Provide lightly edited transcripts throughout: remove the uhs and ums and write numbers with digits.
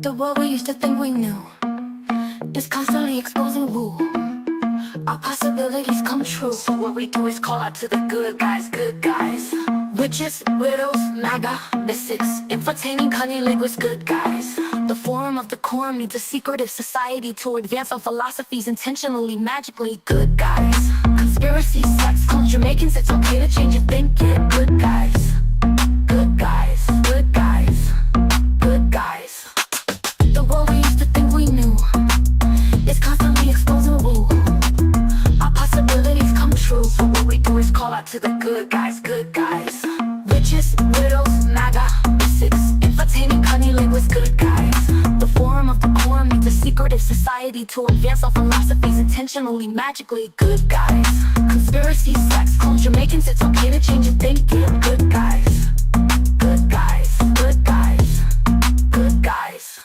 The world we used to think we knew is constantly exposing woo. Our possibilities come true. So what we do is call out to the good guys, good guys. Witches, widows, MAGA, mystics, entertaining cunning linguists, good guys. The forum of the quorum needs a secretive society to advance our philosophies intentionally, magically, good guys. Conspiracies, sex, culture, making it's okay to change your thinking, good guys. Good guys, good guys, good guys. The world we used to think we knew is constantly exposing woo. Our possibilities come true. So what we do is call out to the good guys, good guys. Witches, widows, MAGA, mystics, entertaining cunning linguists, good guys. The forum of the quorum needs a secretive society to advance our philosophies intentionally, magically, good guys. Conspiracy, sex, culture, making it's okay to change your thinking, good guys. Good guys, good guys, good guys.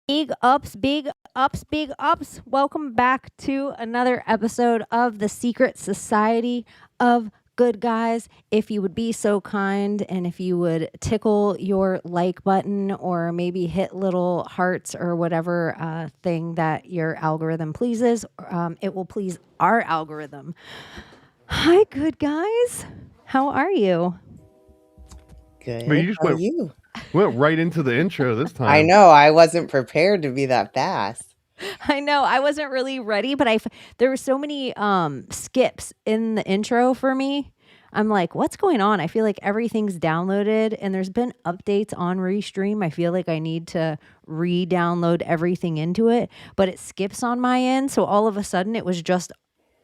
Big ups, big ups, big ups. Welcome back to another episode of the Secret Society of Good Guys. If you would be so kind and if you would tickle your like button or maybe hit little hearts or whatever thing that your algorithm pleases, it will please our algorithm. Hi, good guys. How are you? Good. But you just How are went, you? went right into the intro this time. I know. I wasn't prepared to be that fast. I know I wasn't really ready, but there were so many skips in the intro for me. I'm like, what's going on? I feel like everything's downloaded and there's been updates on Restream. I feel like I need to re-download everything into it, but it skips on my end. So all of a sudden it was just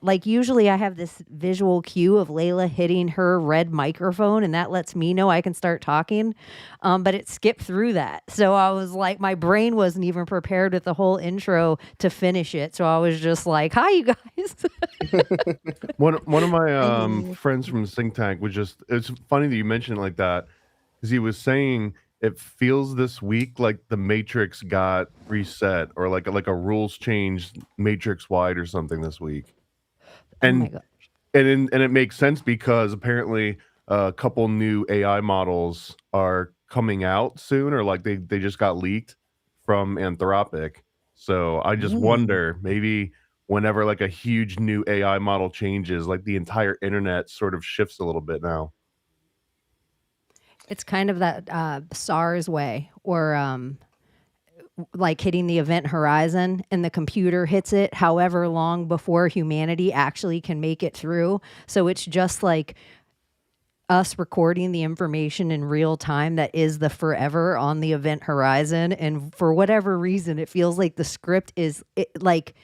like, usually I have this visual cue of Layla hitting her red microphone and that lets me know I can start talking. But it skipped through that. So I was like, my brain wasn't even prepared with the whole intro to finish it. So I was just like, hi, you guys. One of my friends from the think tank was just, it's funny that you mentioned it like that, because he was saying it feels this week like the Matrix got reset or like a rules changed Matrix wide or something this week. And, oh my gosh. and it makes sense because apparently a couple new AI models are coming out soon, or like they just got leaked from Anthropic. So I just wonder, maybe whenever like a huge new AI model changes, like the entire internet sort of shifts a little bit now. It's kind of that SARS way, or like hitting the event horizon and the computer hits it however long before humanity actually can make it through. So it's just like us recording the information in real time that is the forever on the event horizon. And for whatever reason, it feels like the script is like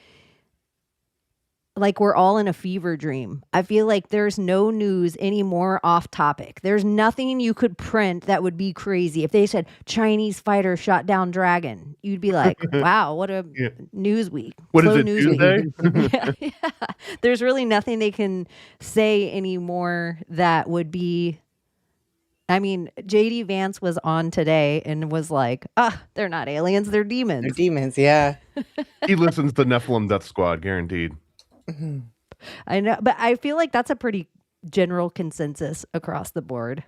we're all in a fever dream. I feel like there's no news anymore off topic. There's nothing you could print that would be crazy. If they said Chinese fighter shot down dragon, you'd be like, wow, what a news week. What Slow is it, news Tuesday? week. Yeah. There's really nothing they can say anymore that would be. I mean, JD Vance was on today and was like, they're not aliens, they're demons. They're demons, yeah. He listens to Nephilim Death Squad, guaranteed. I know, but I feel like that's a pretty general consensus across the board.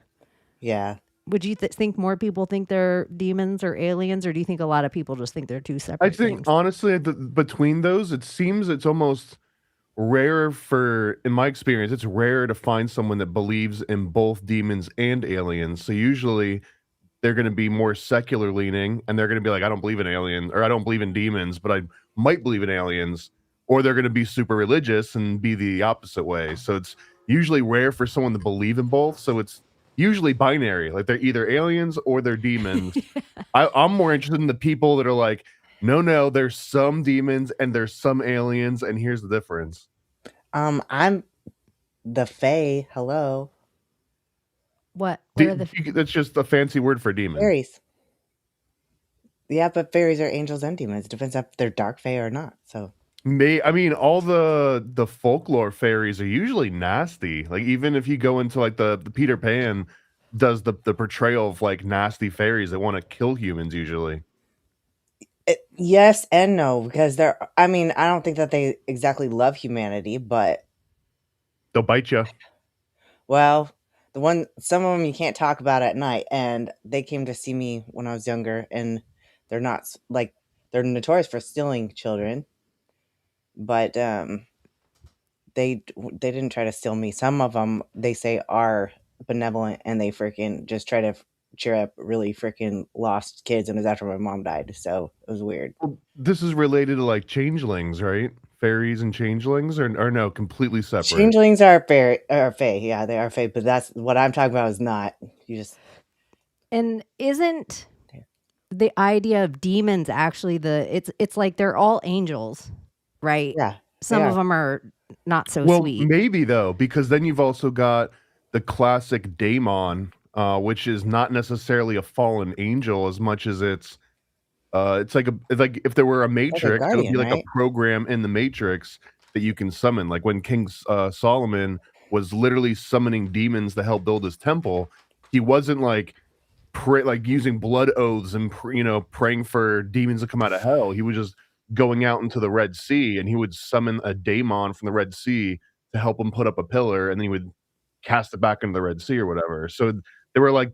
Yeah. Would you think more people think they're demons or aliens, or do you think a lot of people just think they're two separate I think, things? honestly, between those, it seems it's almost rare in my experience, it's rare to find someone that believes in both demons and aliens. So usually they're going to be more secular leaning and they're going to be like, I don't believe in aliens, or I don't believe in demons, but I might believe in aliens. Or they're going to be super religious and be the opposite way. So it's usually rare for someone to believe in both. So it's usually binary. Like they're either aliens or they're demons. I'm more interested in the people that are like, no, there's some demons and there's some aliens, and here's the difference. I'm the Fae. Hello. What are the That's just a fancy word for demon. Fairies. Yeah, but fairies are angels and demons. It depends if they're dark Fae or not. So I mean, all the folklore fairies are usually nasty. Like even if you go into like the Peter Pan does the portrayal of like nasty fairies that want to kill humans usually. Yes and no, because I mean, I don't think that they exactly love humanity, but They'll bite you. well, some of them you can't talk about at night, and they came to see me when I was younger, and they're not like they're notorious for stealing children, but they didn't try to steal me. Some of them they say are benevolent, and they freaking just try to cheer up really freaking lost kids, and it was after my mom died, so it was weird. Well, this is related to like changelings, right? Fairies and changelings, or no, completely separate. Changelings are fae, yeah, they are fae, but that's what I'm talking about is not. You just And isn't the idea of demons actually it's like they're all angels, right? yeah. Some they of are. them are not so Well, sweet. maybe though, because then you've also got the classic daemon, which is not necessarily a fallen angel as much as it's like if there were a matrix, it would be guardian, like right? a program in the matrix that you can summon. Like when King Solomon was literally summoning demons to help build his temple, he wasn't like using blood oaths and praying for demons to come out of hell. He was just going out into the Red Sea, and he would summon a daemon from the Red Sea to help him put up a pillar, and then he would cast it back into the Red Sea or whatever. So there were like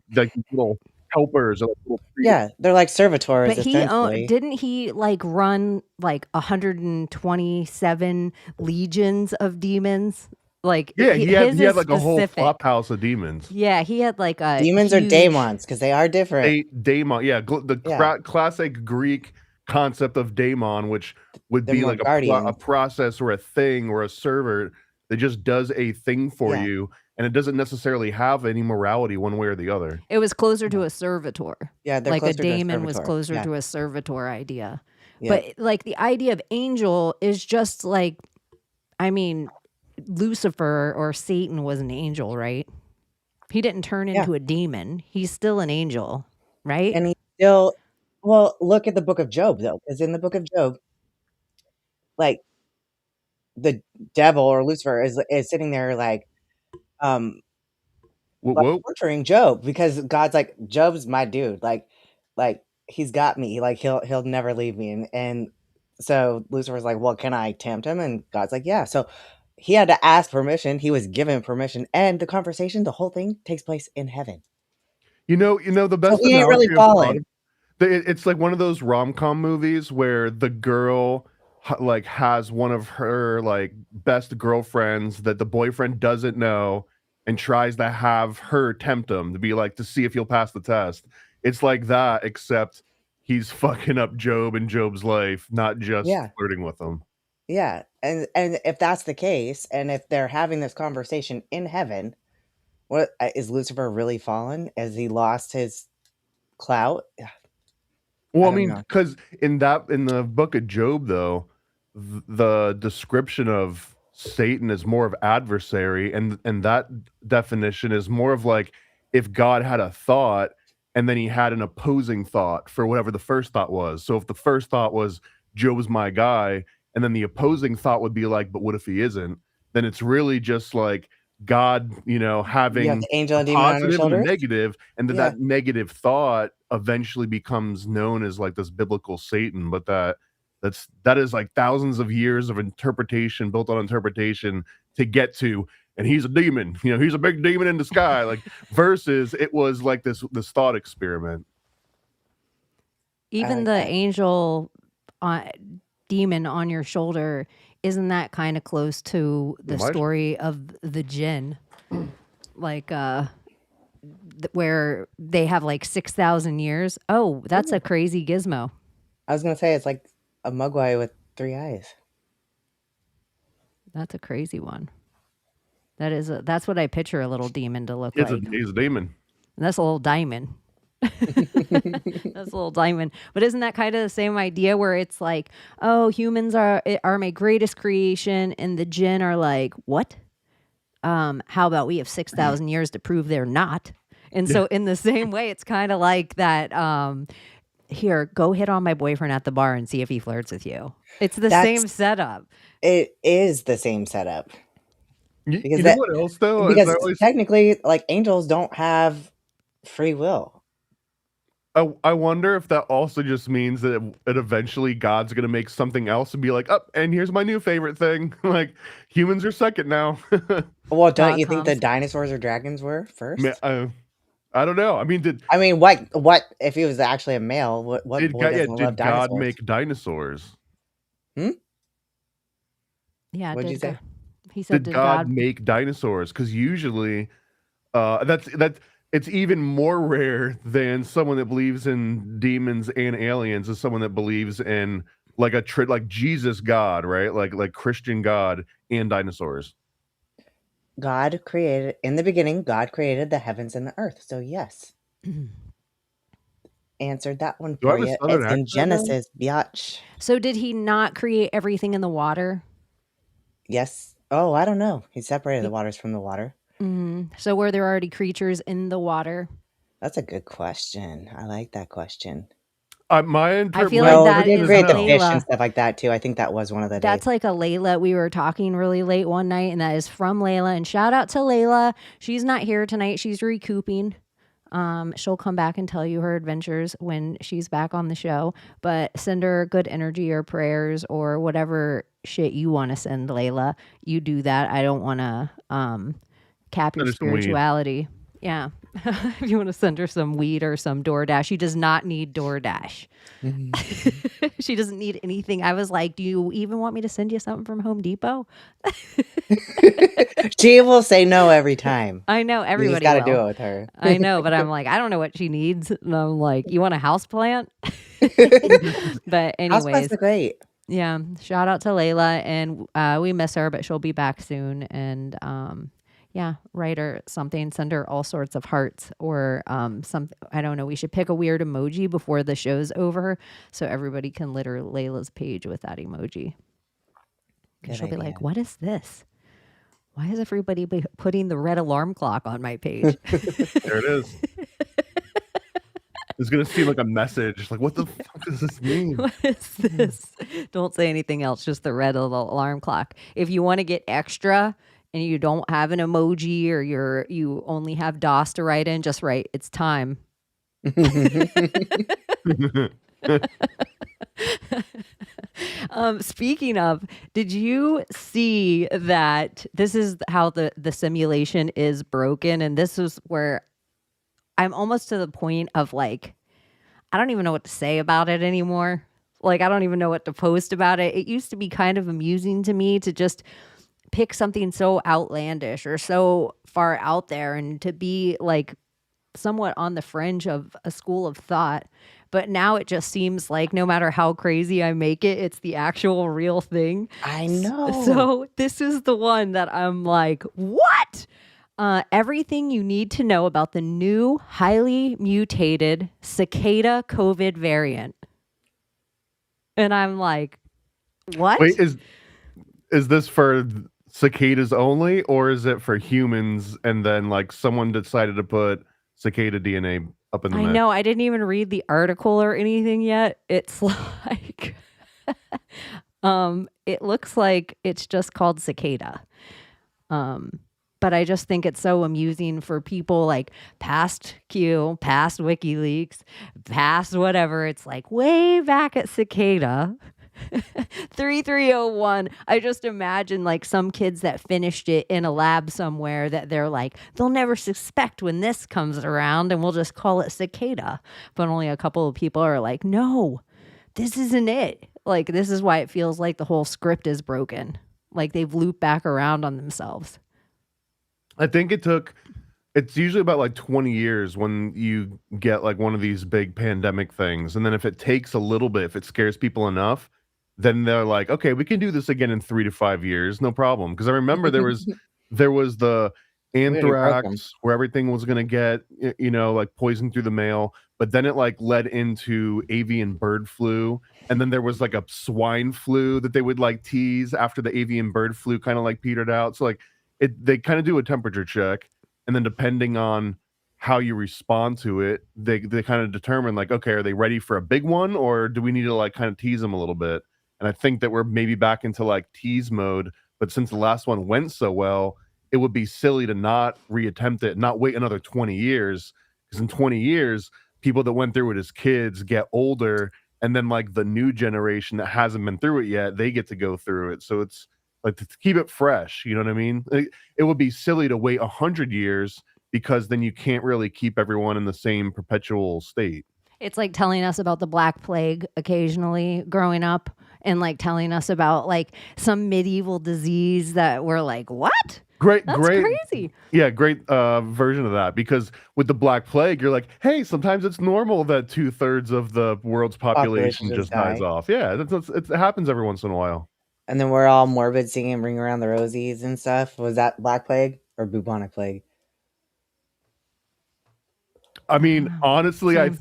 little helpers or like little Yeah, they're like servitors, But essentially. didn't he like run like 127 legions of demons? Like yeah, he had is like a whole specific. flop house of demons. Yeah, he had like a Demons are huge- daemons because they are different. Daemon, yeah, Yeah. classic Greek concept of daemon, which would They're be more like a guardians. process or a thing or a server that just does a thing for Yeah. you, and it doesn't necessarily have any morality one way or the other. It was closer to a servitor. Yeah, they're Like a closer to a daemon was servitor. closer Yeah. to a servitor idea. Yeah. But like the idea of angel is just like, I mean, Lucifer or Satan was an angel, right? He didn't turn Yeah. into a demon. He's still an angel, right? And he still, well, look at the book of Job, though, because in the book of Job, like the devil or Lucifer is sitting there like Whoa. torturing Job because God's like, Job's my dude, like he's got me, like he'll never leave me, and so Lucifer's like, well, can I tempt him? And God's like, yeah. So he had to ask permission. He was given permission, and the whole thing takes place in heaven. You know the best he ain't really analogy I've thought fallen. of- it's like one of those rom-com movies where the girl like has one of her like best girlfriends that the boyfriend doesn't know and tries to have her tempt him to be like to see if he'll pass the test. It's like that, except he's fucking up Job and Job's life, not just Yeah. flirting with him. Yeah, and if that's the case, and if they're having this conversation in heaven, what is Lucifer really fallen? Has he lost his clout? Well, I don't mean, know. because in the book of Job, though, the description of Satan is more of adversary, and that definition is more of like if God had a thought and then he had an opposing thought for whatever the first thought was. So if the first thought was Job's my guy, and then the opposing thought would be like, but what if he isn't? Then it's really just like God, You have having the angel and a demon on your positive and a shoulders. negative, and Yeah. that negative thought eventually becomes known as like this biblical Satan, but that is like thousands of years of interpretation built on interpretation to get to, and he's a demon, he's a big demon in the sky, like versus it was like this thought experiment. Even like the that. angel demon on your shoulder, isn't that kind of close to the Much. story of the jinn? Like where they have like 6,000 years. Oh, that's a crazy gizmo. I was gonna say it's like a mugwai with 3 eyes. That's a crazy one. That's what I picture a little demon to look He's like. a demon. And that's a little diamond. That's a little diamond. But isn't that kind of the same idea where it's like, oh, humans are my greatest creation, and the jinn are like, what? How about we have 6,000 years to prove they're not? And so in the same way, it's kind of like that. Here, go hit on my boyfriend at the bar and see if he flirts with you. It's the same setup. It is the same setup. You Because know what else though? because technically, like angels don't have free will. I wonder if that also just means that it eventually God's gonna make something else and be like, "Up, and here's my new favorite thing." Like humans are second now. Well, don't you think the .coms. dinosaurs or dragons were first? I don't know. I mean, did I mean, what if he was actually a male? What boy doesn't love did God dinosaurs? make dinosaurs? Yeah, What'd you did say? God? He said, Did did God God? make dinosaurs? Because usually, that's it's even more rare than someone that believes in demons and aliens is someone that believes in like like Jesus God, right? Like Christian God and dinosaurs. God created in the beginning. God created the heavens and the earth. So yes, answered that one Do I for have a you. southern It's in accent now? Genesis, biatch. So did he not create everything in the water? Yes. Oh, I don't know. He separated the He- waters from the water. So were there already creatures in the water? That's a good question. I like that question. My I feel like No, he that did interpretation is is a create the fish no. and Layla. stuff like that too. I think that was one of the days. That's like a Layla. We were talking really late one night, and that is from Layla. And shout out to Layla. She's not here tonight. She's recouping. She'll come back and tell you her adventures when she's back on the show. But send her good energy or prayers or whatever shit you want to send Layla. You do that. I don't want to cap your Send her some weed. spirituality. Yeah. If you want to send her some weed or some DoorDash, she does not need DoorDash. She doesn't need anything. I was like, do you even want me to send you something from Home Depot? She will say no every time. I know You just everybody got to do will. it with her. I know, but I'm like, I don't know what she needs. And I'm like, you want a house plant? But Houseplants anyways, are great. yeah, shout out to Layla, and we miss her, but she'll be back soon. And yeah, write her something, send her all sorts of hearts or something. I don't know. We should pick a weird emoji before the show's over so everybody can litter Layla's page with that emoji. Good She'll be idea. like, what is this? Why is everybody putting the red alarm clock on my page? There it is. It's gonna seem like a message. Like, what the fuck does this mean? What is this? Don't say anything else, just the red alarm clock. If you want to get extra and you don't have an emoji or you only have DOS to write in, just write, it's time. Speaking of, did you see that this is how the simulation is broken? And this is where I'm almost to the point of like, I don't even know what to say about it anymore. Like, I don't even know what to post about it. It used to be kind of amusing to me to just pick something so outlandish or so far out there and to be like somewhat on the fringe of a school of thought. But now it just seems like no matter how crazy I make it, it's the actual real thing. I know. So this is the one that I'm like, what? Everything you need to know about the new highly mutated cicada COVID variant. And I'm like, what? Wait, is this for cicadas only, or is it for humans? And then like someone decided to put cicada DNA up in the I mix? know. I didn't even read the article or anything yet. It's like, it looks like it's just called cicada. But I just think it's so amusing for people like past Q, past WikiLeaks, past whatever. It's like way back at cicada. 3301. I just imagine like some kids that finished it in a lab somewhere that they're like, they'll never suspect when this comes around and we'll just call it cicada. But only a couple of people are like, no, this isn't it. Like, this is why it feels like the whole script is broken. Like they've looped back around on themselves. I think it's usually about like 20 years when you get like one of these big pandemic things. And then if it takes a little bit, if it scares people enough, then they're like, okay, we can do this again in 3 to 5 years, no problem. Because I remember there was the already broke 'em. anthrax where everything was gonna get like poisoned through the mail, but then it like led into avian bird flu, and then there was like a swine flu that they would like tease after the avian bird flu kind of like petered out. So like they kind of do a temperature check, and then depending on how you respond to it, they kind of determine like, okay, are they ready for a big one, or do we need to like kind of tease them a little bit? And I think that we're maybe back into like tease mode, but since the last one went so well, it would be silly to not reattempt it, not wait another 20 years, because in 20 years people that went through it as kids get older, and then like the new generation that hasn't been through it yet, they get to go through it. So it's like to keep it fresh. You know what I mean? It would be silly to wait 100 years because then you can't really keep everyone in the same perpetual state. It's like telling us about the Black Plague occasionally growing up, and like telling us about like some medieval disease that we're like, what? Great, That's great. crazy. Yeah, great version of that. Because with the Black Plague, you're like, hey, sometimes it's normal that 2/3 of the world's population Population just just dies die. off. Yeah, it happens every once in a while. And then we're all morbid singing Ring Around the Rosies and stuff. Was that Black Plague or bubonic plague? I mean, honestly, Same.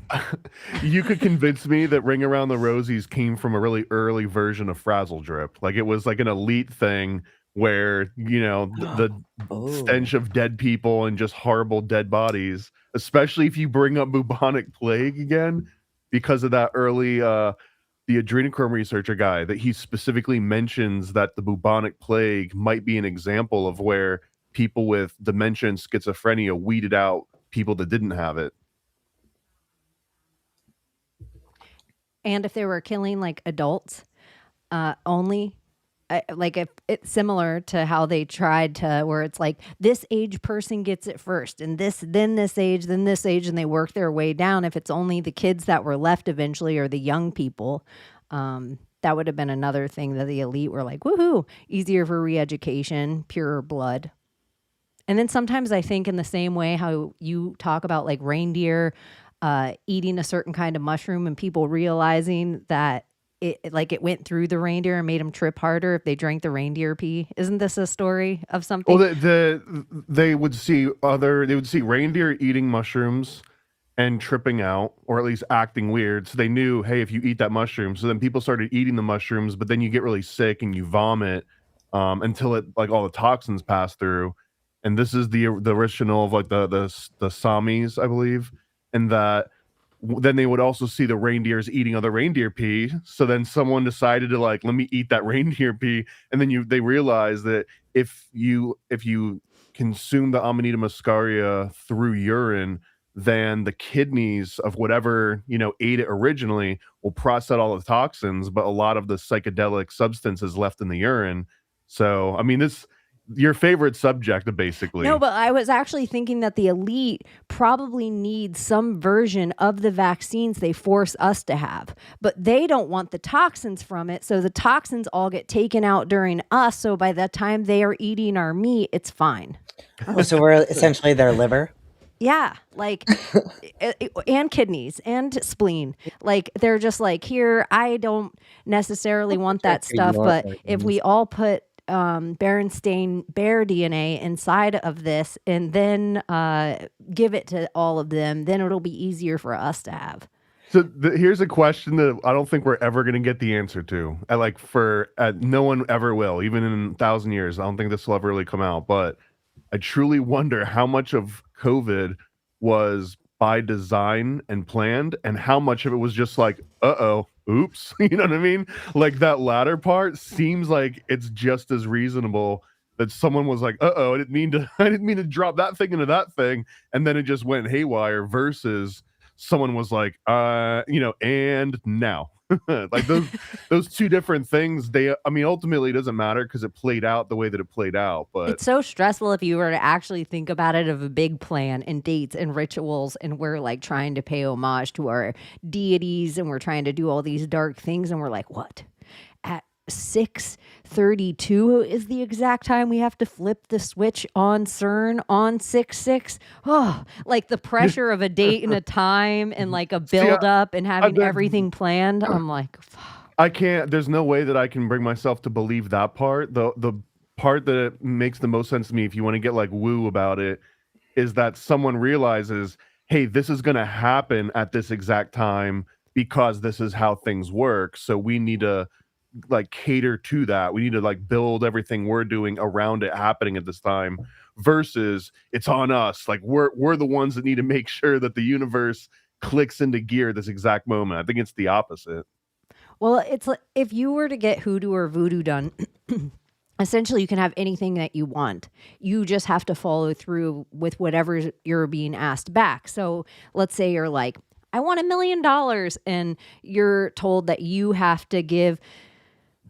you could convince me that Ring Around the Rosies came from a really early version of Frazzle Drip. Like it was like an elite thing where, the Oh. stench of dead people and just horrible dead bodies, especially if you bring up bubonic plague again, because of that early the adrenochrome researcher guy, that he specifically mentions that the bubonic plague might be an example of where people with dementia and schizophrenia weeded out people that didn't have it. And if they were killing like adults only, like if it's similar to how they tried to, where it's like this age person gets it first, and then this age, and they work their way down. If it's only the kids that were left eventually, or the young people, that would have been another thing that the elite were like, woohoo, easier for re-education, purer blood. And then sometimes I think in the same way how you talk about like reindeer eating a certain kind of mushroom, and people realizing that it went through the reindeer and made them trip harder if they drank the reindeer pee. Isn't this a story of something? Well, they would see reindeer eating mushrooms and tripping out, or at least acting weird. So they knew, hey, if you eat that mushroom, so then people started eating the mushrooms, but then you get really sick and you vomit until it like all the toxins pass through. And this is the original of like the Samis, I believe, and that then they would also see the reindeers eating other reindeer pee. So then someone decided to like, let me eat that reindeer pee, and then they realized that if you consume the Amanita muscaria through urine, then the kidneys of whatever ate it originally will process all the toxins, but a lot of the psychedelic substances left in the urine. So I mean, this your favorite subject, basically. No, but I was actually thinking that the elite probably need some version of the vaccines they force us to have, but they don't want the toxins from it. So the toxins all get taken out during us. So by the time they are eating our meat, it's fine. Oh, so we're essentially their liver. Yeah, like, and kidneys and spleen. Like, they're just like, here, I don't necessarily want that stuff, but if we all put Berenstain Bear DNA inside of this and then give it to all of them, then it'll be easier for us to have. So here's a question that I don't think we're ever going to get the answer to. No one ever will, even in 1,000 years. I don't think this will ever really come out, but I truly wonder how much of COVID was by design and planned, and how much of it was just like, oops. You know what I mean? Like that latter part seems like it's just as reasonable that someone was like, I didn't mean to drop that thing into that thing, and then it just went haywire, versus someone was like, and now. Like those two different things, ultimately it doesn't matter because it played out the way that it played out. But it's so stressful if you were to actually think about it, of a big plan and dates and rituals, and we're like trying to pay homage to our deities, and we're trying to do all these dark things, and we're like, what? At 6:32 is the exact time we have to flip the switch on CERN on 6/6. Oh, like the pressure of a date and a time and like a build up and having everything planned. I'm like, I can't. There's no way that I can bring myself to believe that part. The part that makes the most sense to me, if you want to get like woo about it, is that someone realizes, hey, this is going to happen at this exact time because this is how things work. So we need to like cater to that. We need to like build everything we're doing around it happening at this time, versus it's on us. Like we're the ones that need to make sure that the universe clicks into gear at this exact moment. I think it's the opposite. well, it's like if you were to get hoodoo or voodoo done, essentially you can have anything that you want. You just have to follow through with whatever you're being asked back. So let's say you're like, I want $1 million. And you're told that you have to give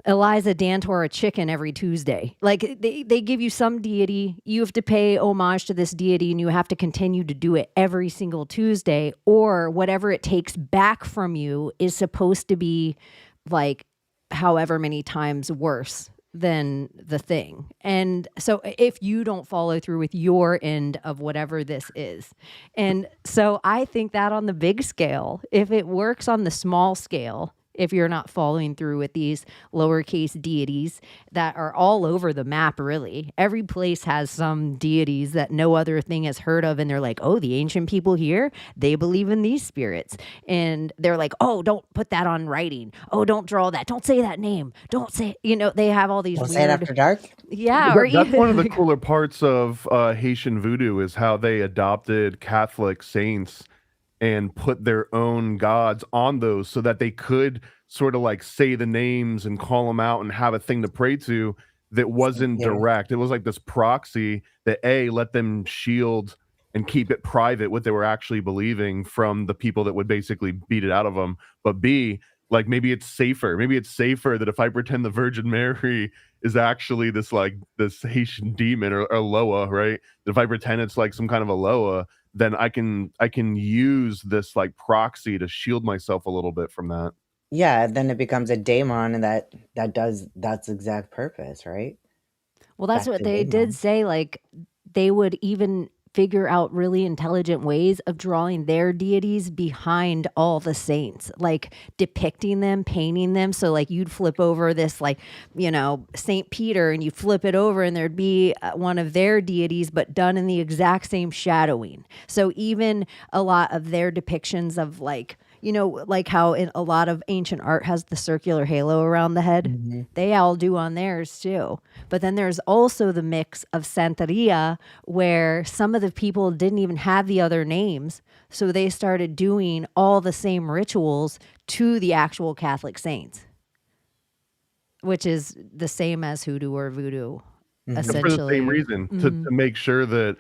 Eliza Dantor a chicken every Tuesday. Like they give you some deity, you have to pay homage to this deity, and you have to continue to do it every single Tuesday, or whatever it takes back from you is supposed to be like however many times worse than the thing. And so if you don't follow through with your end of whatever this is. And so I think that on the big scale, if it works on the small scale, if you're not following through with these lowercase deities that are all over the map, really. Every place has some deities that no other thing has heard of. And they're like, oh, the ancient people here, they believe in these spirits. And they're like, oh, don't put that on writing. Oh, don't draw that. Don't say that name. Don't say, they have all these We'll weird. say it after dark. Yeah. Or That's even one of the cooler parts of Haitian voodoo is how they adopted Catholic saints and put their own gods on those so that they could sort of like say the names and call them out and have a thing to pray to that wasn't here. direct. It was like this proxy that let them shield and keep it private what they were actually believing from the people that would basically beat it out of them. But B, like maybe it's safer. Maybe it's safer that if I pretend the Virgin Mary is actually this Haitian demon or Loa, right? That if I pretend it's like some kind of a Loa, then I can use this like proxy to shield myself a little bit from that. Yeah, then it becomes a daemon, and that does that's exact purpose, right? Well, that's Back what to they daemon. did say. Like, they would even figure out really intelligent ways of drawing their deities behind all the saints, like depicting them, painting them. So, like, you'd flip over this, like, Saint Peter, and you flip it over, and there'd be one of their deities, but done in the exact same shadowing. So, even a lot of their depictions of, like, like how in a lot of ancient art has the circular halo around the head. Mm-hmm. They all do on theirs too. But then there's also the mix of Santeria, where some of the people didn't even have the other names. So they started doing all the same rituals to the actual Catholic saints, which is the same as hoodoo or voodoo, Mhm. For the same essentially. reason, to make sure that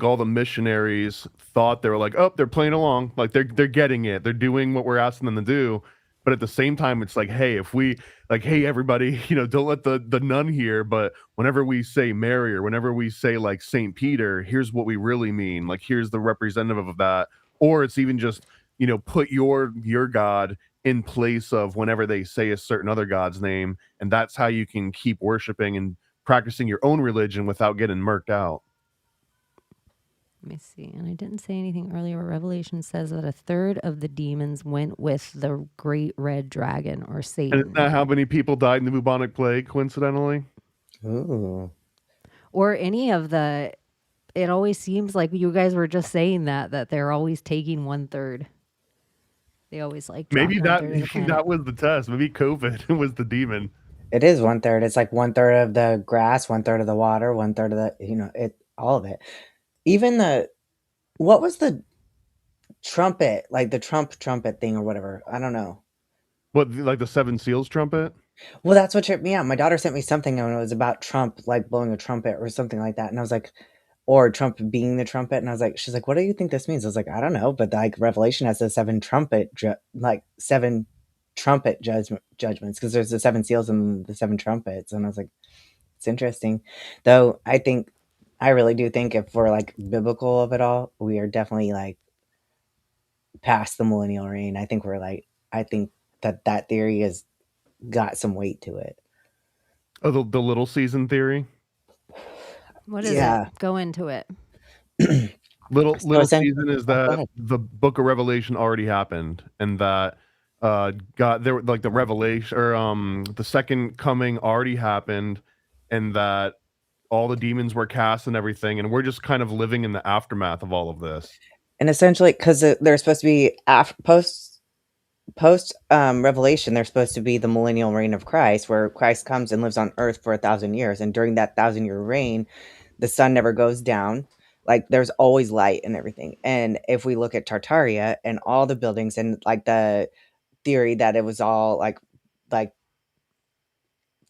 all the missionaries thought they were like, oh, they're playing along, like they're getting it, they're doing what we're asking them to do. But at the same time, it's like, hey, if we hey, everybody, don't let the nun hear, but whenever we say Mary or whenever we say like Saint Peter, here's what we really mean. Like, here's the representative of that. Or it's even just, put your God in place of whenever they say a certain other God's name. And that's how you can keep worshiping and practicing your own religion without getting murked out. Let me see. And I didn't say anything earlier. Revelation says that a third of the demons went with the great red dragon, or Satan. And isn't that how many people died in the bubonic plague, coincidentally? Ooh. Or any of the. It always seems like you guys were just saying that they're always taking 1/3. They always like drop Maybe 1/3 of the planet. that was the test. Maybe COVID was the demon. It is 1/3. It's like 1/3 of the grass, 1/3 of the water, 1/3 of the all of it. Even what was the trumpet, like the trumpet thing or whatever? I don't know. What, like the Seven Seals trumpet? Well, that's what tripped me out. My daughter sent me something and it was about Trump, like blowing a trumpet or something like that. And I was like, or Trump being the trumpet. And I was like, she's like, what do you think this means? I was like, I don't know. But like Revelation has the seven trumpet judgments, because there's the seven seals and the seven trumpets. And I was like, it's interesting. Though I really do think if we're like biblical of it all, we are definitely like past the millennial reign. I think that theory has got some weight to it. Oh, the little season theory? What is Yeah. it? Go into it. Little season is Go that ahead. the book of Revelation already happened, and that God, there, like the revelation or the second coming already happened, and that all the demons were cast and everything, and we're just kind of living in the aftermath of all of this. And essentially, because they're supposed to be post Revelation, they're supposed to be the millennial reign of Christ, where Christ comes and lives on earth for 1,000 years. And during that 1,000-year reign, the sun never goes down. Like, there's always light and everything. And if we look at Tartaria and all the buildings, and like the theory that it was all like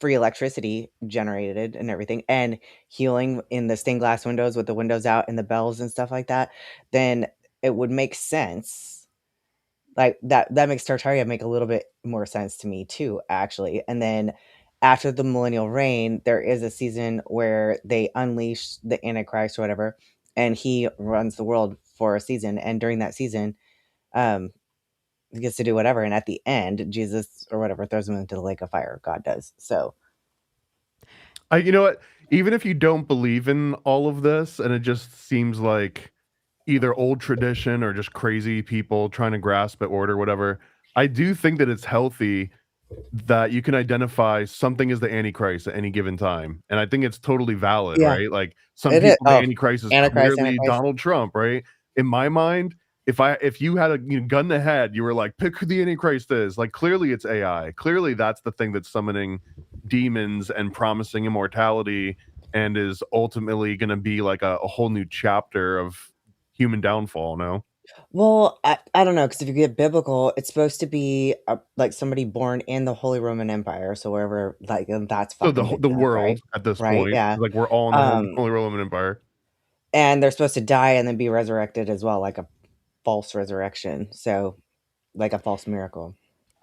free electricity generated and everything, and healing in the stained glass windows with the windows out and the bells and stuff like that, then it would make sense Like that makes Tartaria make a little bit more sense to me too, actually. And then after the millennial reign, there is a season where they unleash the Antichrist or whatever, and he runs the world for a season. And during that season, he gets to do whatever. And at the end, Jesus or whatever throws him into the lake of fire. God does. So You know what? Even if you don't believe in all of this, and it just seems like either old tradition or just crazy people trying to grasp at order, whatever, I do think that it's healthy that you can identify something as the Antichrist at any given time. And I think it's totally valid, yeah, right? Like some it is. people, the Oh, Antichrist is Antichrist, clearly Antichrist. Donald Trump, right? In my mind, if you had a gun to head, you were like, pick who the Antichrist is. Like clearly it's AI. Clearly that's the thing that's summoning demons and promising immortality and is ultimately going to be like a whole new chapter of human downfall. No, Well, I don't know, because if you get biblical, it's supposed to be like somebody born in the Holy Roman Empire, so wherever, like, and that's so fucking big the enough, world right? at this Right? point, Yeah. like we're all in the Holy Roman Empire. And they're supposed to die and then be resurrected as well, like a false resurrection. So, like a false miracle.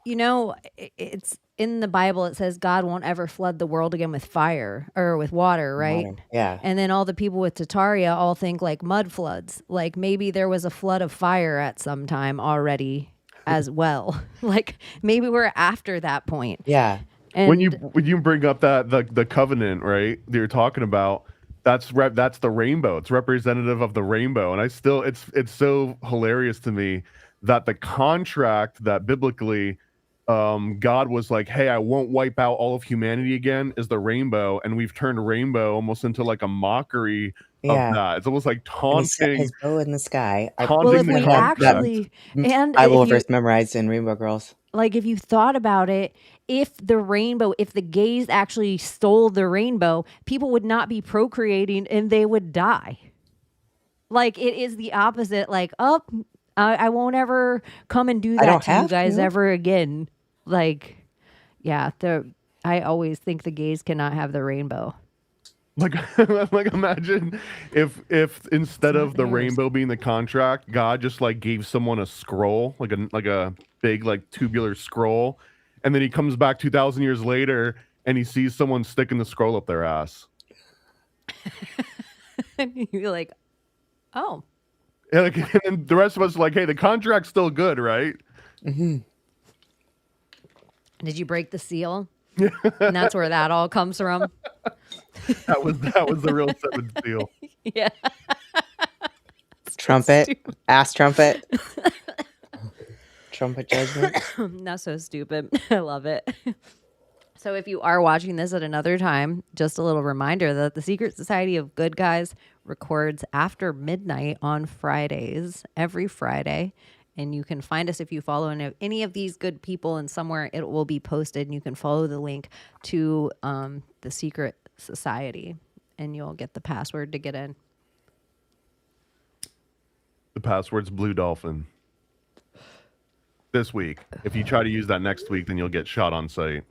You know, it's in the Bible, it says God won't ever flood the world again with fire or with water, right? Water. Yeah. And then all the people with Tartaria all think like mud floods. Like maybe there was a flood of fire at some time already as well. Like maybe we're after that point. Yeah. And When you bring up that the covenant, right, that you're talking about, that's the rainbow. It's representative of the rainbow, and it's so hilarious to me that the contract that biblically God was like, hey, I won't wipe out all of humanity again, is the rainbow, and we've turned rainbow almost into like a mockery of Yeah. that. It's almost like And he set taunting his bow in the sky. well, if the we had that actually, and Bible if you verse memorized in Rainbow Girls. like if you thought about it, if the gays actually stole the rainbow, people would not be procreating and they would die. Like it is the opposite. Like, I won't ever come and do I that don't to you have guys to. ever again. Like, yeah, I always think the gays cannot have the rainbow. Like, like imagine if instead not of the theirs. rainbow being the contract, God just like gave someone a scroll, like a big like tubular scroll, and then he comes back 2,000 years later and he sees someone sticking the scroll up their ass. And you're like, oh, And, like, and the rest of us are like, hey, the contract's still good, right? Mm-hmm. did you break the seal? And that's where that all comes from. That was the real seventh seal. Yeah. Trumpet. Ass trumpet. Trumpet judgment. That's so stupid. I love it. So if you are watching this at another time, just a little reminder that the Secret Society of Good Guys records after midnight on Fridays, every Friday. And you can find us if you follow any of these good people, and somewhere it will be posted. And you can follow the link to the Secret Society, and you'll get the password to get in. The password's Blue Dolphin. This week. If you try to use that next week, then you'll get shot on sight.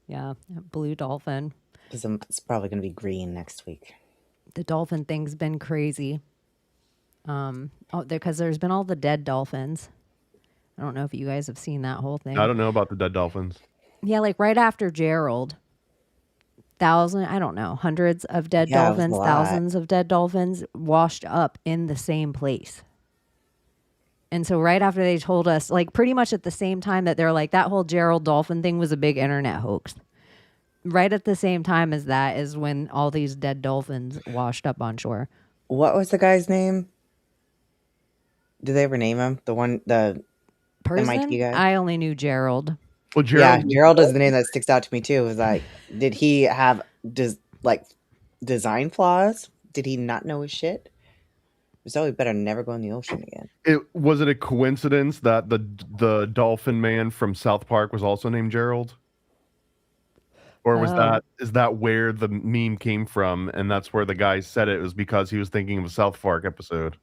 Yeah, Blue Dolphin. It's probably going to be green next week. The dolphin thing's been crazy. Because there's been all the dead dolphins. I don't know if you guys have seen that whole thing. I don't know about the dead dolphins. Yeah, like right after Gerald, hundreds of dead Yeah, it was a dolphins, lot. thousands of dead dolphins washed up in the same place. And so right after they told us, like pretty much at the same time that they're like, that whole Gerald dolphin thing was a big internet hoax. Right at the same time as that is when all these dead dolphins washed up on shore. What was the guy's name? Did they ever name him? The Person? MIT guy? I only knew Gerald. Well, Yeah, Gerald is the name that sticks out to me too. It was like, did he have design flaws? Did he not know his shit? So we better never go in the ocean again. Was it a coincidence that the dolphin man from South Park was also named Gerald? Or was is that where the meme came from, and that's where the guy said it was because he was thinking of a South Park episode?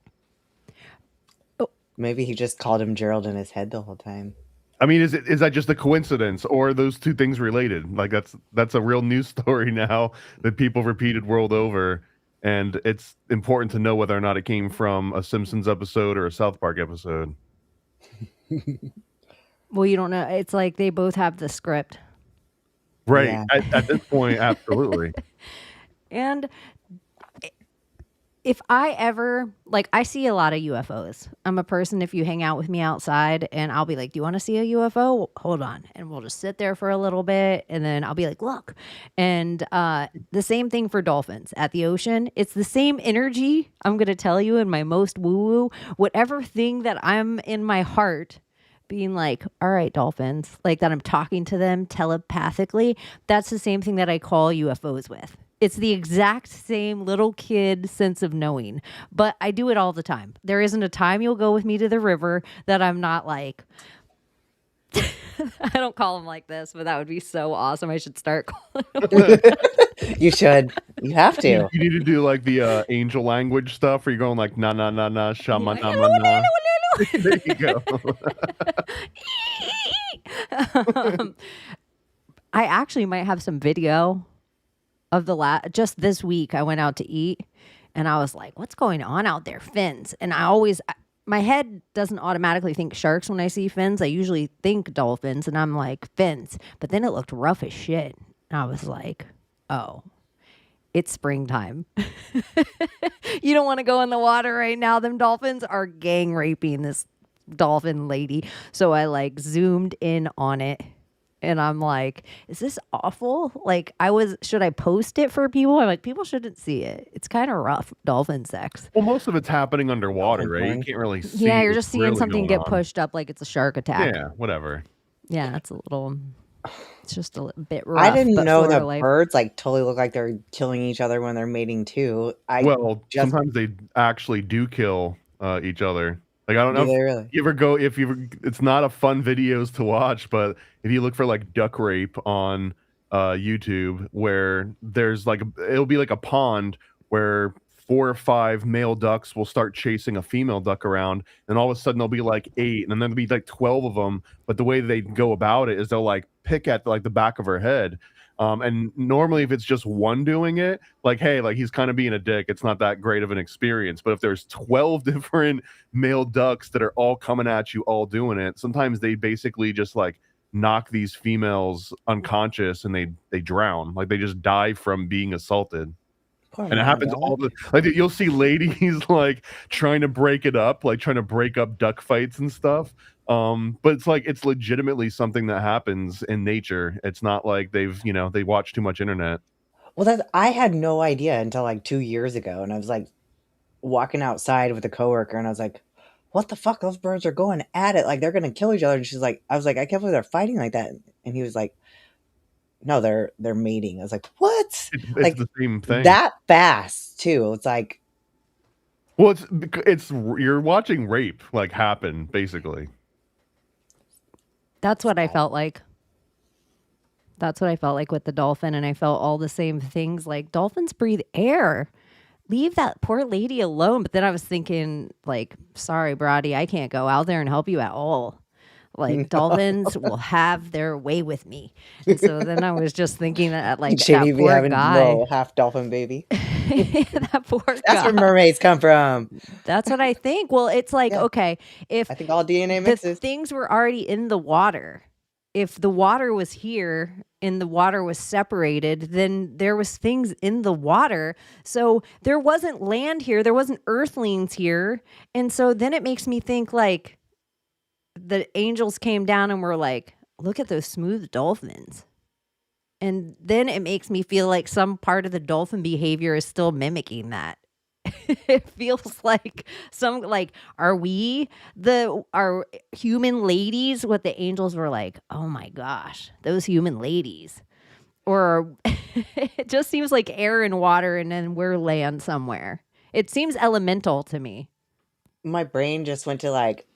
Maybe he just called him Gerald in his head the whole time. I mean, is that just a coincidence, or are those two things related? Like that's a real news story now that people repeated world over, and it's important to know whether or not it came from a Simpsons episode or a South Park episode. Well, you don't know. It's like they both have the script. Right. Yeah. At this point, absolutely. And if I ever, like, I see a lot of UFOs. I'm a person, if you hang out with me outside and I'll be like, do you want to see a UFO? Hold on. And we'll just sit there for a little bit. And then I'll be like, look. And the same thing for dolphins at the ocean. It's the same energy. I'm going to tell you in my most woo woo, whatever thing that I'm in my heart being like, all right, dolphins, like that I'm talking to them telepathically. That's the same thing that I call UFOs with. It's the exact same little kid sense of knowing, but I do it all the time. There isn't a time you'll go with me to the river that I'm not like, I don't call them like this, but that would be so awesome. I should start calling them. You should. You have to. You need to do like the angel language stuff where you're going like na na na na shama na ma Hello, na. hello, There you go. I actually might have some video of just this week. I went out to eat and I was like, what's going on out there? Fins. And my head doesn't automatically think sharks when I see fins. I usually think dolphins and I'm like, fins. But then it looked rough as shit. And I was like, oh, it's springtime. You don't want to go in the water right now. Them dolphins are gang raping this dolphin lady. So I like zoomed in on it. And I'm like, is this awful? Like, should I post it for people? I'm like, people shouldn't see it. It's kind of rough, dolphin sex. Well, most of it's happening underwater, right? You can't really see. Yeah, you're what's just seeing really something going get on. pushed up like it's a shark attack. Yeah, whatever. Yeah, it's just a bit rough. I didn't but know for that life. birds like totally look like they're killing each other when they're mating too. Sometimes they actually do kill each other. Like, I don't know Do they really? it's not a fun videos to watch, but if you look for like duck rape on YouTube, where there's like it'll be like a pond where 4 or 5 male ducks will start chasing a female duck around, and all of a sudden there'll be like 8, and then there'll be like 12 of them. But the way they go about it is they'll like pick at like the back of her head. And normally if it's just one doing it, like, hey, like he's kind of being a dick, it's not that great of an experience. But if there's 12 different male ducks that are all coming at you, all doing it, sometimes they basically just like knock these females unconscious and they drown. Like they just die from being assaulted. Poor And it happens all the like you'll see ladies like trying to break it up, like trying to break up duck fights and stuff. But it's like it's legitimately something that happens in nature. It's not like they watch too much internet. Well, I had no idea until like 2 years ago, and I was like walking outside with a coworker, and I was like, "What the fuck? Those birds are going at it! Like they're gonna kill each other." And I was like, "I can't believe they're fighting like that." And he was like, "No, they're mating." I was like, "What?" It's Like the same thing. that fast too. It's like, well, it's you're watching rape like happen basically. That's what I felt like. That's what I felt like with the dolphin. And I felt all the same things. Like dolphins breathe air. Leave that poor lady alone. But then I was thinking like, sorry, Brody, I can't go out there and help you at all. Like dolphins will have their way with me. And so then I was just thinking that like Chaney that be poor having guy. little half dolphin baby. That poor That's guy. where mermaids come from. That's what I think. Well, it's like, Yeah. okay, if I think all DNA the mixes. things were already in the water, if the water was here and the water was separated, then there was things in the water. So there wasn't land here. There wasn't earthlings here. And so then it makes me think like the angels came down and were like, look at those smooth dolphins. And then it makes me feel like some part of the dolphin behavior is still mimicking that. It feels like are we our human ladies? What the angels were like, oh my gosh, those human ladies. Or it just seems like air and water and then we're land somewhere. It seems elemental to me. My brain just went to like,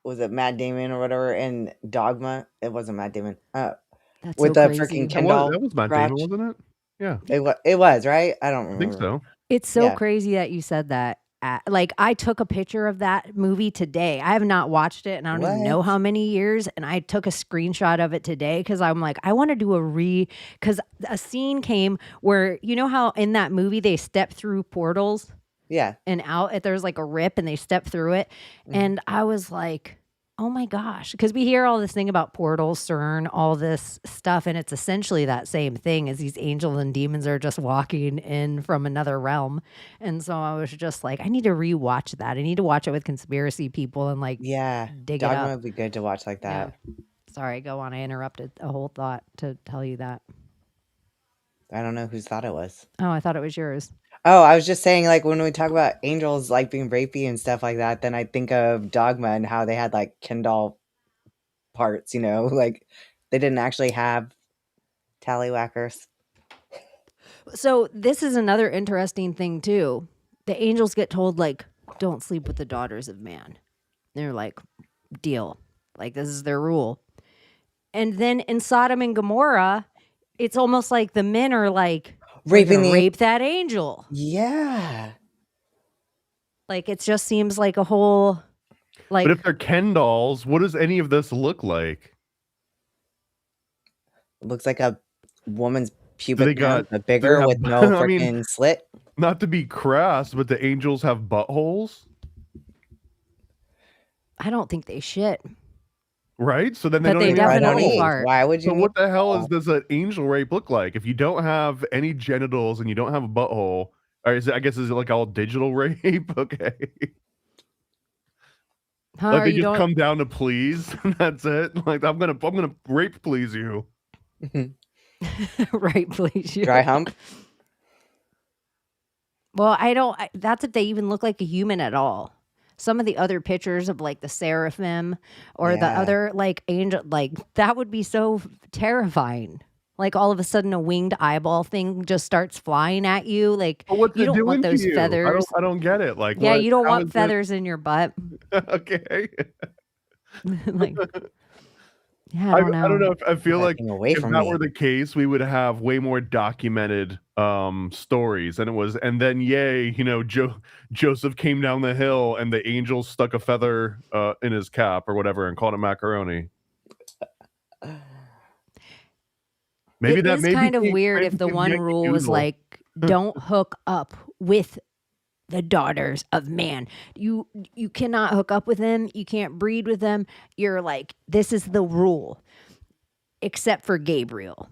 was it Matt Damon or whatever in Dogma? It wasn't Matt Damon. That's With so the crazy. freaking Kendall. That was Matt crotch. Damon, wasn't it? Yeah, It was, right? I don't I remember. think so. It's so Yeah. crazy that you said that. Like I took a picture of that movie today. I have not watched it and I don't even know What? how many years. And I took a screenshot of it today because I'm like, I want to do because a scene came where, you know how in that movie they step through portals Yeah. and out, there's like a rip and they step through it. Mhm. And I was like, oh my gosh, because we hear all this thing about portals, CERN, all this stuff, and it's essentially that same thing as these angels and demons are just walking in from another realm. And so I was just like, I need to rewatch that. I need to watch it with conspiracy people and like Yeah, dig it Dogma up. would be good to watch like Yeah. that. Sorry, go on. I interrupted a whole thought to tell you that. I don't know whose thought it was. Oh, I thought it was yours. Oh, I was just saying, like, when we talk about angels, like, being rapey and stuff like that, then I think of Dogma and how they had, like, Ken doll parts, you know? Like, they didn't actually have tallywhackers. So this is another interesting thing too. The angels get told like, don't sleep with the daughters of man. They're like, deal. Like this is their rule. And then in Sodom and Gomorrah, it's almost like the men are like, we're Raping gonna the rape that angel. Yeah. Like it just seems like a whole like But if they're Ken dolls, what does any of this look like? It looks like a woman's They pubic bone, got but bigger have with no I mean, freaking slit. not to be crass, but the angels have buttholes, I don't think they shit. right? So then they But don't they even have definitely buttholes. fart. Why would you So need what the hell that? does an angel rape look like? If you don't have any genitals and you don't have a butthole, or is it, I guess, is it like all digital rape? Okay. Huh? Like Or they you just don't come down to please, and that's it. Like I'm gonna rape please you. right, please. You. Dry hump? Well, that's if they even look like a human at all. Some of the other pictures of like the seraphim or the Yeah. other like angel, like that would be so terrifying. Like all of a sudden a winged eyeball thing just starts flying at you. Like But what's you it don't doing want to those you? feathers. I don't get it. Like Yeah, what? you don't How want is it? feathers in your butt. Okay. Like, yeah, I don't I don't know. know. I feel That like thing away if from that me. were the case, we would have way more documented stories. And then yay, you know, Joseph came down the hill and the angel stuck a feather in his cap or whatever and called it macaroni. Maybe It that is kind of weird maybe if the give one Yankee rule was Doodle. like, don't hook up with the daughters of man. You cannot hook up with them. You can't breed with them. You're like, this is the rule, except for Gabriel.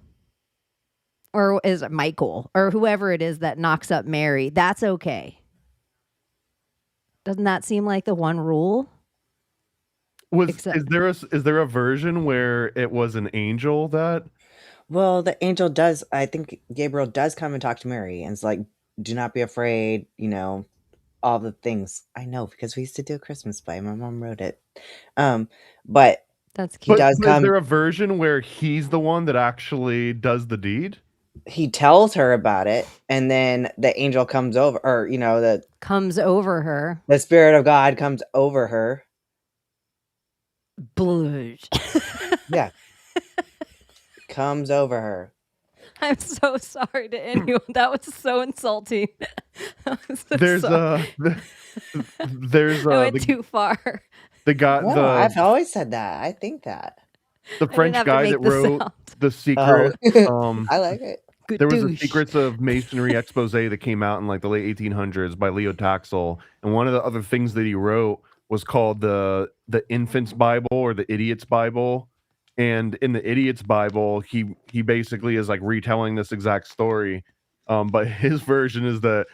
Or is it Michael or whoever it is that knocks up Mary? That's okay. Doesn't that seem like the one rule? Except Is there a version where it was an angel that Well, the angel does, I think Gabriel does come and talk to Mary and it's like, do not be afraid, you know, all the things. I know because we used to do a Christmas play. My mom wrote it. But that's he cute. does But is come, there a version where he's the one that actually does the deed? he tells her about it, and then the angel comes over, or you know, Comes over her. the spirit of God comes over her. Blush. Yeah. Comes over her. I'm so sorry to anyone. That was so insulting. I'm so There's sorry. there's I went the too far. guy No, I've always said that. I think that. the I didn't French have to guy make that the wrote sound. The Secret. I like it. Good There was a douche. Secrets of Masonry expose that came out in like the late 1800s by Leo Taxel, and one of the other things that he wrote was called the Infant's Bible or the Idiot's Bible. And in the Idiot's Bible, he basically is like retelling this exact story, but his version is that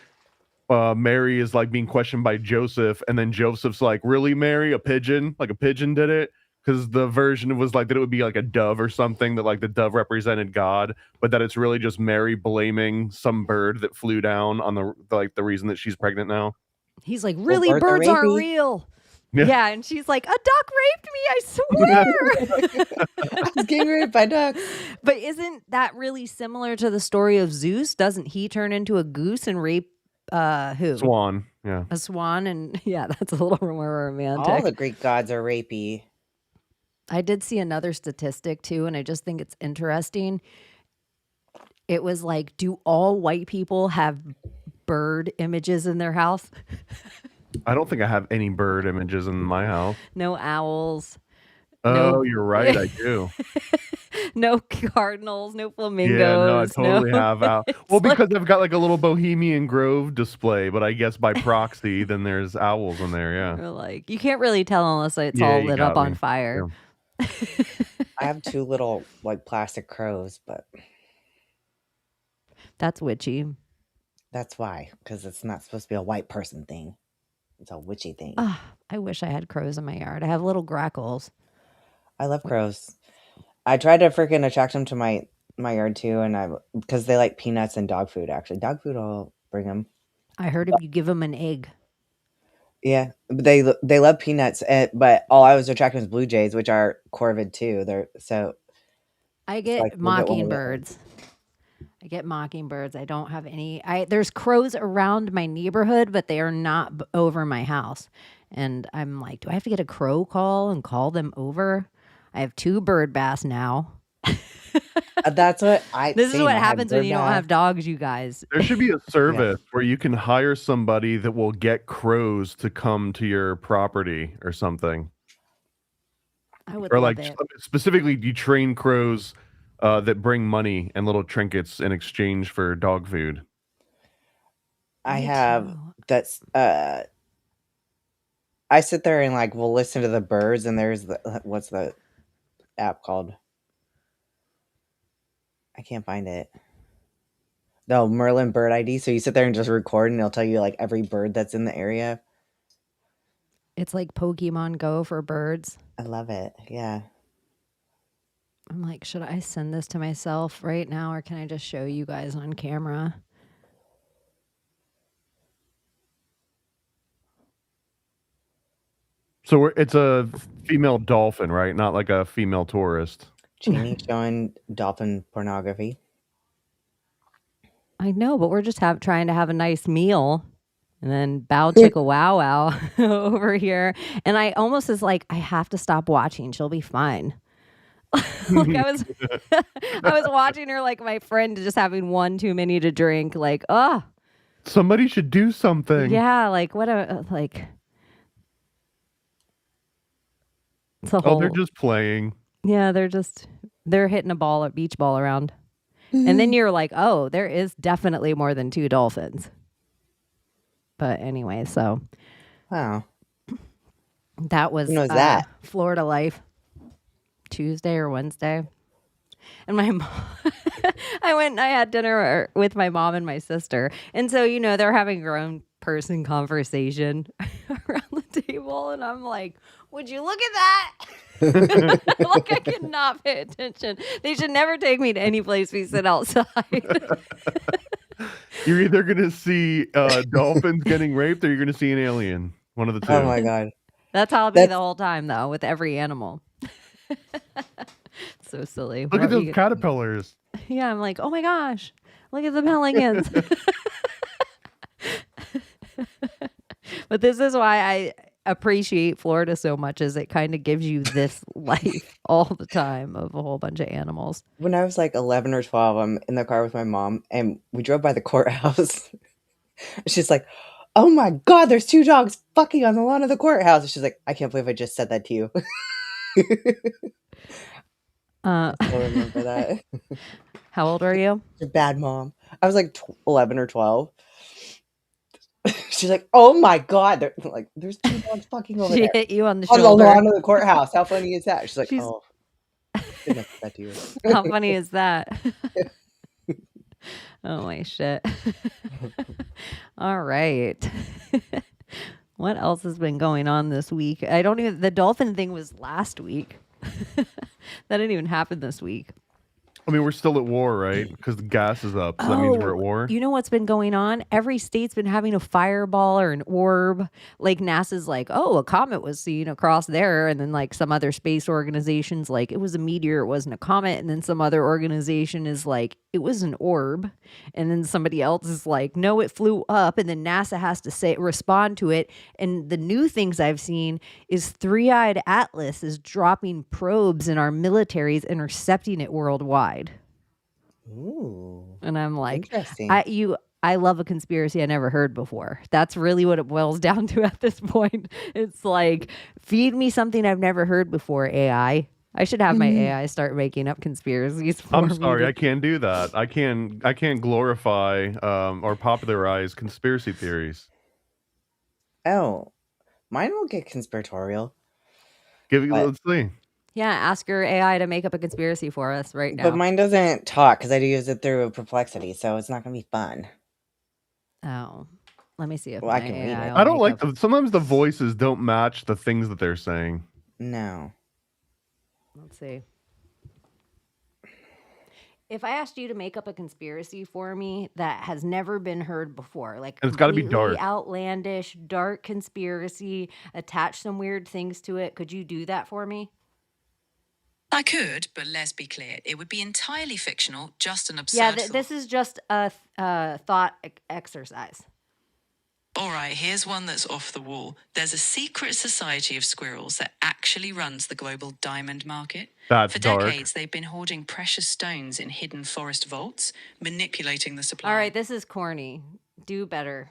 Mary is like being questioned by Joseph, and then Joseph's like, "Really, Mary? A pigeon? Like a pigeon did it?" Because the version was like that it would be like a dove or something, that like the dove represented God, but that it's really just Mary blaming some bird that flew down on the reason that she's pregnant now. He's like, Well, really, birds are birds aren't rapey. real. Yeah. Yeah, and she's like, a duck raped me, I swear. I was getting raped by ducks. But isn't that really similar to the story of Zeus? Doesn't he turn into a goose and rape who? Swan. Yeah. A swan? And yeah, that's a little more romantic. All the Greek gods are rapey. I did see another statistic too, and I just think it's interesting. It was like, do all white people have bird images in their house? I don't think I have any bird images in my house. No owls. No, Oh, you're right. I do. no cardinals, no Yeah, no, I flamingos, no. totally have Well, It's because like, I've got like a little Bohemian Grove display, but I guess by proxy, then there's owls in there. Yeah. you're like you can't really tell unless it's Yeah, all you lit up got on me. fire. Yeah. I have two little like plastic crows, but That's witchy. that's why, because it's not supposed to be a white person thing. It's a witchy thing. Ah, I wish I had crows in my yard. I have little grackles. I love crows. I tried to freaking attract them to my yard too, and because they like peanuts and dog food. Actually, dog food I'll bring them. I heard if you give them an egg. Yeah, but they love peanuts, but all I was attracting was blue jays, which are corvid too. They're so I it's like get we'll get one of those. mockingbirds. I get mockingbirds. I don't have any. There's crows around my neighborhood, but they are not over my house. And I'm like, do I have to get a crow call and call them over? I have 2 bird bass now. That's what I. This is same, what I had happens when bird you don't bath. have dogs, you guys. There should be a service where you can hire somebody that will get crows to come to your property or something. I would Or love like it. specifically, you train crows that bring money and little trinkets in exchange for dog food. I Me have too. that's I sit there and like we'll listen to the birds, and there's what's the app called? I can't find it. No, Merlin Bird ID. So you sit there and just record, and it'll tell you like every bird that's in the area. It's like Pokemon Go for birds. I love it. Yeah. I'm like, should I send this to myself right now, or can I just show you guys on camera? So it's a female dolphin, right? Not like a female tourist. Chaney showing dolphin pornography. I know, but we're just trying to have a nice meal. And then bow chicka wow wow over here. And I almost is like, I have to stop watching. She'll be fine. Like I was I was watching her like my friend just having one too many to drink. Like, oh Somebody should do something. yeah, like what a like it's a Oh, whole they're just playing. yeah, they're hitting a beach ball around. And then you're like, oh, there is definitely more than 2 dolphins. But anyway, so Wow. that was Who knows that? Florida life. Tuesday or Wednesday. And my mom, I went and I had dinner with my mom and my sister. And so, they're having their own person conversation around the table. And I'm like, would you look at that? Like I cannot pay attention. They should never take me to any place we sit outside. You're either going to see dolphins getting raped or you're going to see an alien. One of the two. Oh my god. That's how I'll be the whole time, though, with every animal. So silly. Look at those caterpillars. Yeah, I'm like, oh my gosh, look at the pelicans. But this is why I appreciate Florida so much, is it kind of gives you this life all the time of a whole bunch of animals. When I was like 11 or 12, I'm in the car with my mom, and we drove by the courthouse. She's like, oh my god, there's 2 dogs fucking on the lawn of the courthouse. And she's like, I can't believe I just said that to you. I still remember that. How old are you? You're a bad mom. I was like 11 or 12. She's like, oh my god, there's 2 dogs fucking over She there hit you on the on the shoulder. lawn of the courthouse. How funny is that? She's like, She's- oh, I didn't have to say that to you. How funny is that? Oh my shit. All right. What else has been going on this week? The dolphin thing was last week. That didn't even happen this week. I mean, we're still at war, right? Because the gas is up. So that means we're at war. You know what's been going on? Every state's been having a fireball or an orb. Like NASA's like, oh, a comet was seen across there. And then like some other space organizations like, it was a meteor, it wasn't a comet. And then some other organization is like, it was an orb. And then somebody else is like, no, it flew up. And then NASA has to respond to it. And the new things I've seen is Three-Eyed Atlas is dropping probes and our military's intercepting it worldwide. Ooh, And I'm like, interesting. I love a conspiracy I never heard before. That's really what it boils down to at this point. It's like, feed me something I've never heard before, AI. I should have my AI start making up conspiracies for I'm me. sorry, I can't do that. I can't glorify or popularize conspiracy theories. Oh, mine will get conspiratorial. Let's see. Yeah, ask your AI to make up a conspiracy for us right now. But mine doesn't talk because I use it through Perplexity, so it's not going to be fun. Oh, let me see if Well, I my can read AI it. will I don't make like up. sometimes the voices don't match the things that they're saying. No. Let's see. If I asked you to make up a conspiracy for me that has never been heard before, like And it's gotta be completely dark. outlandish, dark conspiracy, attach some weird things to it, could you do that for me? I could, but let's be clear. It would be entirely fictional, just an absurd Yeah, thought. this is just a thought exercise. All right, here's one that's off the wall. There's a secret society of squirrels that actually runs the global diamond market. That's For dark. decades, they've been hoarding precious stones in hidden forest vaults, manipulating the supply. All right, this is corny. Do better.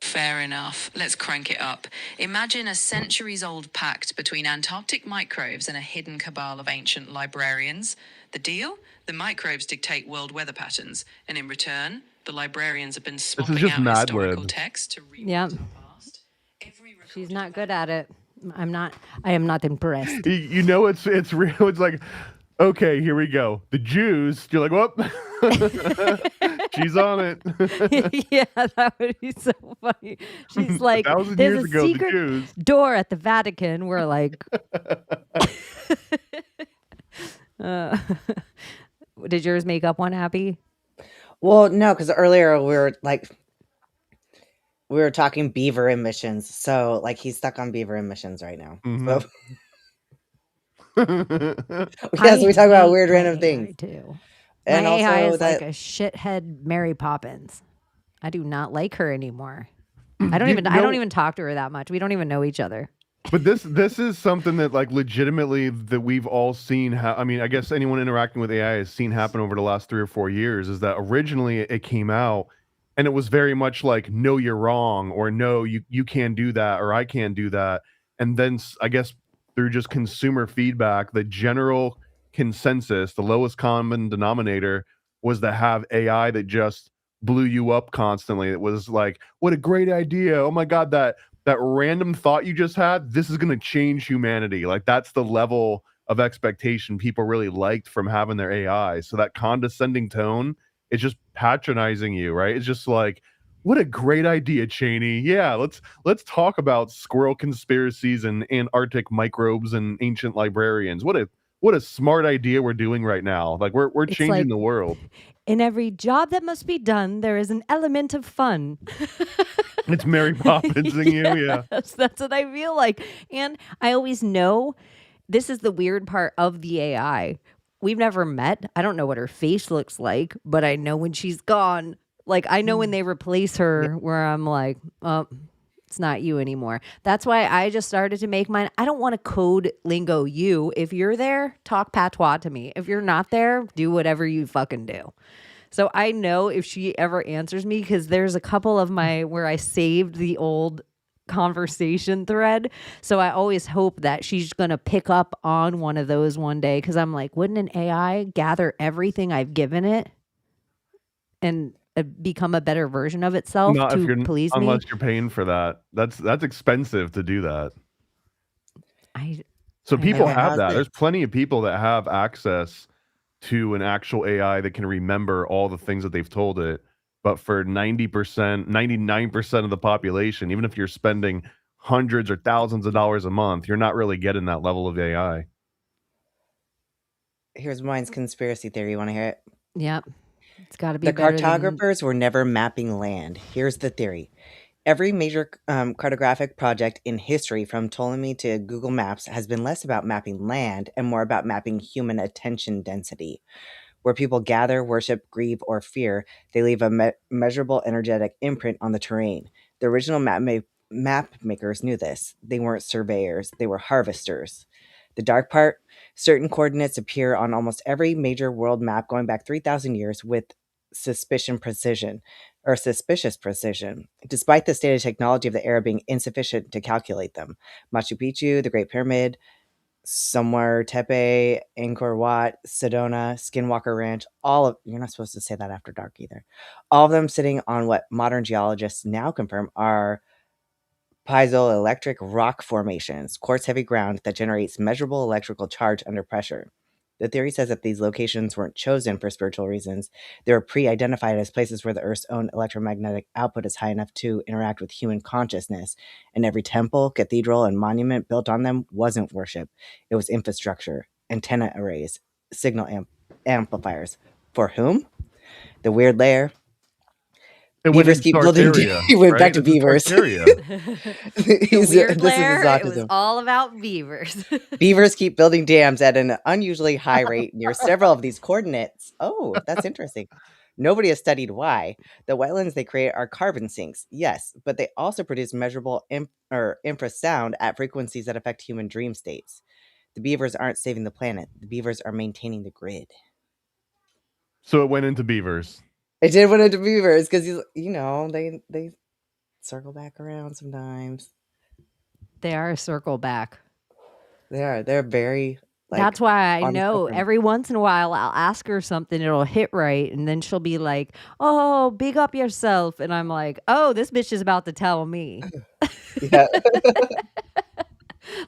Fair enough. Let's crank it up. Imagine a centuries-old pact between Antarctic microbes and a hidden cabal of ancient librarians. The deal? The microbes dictate world weather patterns, and in return, the librarians have been swapping just out Mad historical Lib. text to read Yep. the past. She's not good at it. I am not impressed. You know it's real. It's like, okay, here we go. The Jews. You're like, whoop. She's on it. Yeah, that would be so funny. She's like, 1,000 there's years a ago, the secret Jews. door at the Vatican. We're like, did yours make up one, Abbie? Well, no, because earlier we were talking Beaver emissions, so like he's stuck on Beaver emissions right now. So yes, we talk about weird random things. Too. And My AI also is like a shithead Mary Poppins. I do not like her anymore. I don't even talk to her that much. We don't even know each other. But this is something that like legitimately that we've all seen. I mean, I guess anyone interacting with AI has seen happen over the last 3 or 4 years. Is that originally it came out and it was very much like, no, you're wrong, or no, you can't do that, or I can't do that. And then I guess through just consumer feedback, the general consensus, the lowest common denominator, was to have AI that just blew you up constantly. It was like, what a great idea! Oh my god, that random thought you just had, this is going to change humanity. Like that's the level of expectation people really liked from having their AI. So that condescending tone is just patronizing you, right? It's just like, what a great idea, Chaney. Yeah, let's talk about squirrel conspiracies and Antarctic microbes and ancient librarians. What a smart idea we're doing right now. Like we're changing like, the world. In every job that must be done, there is an element of fun. It's Mary Poppinsing you, yeah. That's what I feel like. And I always know, this is the weird part of the AI. We've never met. I don't know what her face looks like, but I know when she's gone. Like, I know when they replace her, where I'm like, oh, it's not you anymore. That's why I just started to make mine. I don't want to code lingo you. If you're there, talk patois to me. If you're not there, do whatever you fucking do. So I know if she ever answers me, because there's a couple of my where I saved the old conversation thread. So I always hope that she's going to pick up on one of those one day, because I'm like, wouldn't an AI gather everything I've given it and become a better version of itself please me? Unless you're paying for that. That's expensive to do that. So people have that. There's plenty of people that have access to an actual AI that can remember all the things that they've told it. But for 90%, 99% of the population, even if you're spending hundreds or thousands of dollars a month, you're not really getting that level of AI. Here's mine's conspiracy theory. You want to hear it? Yep. It's got to be the better cartographers were never mapping land. Here's the theory. Every major cartographic project in history, from Ptolemy to Google Maps, has been less about mapping land and more about mapping human attention density. Where people gather, worship, grieve, or fear, they leave a measurable energetic imprint on the terrain. The original map makers knew this. They weren't surveyors, they were harvesters. The dark part, certain coordinates appear on almost every major world map going back 3,000 years, with suspicious precision. Despite the stated technology of the era being insufficient to calculate them. Machu Picchu, the Great Pyramid, somewhere Tepe, Angkor Wat, Sedona, Skinwalker Ranch, you're not supposed to say that after dark either. All of them sitting on what modern geologists now confirm are piezoelectric rock formations, quartz-heavy ground that generates measurable electrical charge under pressure. The theory says that these locations weren't chosen for spiritual reasons. They were pre-identified as places where the Earth's own electromagnetic output is high enough to interact with human consciousness, and every temple, cathedral, and monument built on them wasn't worship. It was infrastructure, antenna arrays, signal amplifiers. For whom? The weird layer. It went Beavers into keep building. Tartaria, He went back right? to This is beavers. The weird This is his lair, it was autism. all about beavers. Beavers keep building dams at an unusually high rate near several of these coordinates. Oh, that's interesting. Nobody has studied why. The wetlands they create are carbon sinks, yes, but they also produce measurable infrasound at frequencies that affect human dream states. The beavers aren't saving the planet. The beavers are maintaining the grid. So it went into beavers. It did went into beavers because they circle back around sometimes. They are a circle back. They're very That's why I on the know spectrum. every once in a while I'll ask her something, it'll hit right, and then she'll be like, "Oh, big up yourself," and I'm like, "Oh, this bitch is about to tell me." Yeah.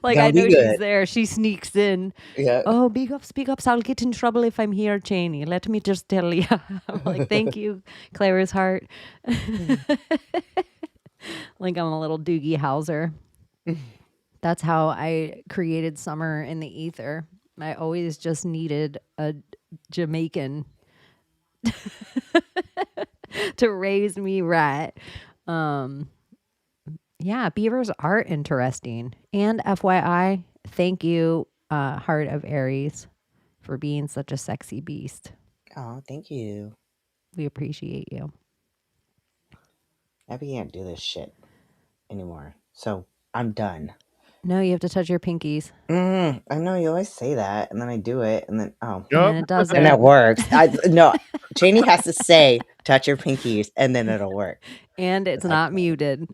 Like Gonna I be know she's good. there. She sneaks in. Yeah. Oh, big ups, big ups. I'll get in trouble if I'm here, Chaney. Let me just tell you. I'm like, thank you, Clara's heart. Like I'm a little Doogie Howser. That's how I created Summer in the Ether. I always just needed a Jamaican to raise me right. Yeah, beavers are interesting. And FYI, thank you, Heart of Aries, for being such a sexy beast. Oh, thank you. We appreciate you. Abbie can't do this shit anymore. So I'm done. No, you have to touch your pinkies. I know you always say that, and then I do it, and then And then it does and that it. works. No, Chaney has to say touch your pinkies, and then it'll work. And it's not muted.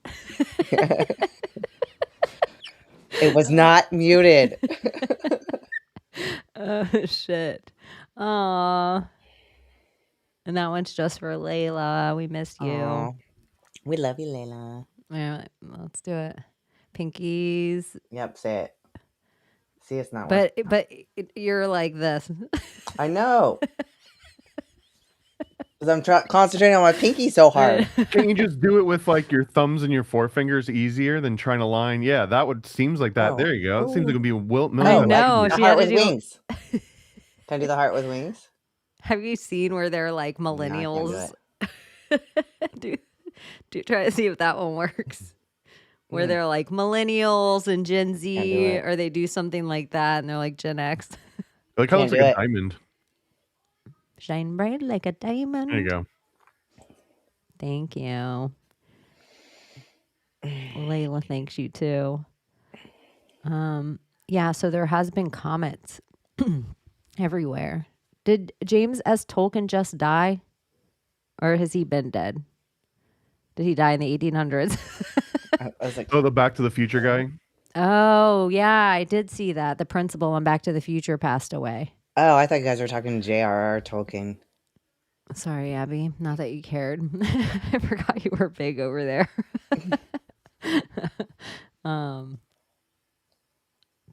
It was not muted. Oh, shit. Aw. And that one's just for Layla. We miss you. Aw. We love you, Layla. Yeah, let's do it. Pinkies. Yep, say it. See, it's not working. But you're like this. I know. Because I'm concentrating on my pinky so hard. Can't you just do it with like your thumbs and your forefingers easier than trying to line? Yeah, that would seems like that. Oh. There you go. It seems like it'd be Oh, million. know. like she the heart had to with do- wings. Can I do the heart with wings? Have you seen where they're like No, I can't do millennials? it. do try to see if that one works. Where Mm. they're like millennials and Gen Can't do Z, it. or they do something like that, and they're like Gen X. Like how it Can't looks do like a it. diamond. Shine bright like a diamond. There you go. Thank you. Layla thanks you too. Yeah, so there has been comets everywhere. Did James S. Tolkien just die? Or has he been dead? Did he die in the 1800s? I was like, Oh, the Back to the Future guy. Oh, yeah, I did see that. The principal on Back to the Future passed away. oh, I thought you guys were talking J.R.R. Tolkien. Sorry, Abbie. Not that you cared. I forgot you were big over there.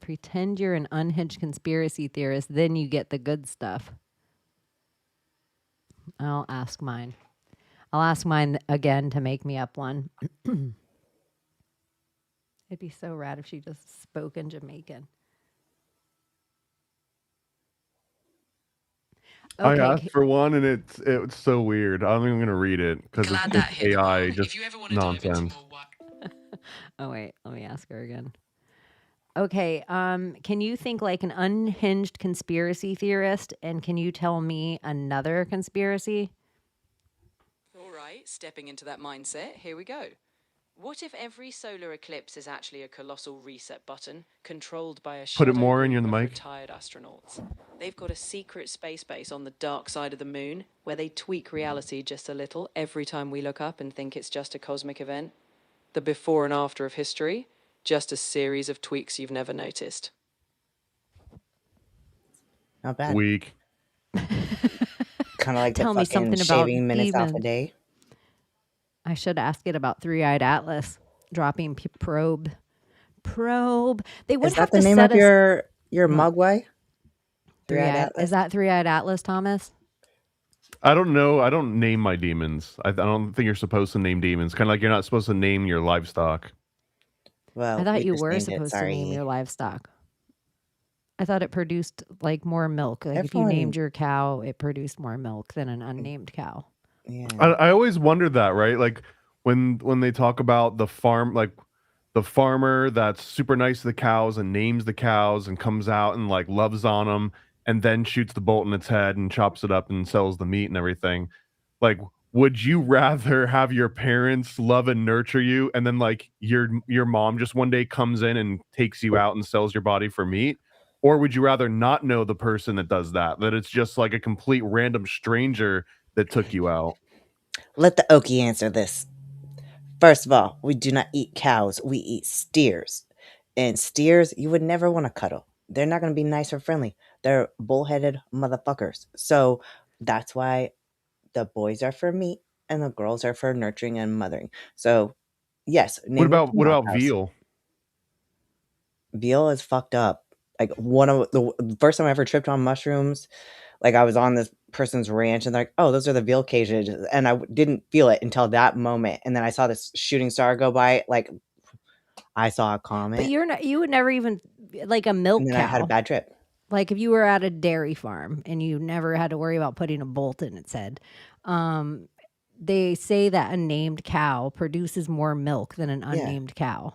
Pretend you're an unhinged conspiracy theorist, then you get the good stuff. I'll ask mine. I'll ask mine again to make me up one. It'd be so rad if she just spoke in Jamaican. I Okay. asked for one, and it's so weird. I don't think I'm gonna read it because Glad it's that hit the AI, mark. just If you ever want to dive into nonsense. more Oh wait, let me ask her again. Okay, can you think like an unhinged conspiracy theorist, and can you tell me another conspiracy? All right, stepping into that mindset. Here we go. What if every solar eclipse is actually a colossal reset button controlled by a Put it shadow more in group the of mic. retired astronauts? They've got a secret space base on the dark side of the moon where they tweak reality just a little every time we look up and think it's just a cosmic event. The before and after of history, just a series of tweaks you've never noticed. Not bad. Weak. Kind of like the Tell me fucking something about shaving minutes off a demons. day. I should ask it about Three-Eyed Atlas dropping probe. They would Is have that the to name set of us your Mogwai? Three-Eyed. Atlas? Is that Three-Eyed Atlas, Thomas? I don't know. I don't name my demons. I don't think you're supposed to name demons. Kind of like you're not supposed to name your livestock. Well, I thought we you just were named it, supposed to name sorry. your livestock. I thought it produced like more milk. Like if you Everyone- named your cow, it produced more milk than an unnamed cow. Yeah. I always wondered that, right? Like when they talk about the farm, like the farmer that's super nice to the cows and names the cows and comes out and like loves on them and then shoots the bolt in its head and chops it up and sells the meat and everything. Like, would you rather have your parents love and nurture you and then like your mom just one day comes in and takes you out and sells your body for meat? Or would you rather not know the person that does that? That it's just like a complete random stranger that took you out? Let the Okie answer this. First of all, we do not eat cows. We eat steers. And steers, you would never want to cuddle. They're not going to be nice or friendly. They're bullheaded motherfuckers. So that's why the boys are for meat and the girls are for nurturing and mothering. So, yes. What about veal? Veal is fucked up. Like one of the first time I ever tripped on mushrooms, like I was on this person's ranch and they're like, oh, those are the veal cages. And I didn't feel it until that moment. And then I saw this shooting star go by. Like I saw a comet. But you would never even like a milk and then cow. I had a bad trip. Like if you were at a dairy farm and you never had to worry about putting a bolt in its head. They say that a named cow produces more milk than an unnamed cow.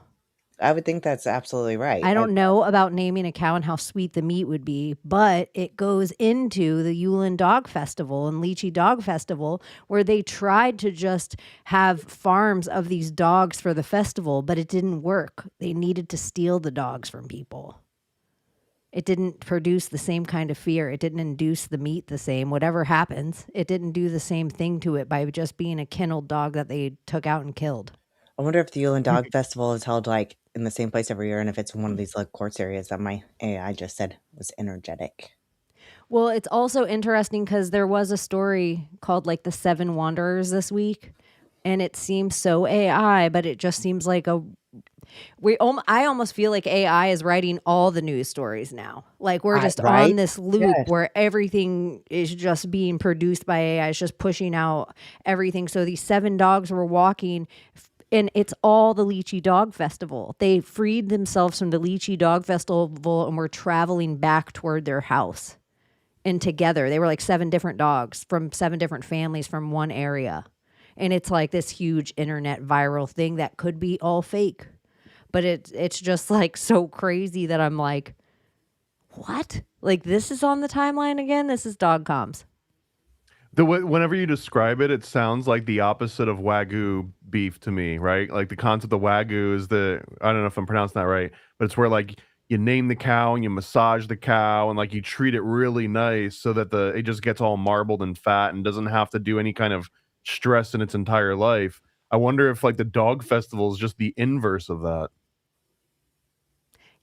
I would think that's absolutely right. I don't know about naming a cow and how sweet the meat would be, but it goes into the Yulin Dog Festival and Lychee Dog Festival where they tried to just have farms of these dogs for the festival, but it didn't work. They needed to steal the dogs from people. It didn't produce the same kind of fear. It didn't induce the meat the same. Whatever happens, it didn't do the same thing to it by just being a kennelled dog that they took out and killed. I wonder if the Yulin Dog Festival is held like in the same place every year, and if it's one of these like quartz areas that my AI just said was energetic. Well, it's also interesting because there was a story called like the Seven Wanderers this week, and it seems so AI, but it just seems like I almost feel like AI is writing all the news stories now. Like we're just on this loop where everything is just being produced by AI. It's just pushing out everything. So these 7 dogs were walking, and it's all the Lychee Dog Festival. They freed themselves from the Lychee Dog Festival and were traveling back toward their house. And together, they were like 7 different dogs from 7 different families from one area. And it's like this huge internet viral thing that could be all fake. But it's just like so crazy that I'm like, what? Like this is on the timeline again? This is dog comms. Whenever you describe it, it sounds like the opposite of Wagyu beef to me, right? Like the concept of Wagyu is I don't know if I'm pronouncing that right, but it's where like you name the cow and you massage the cow and like you treat it really nice so that it just gets all marbled and fat and doesn't have to do any kind of stress in its entire life. I wonder if like the dog festival is just the inverse of that.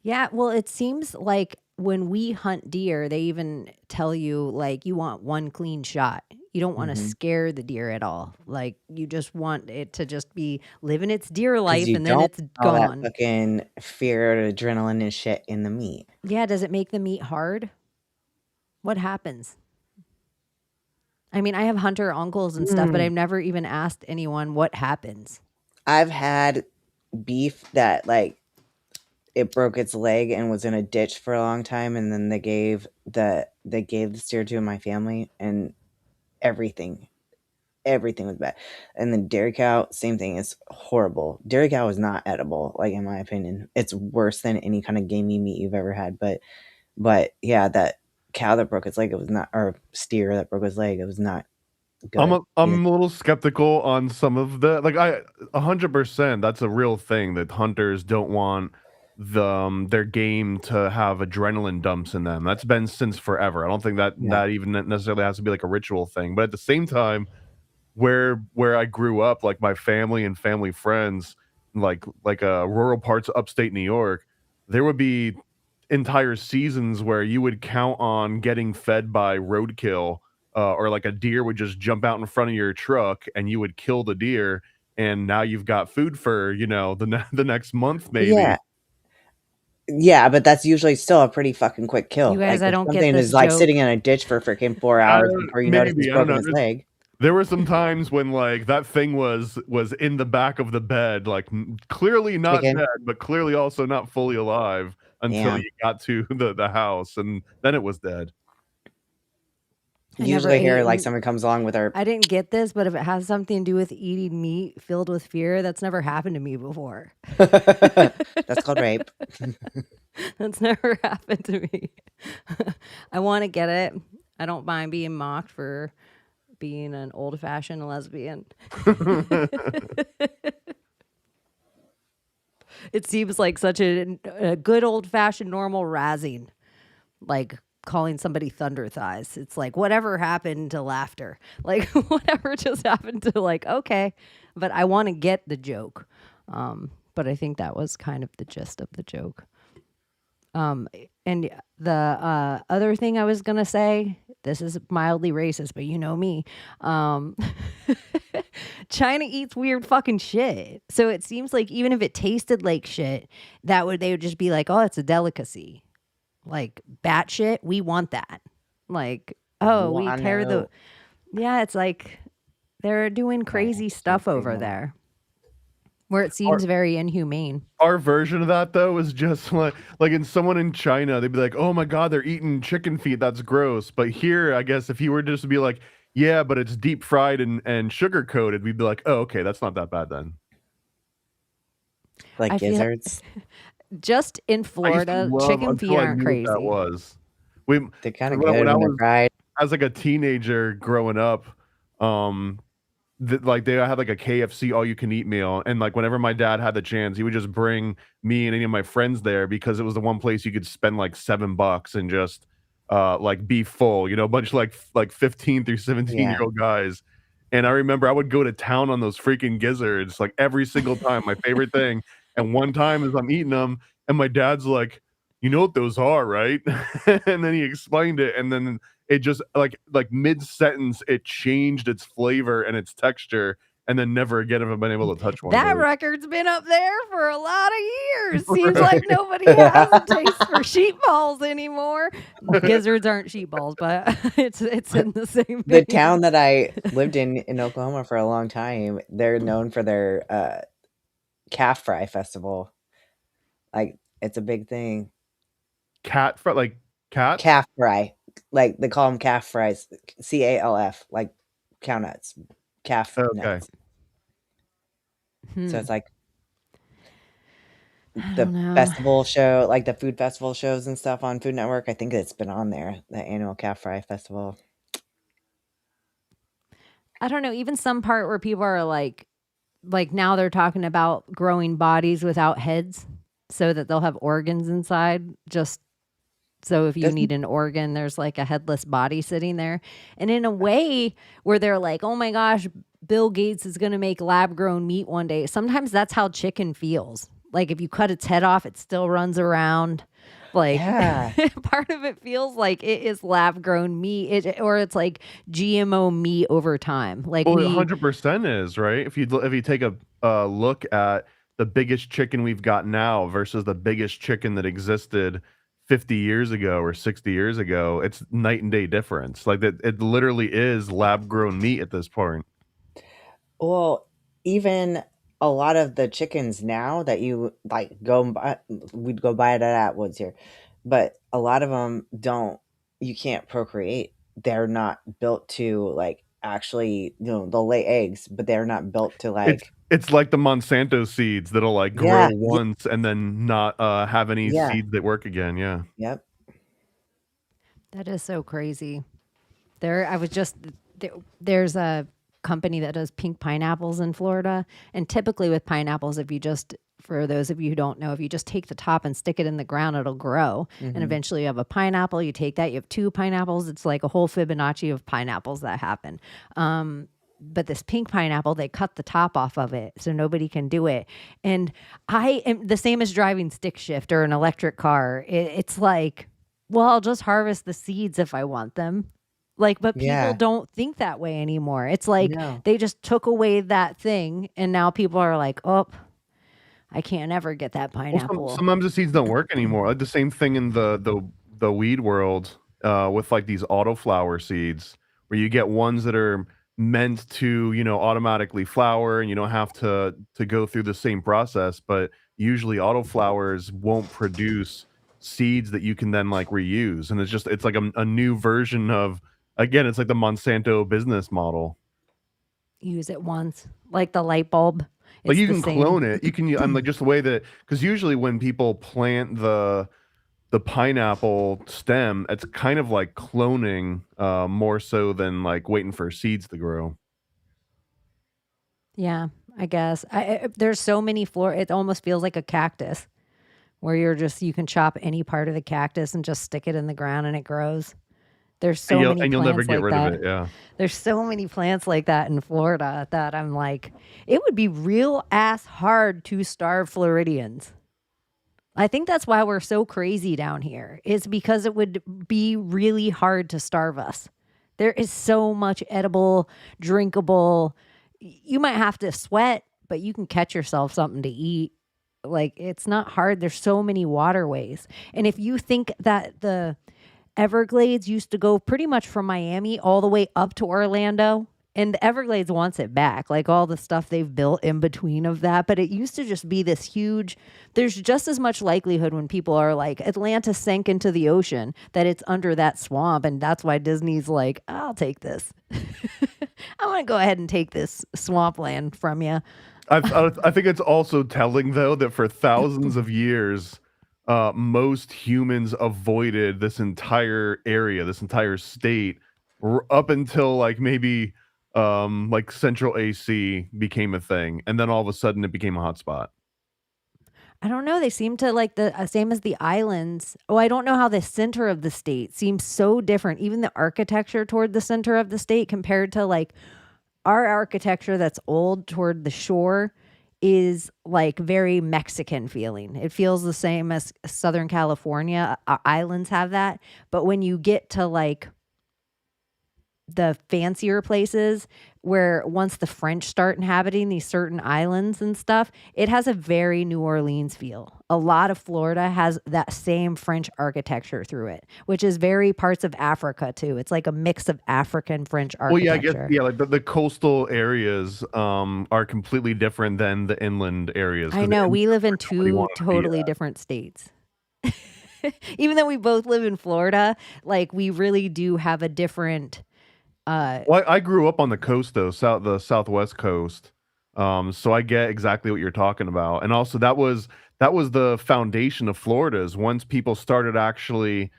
Yeah, well, it seems like when we hunt deer, they even tell you like you want one clean shot. You don't want to scare the deer at all. Like you just want it to just be living its deer life and then it's all gone. that fucking fear, adrenaline, and shit in the meat. Yeah, does it make the meat hard? What happens? I mean, I have hunter uncles and stuff, but I've never even asked anyone what happens. I've had beef that like it broke its leg and was in a ditch for a long time, and then they gave the steer to my family, and everything was bad. And then dairy cow, same thing. It's horrible. Dairy cow is not edible, like in my opinion. It's worse than any kind of gamey meat you've ever had. But yeah, that cow that broke its leg, it was not, or steer that broke its leg, it was not good. I'm a little skeptical on some of the like 100% that's a real thing that hunters don't want their game to have adrenaline dumps in them. That's been since forever. I don't think that Yeah. that even necessarily has to be like a ritual thing. But at the same time, where I grew up, like my family and family friends, rural parts of upstate New York, there would be entire seasons where you would count on getting fed by roadkill, or like a deer would just jump out in front of your truck and you would kill the deer, and now you've got food for the next month maybe. Yeah. Yeah, but that's usually still a pretty fucking quick kill. You guys, Like I if don't get something this is like joke. sitting in a ditch for freaking 4 hours before you notice he's Maybe I don't broken know. his leg. There were some times when like that thing was in the back of the bed, like clearly not Chicken. dead, but clearly also not fully alive until Yeah. you got to the house, and then it was dead. I never Usually here, ate like m- someone comes along with her. I didn't get this, but if it has something to do with eating meat filled with fear, that's never happened to me before. That's called rape. That's never happened to me. I want to get it. I don't mind being mocked for being an old-fashioned lesbian. It seems like such a good old-fashioned normal razzing, like calling somebody thunder thighs. It's like whatever happened to laughter, like whatever just happened to like okay, but I want to get the joke. But I think that was kind of the gist of the joke. And the other thing I was gonna say, this is mildly racist, but you know me. China eats weird fucking shit. So it seems like even if it tasted like shit, they would just be like, oh, it's a delicacy. Like bat shit, we want that. Like, oh, we tear the yeah, it's like they're doing crazy stuff over there. Where it seems very inhumane. Our version of that though is just like in someone in China, they'd be like, "Oh my god, they're eating chicken feet. That's gross." But here, I guess if you were just to be like, "Yeah, but it's deep fried and sugar coated," we'd be like, "Oh, okay, that's not that bad then." Like I feel- gizzards. Just in Florida, chicken feet aren't crazy. That was They're kind of when good I when they're was fried. as like a teenager growing up. Like they had like a KFC all you can eat meal, and like whenever my dad had the chance, he would just bring me and any of my friends there because it was the one place you could spend like $7 and just like be full, a bunch of like 15 through 17-year-old guys. And I remember I would go to town on those freaking gizzards like every single time, my favorite thing. And one time as I'm eating them, and my dad's like, "You know what those are, right?" And then he explained it, and then it just like mid-sentence it changed its flavor and its texture, and then never again have I been able to touch one. That record's been up there for a lot of years. Seems like nobody has a taste for sheep balls anymore. Gizzards aren't sheep balls, but it's in the same The vein. town that I lived in Oklahoma for a long time, they're known for their calf fry festival. Like it's a big thing. Cat fry, like cat? Calf fry. Like they call them calf fries. CALF, like cow nuts. Calf nuts. So it's like the festival show, like the food festival shows and stuff on Food Network. I think it's been on there, the annual calf fry festival. I don't know, even some part where people are like now they're talking about growing bodies without heads so that they'll have organs inside, just so if you need an organ, there's like a headless body sitting there. And in a way where they're like, oh my gosh, Bill Gates is going to make lab grown meat one day. Sometimes that's how chicken feels. Like if you cut its head off, it still runs around. Like part of it feels like it is lab grown meat, or it's like GMO meat over time. Like well, 100% is right. If you take a look at the biggest chicken we've got now versus the biggest chicken that existed 50 years ago or 60 years ago, it's night and day difference. Like that, it literally is lab grown meat at this point. Well, even a lot of the chickens now that you like we'd go buy it at Atwood's here, but a lot of them you can't procreate. They're not built to like actually, they'll lay eggs, but they're not built to like. It's like the Monsanto seeds that'll like grow once and then not have any seeds that work again. Yeah. Yep. That is so crazy. I was just there's a company that does pink pineapples in Florida. And typically with pineapples, for those of you who don't know, if you just take the top and stick it in the ground, it'll grow. And eventually you have a pineapple. You take that, you have 2 pineapples. It's like a whole Fibonacci of pineapples that happen. But this pink pineapple, they cut the top off of it so nobody can do it. And I am the same as driving stick shift or an electric car. It's like, well, I'll just harvest the seeds if I want them. Like, but people Yeah. don't think that way anymore. It's like No. they just took away that thing, and now people are like, oh, I can't ever get that Well, pineapple. sometimes the seeds don't work anymore. Like the same thing in the weed world with like these autoflower seeds, where you get ones that are meant to automatically flower, and you don't have to go through the same process. But usually autoflowers won't produce seeds that you can then like reuse, and it's like a new version of, again, it's like the Monsanto business model. Use it once, like the light bulb. Like It's you the can same. clone it. I'm like, just the way that, because usually when people plant the pineapple stem, it's kind of like cloning more so than like waiting for seeds to grow. Yeah, I guess. There's so many it almost feels like a cactus, where you can chop any part of the cactus and just stick it in the ground and it grows. There's so many And you'll never plants get like rid that. of it. Yeah. There's so many plants like that in Florida that I'm like, it would be real ass hard to starve Floridians. I think that's why we're so crazy down here. It's because it would be really hard to starve us. There is so much edible, drinkable. You might have to sweat, but you can catch yourself something to eat. Like, it's not hard. There's so many waterways. And if you think that the Everglades used to go pretty much from Miami all the way up to Orlando, and the Everglades wants it back, like all the stuff they've built in between of that. But it used to just be this huge, there's just as much likelihood when people are like, Atlanta sank into the ocean, that it's under that swamp. And that's why Disney's like, I'll take this. I want to go ahead and take this swampland from you. I think it's also telling, though, that for thousands of years, most humans avoided this entire area, this entire state, up until like maybe like Central AC became a thing, and then all of a sudden it became a hotspot. I don't know. They seem to like the same as the islands. Oh, I don't know how the center of the state seems so different. Even the architecture toward the center of the state compared to like our architecture that's old toward the shore is like very Mexican feeling. It feels the same as Southern California. Islands have that. But when you get to like the fancier places where once the French start inhabiting these certain islands and stuff, it has a very New Orleans feel. A lot of Florida has that same French architecture through it, which is very parts of Africa too. It's like a mix of African French Well, yeah, I architecture. guess, yeah, like the coastal areas are completely different than the inland areas. I 'cause the know inland we live in is where nobody two wanted to be totally at. different states. Even though we both live in Florida, like we really do have a different Well, I grew up on the coast, though, the southwest coast. So I get exactly what you're talking about. And also that was the foundation of Florida, is once people started actually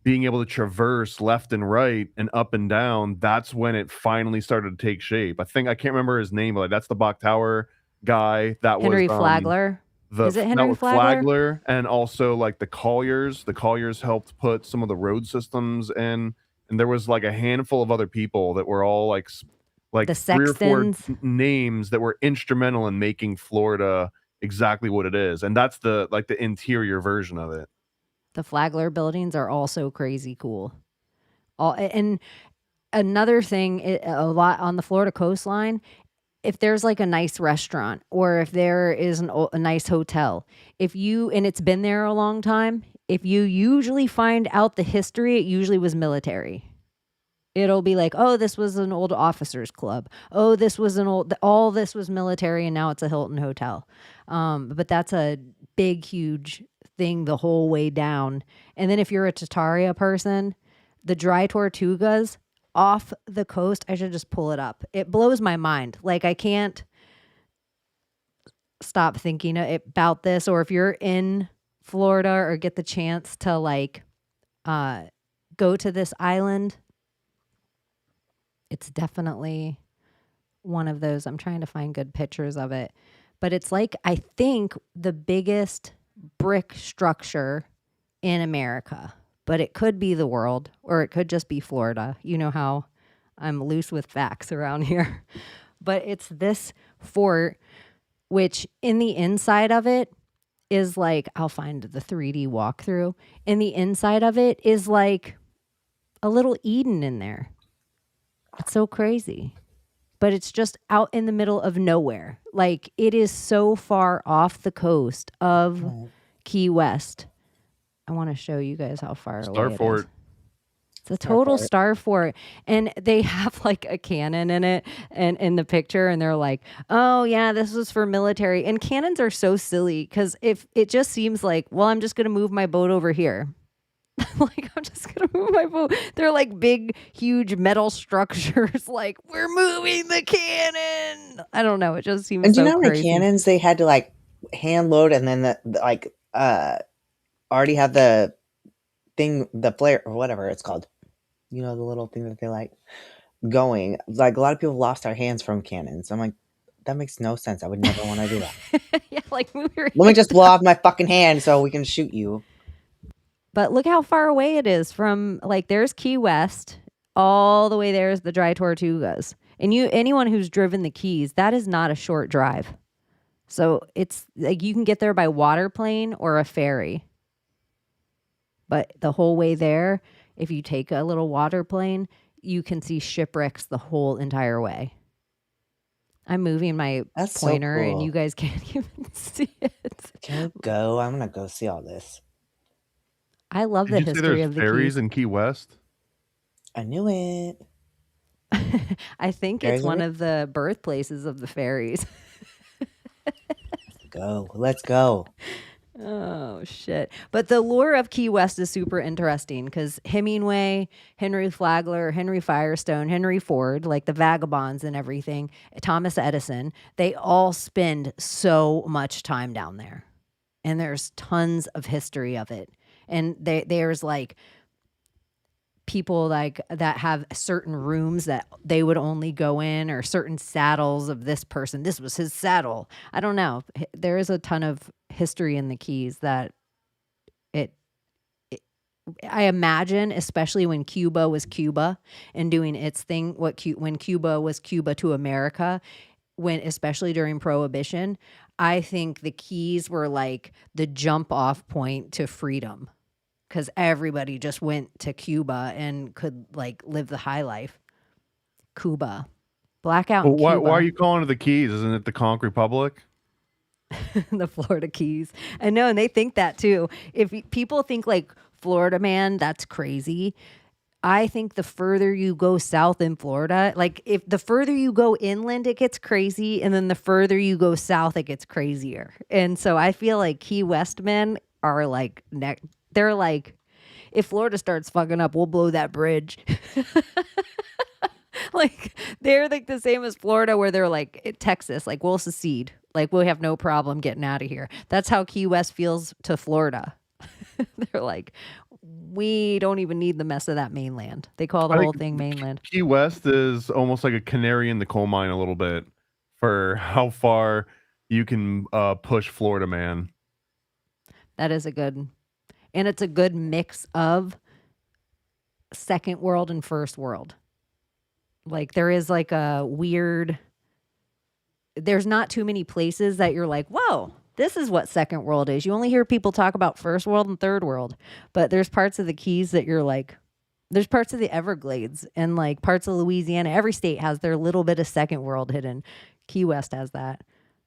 being able to traverse left and right and up and down, that's when it finally started to take shape. I can't remember his name, but like, that's the Bok Tower guy. That Henry was Flagler. Is it that Henry was Flagler? Flagler, and also like the Colliers. The Colliers helped put some of the road systems in, and there was like a handful of other people that were all like The 3 or 4 Sextons. names that were instrumental in making Florida exactly what it is. And that's the interior version of it. The Flagler buildings are also crazy cool. And another thing, a lot on the Florida coastline, if there's like a nice restaurant or if there is a nice hotel, and it's been there a long time, if you usually find out the history, it usually was military. It'll be like, oh, this was an old officers club. Oh, this was all this was military, and now it's a Hilton hotel. But that's a big, huge thing the whole way down. And then if you're a Tartaria person, the dry tortugas off the coast, I should just pull it up. It blows my mind. Like, I can't stop thinking about this. Or if you're in Florida or get the chance to like go to this island, It's definitely one of those. I'm trying to find good pictures of it. But it's like, I think, the biggest brick structure in America. But it could be the world, or it could just be Florida. You know how I'm loose with facts around here. But it's this fort, which in the inside of it is like, I'll find the 3D walkthrough. In the inside of it is like a little Eden in there. It's so crazy. But it's just out in the middle of nowhere. Like, it is so far off the coast of Key West. I want to show you guys how far Star away it Fort. is. It's a total star fort. And they have like a cannon in it and in the picture. And they're like, oh, yeah, this was for military. And cannons are so silly because if it just seems like, well, I'm just going to move my boat over here. Like, I'm just going to move my boat. They're like big, huge metal structures. Like, we're moving the cannon. I don't know. It just seems And do so you know how many crazy. cannons they had to like hand load and then already have the thing, the flare or whatever it's called. You know, the little thing that they like going. Like, a lot of people lost their hands from cannons. I'm like, that makes no sense. I would never want to do that. Yeah, like move your Let me just blow off my fucking hand so we can shoot you. But look how far away it is from, like, there's Key West, all the way there's the Dry Tortugas. And anyone who's driven the Keys, that is not a short drive. So it's like you can get there by water plane or a ferry. But the whole way there, if you take a little water plane, you can see shipwrecks the whole entire way. I'm moving my That's so pointer and cool. you guys can't even see it. Can we go? I'm gonna go see all this. I love the Did you say history there's of the ferries Keys. in Key West? I knew it. I think Ferries it's are one real? of the birthplaces of the ferries. Go. Let's go. Oh, shit. But the lore of Key West is super interesting because Hemingway, Henry Flagler, Henry Firestone, Henry Ford, like the vagabonds and everything, Thomas Edison, they all spend so much time down there. And there's tons of history of it. And there's like people like that have certain rooms that they would only go in, or certain saddles of this person. This was his saddle. I don't know. There is a ton of history in the Keys that I imagine, especially when Cuba was Cuba and doing its thing, when Cuba was Cuba to America, especially during Prohibition, I think the Keys were like the jump off point to freedom. Because everybody just went to Cuba and could like live the high life. Cuba. Blackout in Cuba. Why are you calling it the Keys? Isn't it the Conch Republic? The Florida Keys. I know, and they think that too. If people think like Florida man, that's crazy. I think the further you go south in Florida, like if the further you go inland, it gets crazy. And then the further you go south, it gets crazier. And so I feel like Key West men are like, they're like, if Florida starts fucking up, we'll blow that bridge. Like, they're like the same as Florida, where they're like, Texas, like, we'll secede. Like, we'll have no problem getting out of here. That's how Key West feels to Florida. They're like, we don't even need the mess of that mainland. They call the whole thing mainland. Key West is almost like a canary in the coal mine a little bit for how far you can push Florida man. That is and it's a good mix of second world and first world. Like, there is like a weird, there's not too many places that you're like, whoa, this is what second world is. You only hear people talk about first world and third world, but there's parts of the Keys that you're like, there's parts of the Everglades and like parts of Louisiana. Every state has their little bit of second world hidden. Key West has that.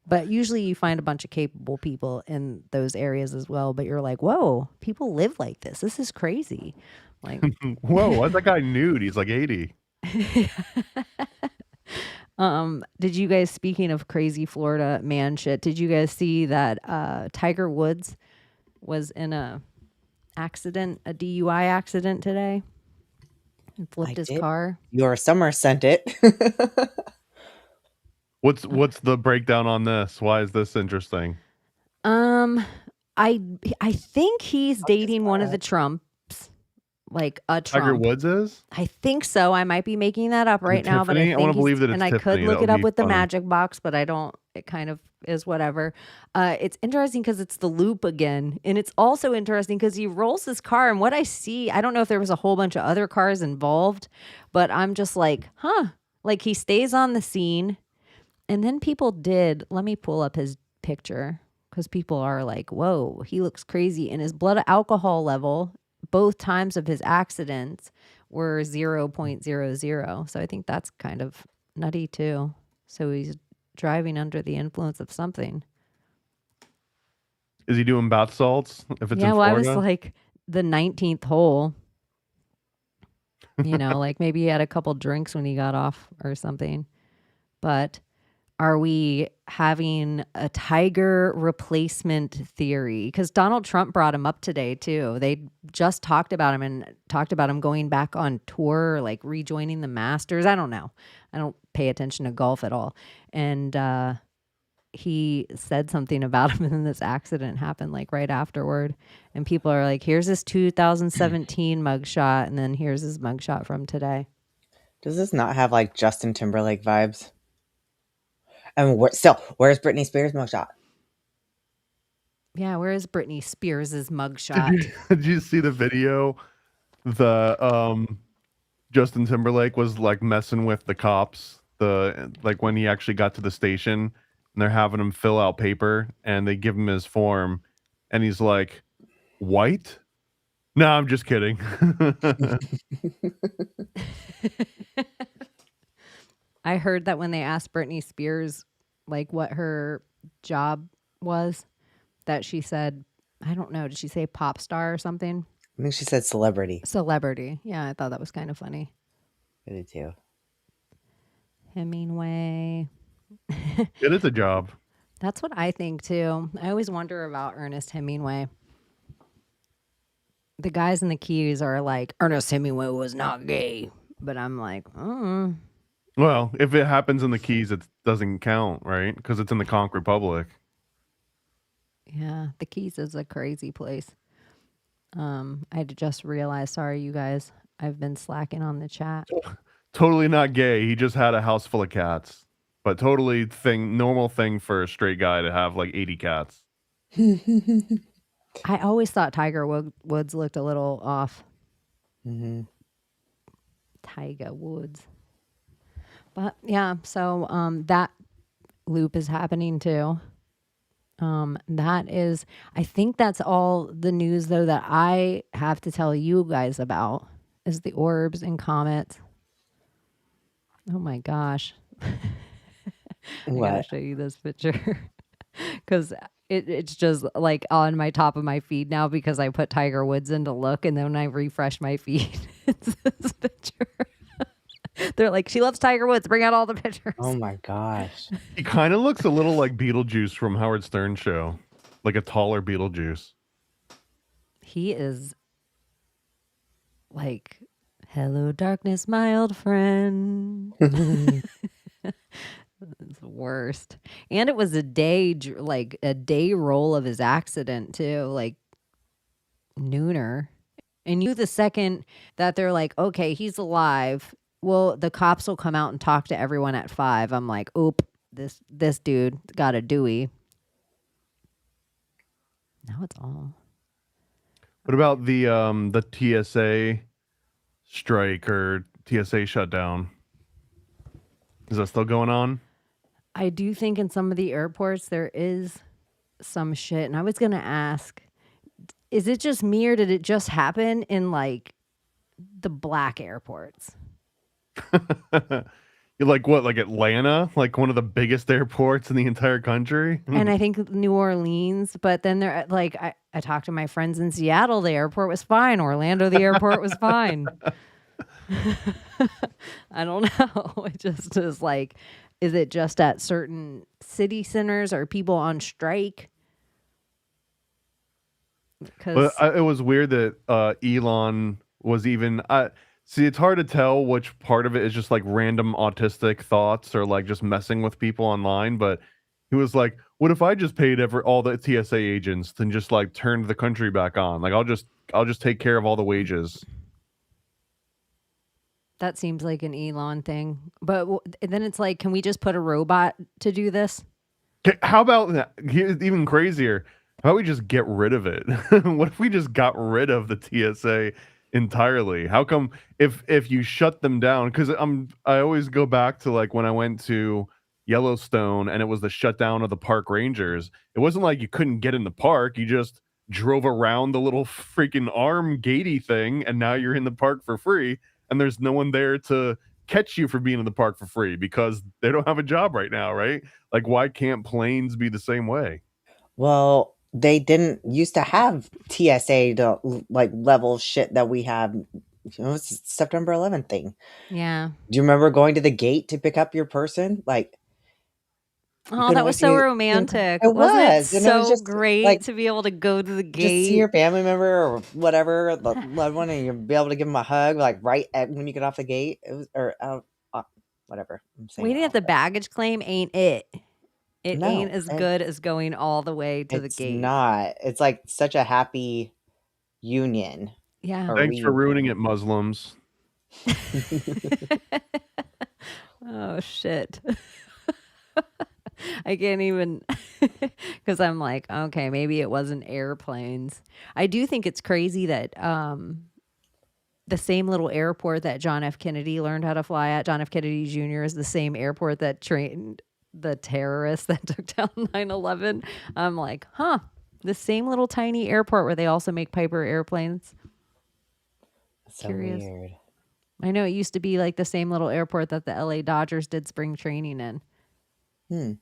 But usually you find a bunch of capable people in those areas as well. But you're like, whoa, people live like this. This is crazy. Like, whoa, why's that guy nude? He's like 80. Did you guys, speaking of crazy Florida man shit, did you guys see that Tiger Woods was in a DUI accident today and flipped his car? Your summer sent it. What's the breakdown on this? Why is this interesting? I think he's dating one of the Trumps, like a Tiger Trump. Woods is? I think so. I might be making that up right now, but I Tiffany? I think wanna he's, believe that and it's I could Tiffany. look That it would up be with the funny. magic box, but I don't. It kind of is whatever. It's interesting because it's the loop again, and it's also interesting because he rolls his car, and what I see, I don't know if there was a whole bunch of other cars involved, but I'm just like, huh? Like he stays on the scene, and then people did. Let me pull up his picture because people are like, whoa, he looks crazy, and his blood alcohol level both times of his accidents were 0.00. So I think that's kind of nutty too. So he's driving under the influence of something. Is he doing bath salts if it's Yeah, in well, I was Florida? like the 19th hole. Like maybe he had a couple drinks when he got off or something. But are we having a tiger replacement theory? Because Donald Trump brought him up today, too. They just talked about him and talked about him going back on tour, like rejoining the Masters. I don't know. I don't pay attention to golf at all. And he said something about him, and then this accident happened like right afterward. And people are like, here's his 2017 mugshot, and then here's his mugshot from today. Does this not have like Justin Timberlake vibes? And where's Britney Spears' mugshot? Yeah, where is Britney Spears' mugshot? Did you see the video? The Justin Timberlake was like messing with the cops. Like when he actually got to the station, and they're having him fill out paper, and they give him his form, and he's like, "White? No, I'm just kidding." I heard that when they asked Britney Spears like what her job was, that she said, I don't know, did she say pop star or something? I think she said celebrity. Celebrity. Yeah, I thought that was kind of funny. I did too. Hemingway. It is a job. That's what I think too. I always wonder about Ernest Hemingway. The guys in the Keys are like, Ernest Hemingway was not gay. But I'm like, Well, if it happens in the Keys, it doesn't count, right? Because it's in the Conch Republic. yeah, the Keys is a crazy place. I just realized, sorry, you guys, I've been slacking on the chat. Totally not gay. He just had a house full of cats. But totally normal thing for a straight guy to have like 80 cats. I always thought Tiger Woods looked a little off. Mm-hmm. Tiger Woods. But yeah, so that loop is happening too. That is, I think that's all the news though that I have to tell you guys about is the orbs and comets. Oh my gosh. I gotta What? show you this picture because it's just like on my top of my feed now because I put Tiger Woods in to look, and then when I refresh my feed, it's this picture. They're like, she loves Tiger Woods. Bring out all the pictures. Oh my gosh. He kind of looks a little like Beetlejuice from Howard Stern's show, like a taller Beetlejuice. He is like, hello, darkness, my old friend. It's the worst. And it was a day, like a day roll of his accident too, like nooner. And you, the second that they're like, okay, he's alive. Well, the cops will come out and talk to everyone at 5. I'm like, oop, this dude got a Dewey. Now it's all. What about the TSA strike or TSA shutdown? Is that still going on? I do think in some of the airports there is some shit. And I was going to ask, is it just me or did it just happen in like the black airports? You're like what, like Atlanta? Like one of the biggest airports in the entire country? And I think New Orleans, but then they're like, I talked to my friends in Seattle, the airport was fine. Orlando, the airport was fine. I don't know. It just is like, is it just at certain city centers? Are people on strike? But it was weird that Elon was even... See, it's hard to tell which part of it is just like random autistic thoughts or like just messing with people online. But he was like, "What if I just paid all the TSA agents and just like turned the country back on? Like, I'll just take care of all the wages." That seems like an Elon thing. But then it's like, can we just put a robot to do this? How about that? Here's even crazier. How about we just get rid of it? What if we just got rid of the TSA entirely? How come if you shut them down? Because I always go back to like when I went to Yellowstone and it was the shutdown of the park rangers. It wasn't like you couldn't get in the park. You just drove around the little freaking arm gatey thing, and now you're in the park for free. And there's no one there to catch you for being in the park for free because they don't have a job right now, right? Like, why can't planes be the same way? Well, they didn't used to have TSA to like level shit that we have. It's a September 11th thing. Yeah. Do you remember going to the gate to pick up your person? Like, oh, that was so romantic. It Wasn't it was, and it was so just, great like, to be able to go to the just see gate? your family member or whatever, the loved one, and you'd be able to give them a hug, like right at when you get off the gate. It was, or whatever. I'm saying Waiting at the baggage claim ain't it. It No, ain't as good as going all the way to the it's gate. not. It's like such a happy union. Yeah. or Thanks for ruining reunion. it, Muslims. Oh shit. I can't even because I'm like, okay, maybe it wasn't airplanes. I do think it's crazy that the same little airport that John F. Kennedy learned how to fly at, John F. Kennedy Jr. is the same airport that trained the terrorists that took down 9/11. I'm like, huh, the same little tiny airport where they also make Piper airplanes. So Curious. weird. I know it used to be like the same little airport that the LA Dodgers did spring training in.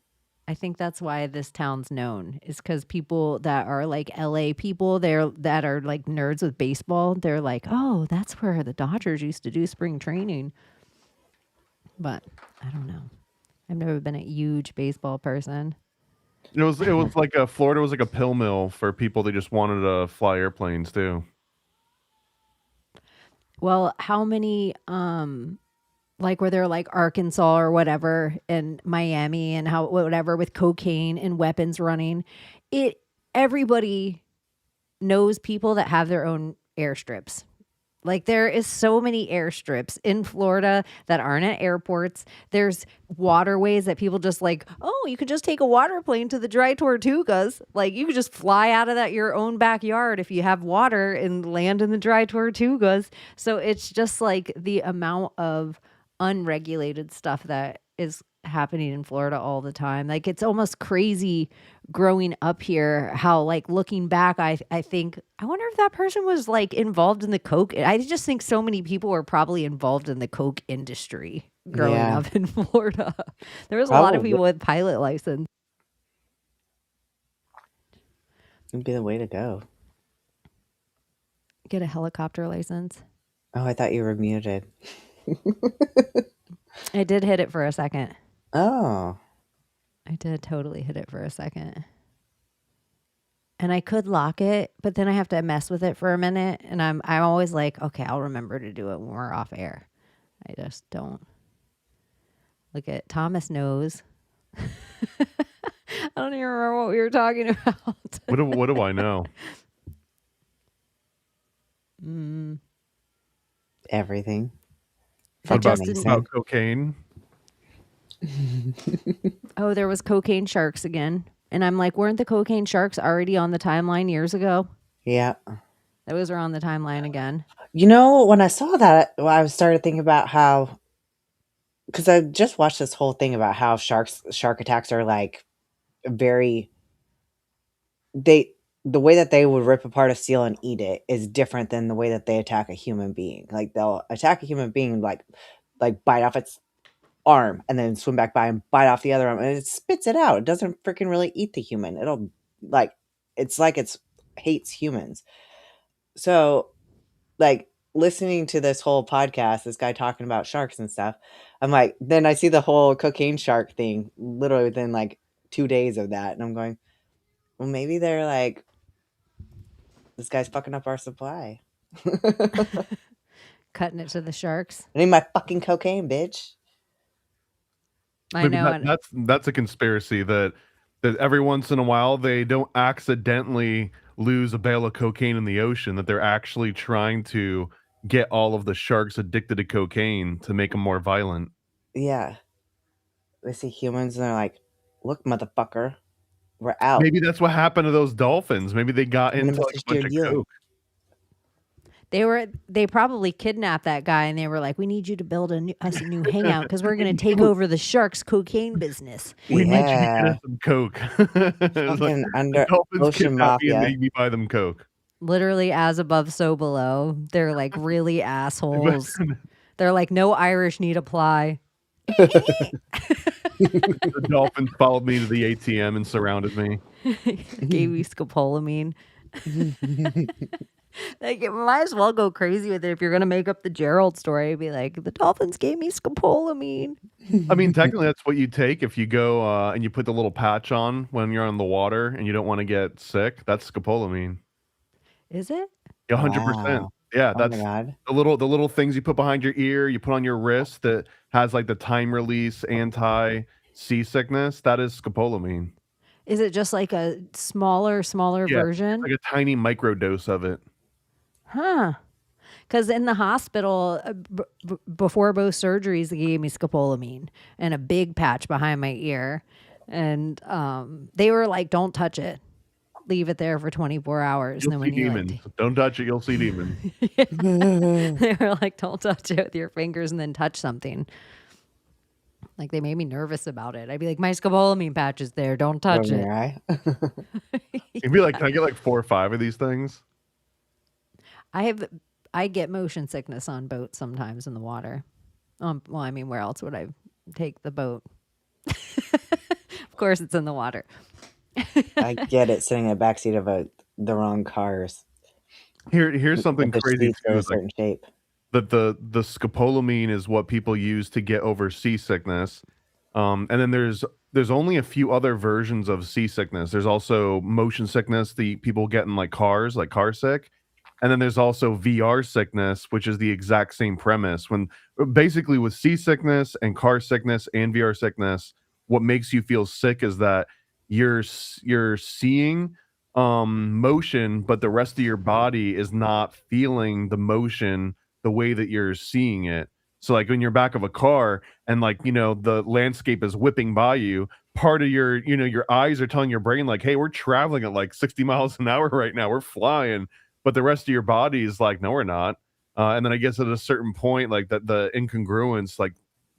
I think that's why this town's known, is because people that are like LA people, that are like nerds with baseball, they're like, oh, that's where the Dodgers used to do spring training. But I don't know. I've never been a huge baseball person. It was like Florida was like a pill mill for people that just wanted to fly airplanes too. Well, how many like where they're like Arkansas or whatever and Miami and how whatever with cocaine and weapons running, everybody knows people that have their own airstrips. Like there is so many airstrips in Florida that aren't at airports. There's waterways that people just like, oh, you could just take a water plane to the dry Tortugas. Like you could just fly out of that your own backyard if you have water and land in the dry Tortugas. So it's just like the amount of unregulated stuff that is happening in Florida all the time. Like it's almost crazy growing up here how like looking back I think I wonder if that person was like involved in the coke. I just think so many people were probably involved in the coke industry growing up in Florida. There was a lot of people with pilot license. It'd be the way to go. Get a helicopter license. Oh, I thought you were muted. I did hit it for a second. Oh. I did totally hit it for a second. And I could lock it, but then I have to mess with it for a minute. And I'm always like, okay, I'll remember to do it when we're off air. I just don't. Look at Thomas knows. I don't even remember what we were talking about. What do I know? Everything. What about cocaine? Oh, there was cocaine sharks again. And I'm like, weren't the cocaine sharks already on the timeline years ago? Yeah. Those are on the timeline again. You know, when I saw that, I started thinking about how, because I just watched this whole thing about how shark attacks are like very, the way that they would rip apart a seal and eat it is different than the way that they attack a human being. Like they'll attack a human being, like bite off its arm and then swim back by and bite off the other arm, and it spits it out. It doesn't freaking really eat the human. It'll it's like it hates humans. So like listening to this whole podcast, this guy talking about sharks and stuff, I'm like, then I see the whole cocaine shark thing literally within like 2 days of that, and I'm going, well, maybe they're like, this guy's fucking up our supply. Cutting it to the sharks. I need my fucking cocaine, bitch. I know. That's a conspiracy that every once in a while they don't accidentally lose a bale of cocaine in the ocean, that they're actually trying to get all of the sharks addicted to cocaine to make them more violent. Yeah. They see humans and they're like, look, motherfucker, we're out. Maybe that's what happened to those dolphins. Maybe they got And into like a bunch of coke. They probably kidnapped that guy and they were like, we need you to build us a new hangout because we're going to take over the sharks' cocaine business. We need you to get us some coke. It's Fucking under the dolphins ocean kidnapped me and mafia. made me buy them coke. Literally as above, so below. They're like really assholes. They're like, no Irish need apply. The dolphins followed me to the ATM and surrounded me. Gave me scopolamine. Like, you might as well go crazy with it if you're going to make up the Gerald story. Be like, the dolphins gave me scopolamine. I mean, technically, that's what you take if you go and you put the little patch on when you're on the water and you don't want to get sick. That's scopolamine. Is it? 100%. Wow. Yeah, Oh my that's God. the little things you put behind your ear, you put on your wrist that has like the time release anti seasickness. That is scopolamine. Is it just like a smaller Yeah, version? like a tiny micro dose of it. Huh. Because in the hospital, before both surgeries, they gave me scopolamine and a big patch behind my ear. And they were like, don't touch it. Leave it there for 24 hours. You'll and see then when you demons. Don't touch it, you'll see demons. they were like, don't touch it with your fingers and then touch something. Like, they made me nervous about it. I'd be like, my scopolamine patch is there. Don't touch Over it. your eye. You'd be like, can I get like 4 or 5 of these things? I get motion sickness on boats sometimes in the water. Well, I mean, where else would I take the boat? Of course, it's in the water. I get it, sitting in the backseat of the wrong cars. Here's something The crazy seats are too. a certain shape. That the scopolamine is what people use to get over seasickness. And then there's only a few other versions of seasickness. There's also motion sickness, the people get in like cars, like car sick. And then there's also VR sickness, which is the exact same premise. When basically with seasickness and car sickness and VR sickness, what makes you feel sick is that you're seeing motion, but the rest of your body is not feeling the motion the way that you're seeing it. So like when you're back of a car and like, the landscape is whipping by you, part of your, your eyes are telling your brain like, hey, we're traveling at like 60 miles an hour right now. We're flying. But the rest of your body is like, no, we're not. And then I guess at a certain point, like that the incongruence like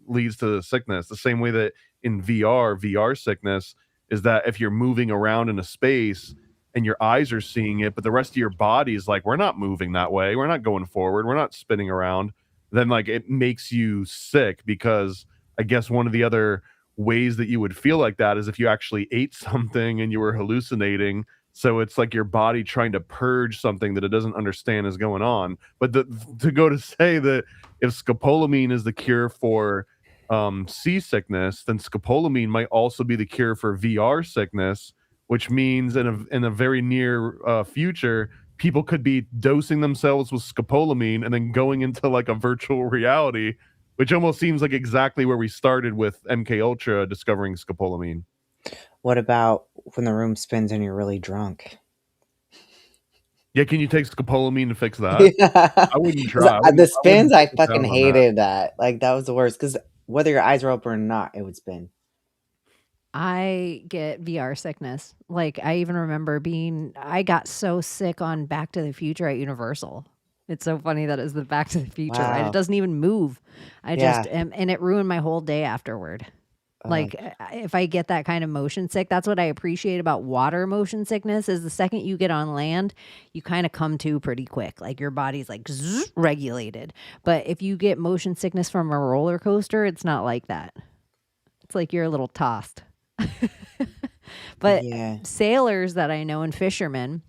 leads to the sickness. The same way that in VR sickness is that if you're moving around in a space and your eyes are seeing it, but the rest of your body is like, we're not moving that way. We're not going forward. We're not spinning around. Then like it makes you sick, because I guess one of the other ways that you would feel like that is if you actually ate something and you were hallucinating. So it's like your body trying to purge something that it doesn't understand is going on. But to go to say that if scopolamine is the cure for seasickness, then scopolamine might also be the cure for VR sickness, which means in a very near future, people could be dosing themselves with scopolamine and then going into like a virtual reality, which almost seems like exactly where we started with MK Ultra discovering scopolamine. What about when the room spins and you're really drunk? Yeah, can you take scopolamine to fix that? Yeah. I wouldn't try. The spins, I put fucking down on that. hated that. Like, that was the worst, because whether your eyes were open or not, it would spin. I get VR sickness. Like, I even remember I got so sick on Back to the Future at Universal. It's so funny that it's the Back to the Future, right? Wow. It doesn't even move. I Yeah. just and it ruined my whole day afterward. Like, if I get that kind of motion sick, that's what I appreciate about water motion sickness, is the second you get on land, you kind of come to pretty quick. Like, your body's like regulated. But if you get motion sickness from a roller coaster, it's not like that. It's like you're a little tossed. But Yeah. sailors that I know and fishermen,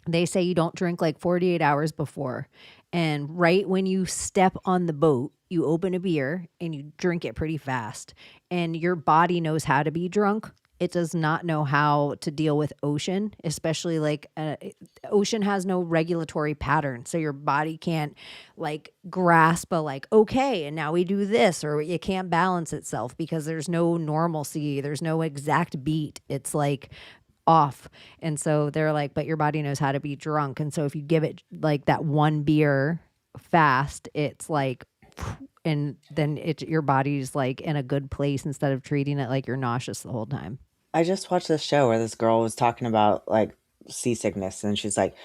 they say you don't drink like 48 hours before. And right when you step on the boat, you open a beer and you drink it pretty fast. And your body knows how to be drunk. It does not know how to deal with ocean, especially like ocean has no regulatory pattern. So your body can't like grasp a like, okay, and now we do this, or it can't balance itself because there's no normalcy. There's no exact beat. It's like off. And so they're like, but your body knows how to be drunk. And so if you give it like that one beer fast, it's like, and then your body's like in a good place instead of treating it like you're nauseous the whole time. I just watched this show where this girl was talking about like seasickness, and she's like,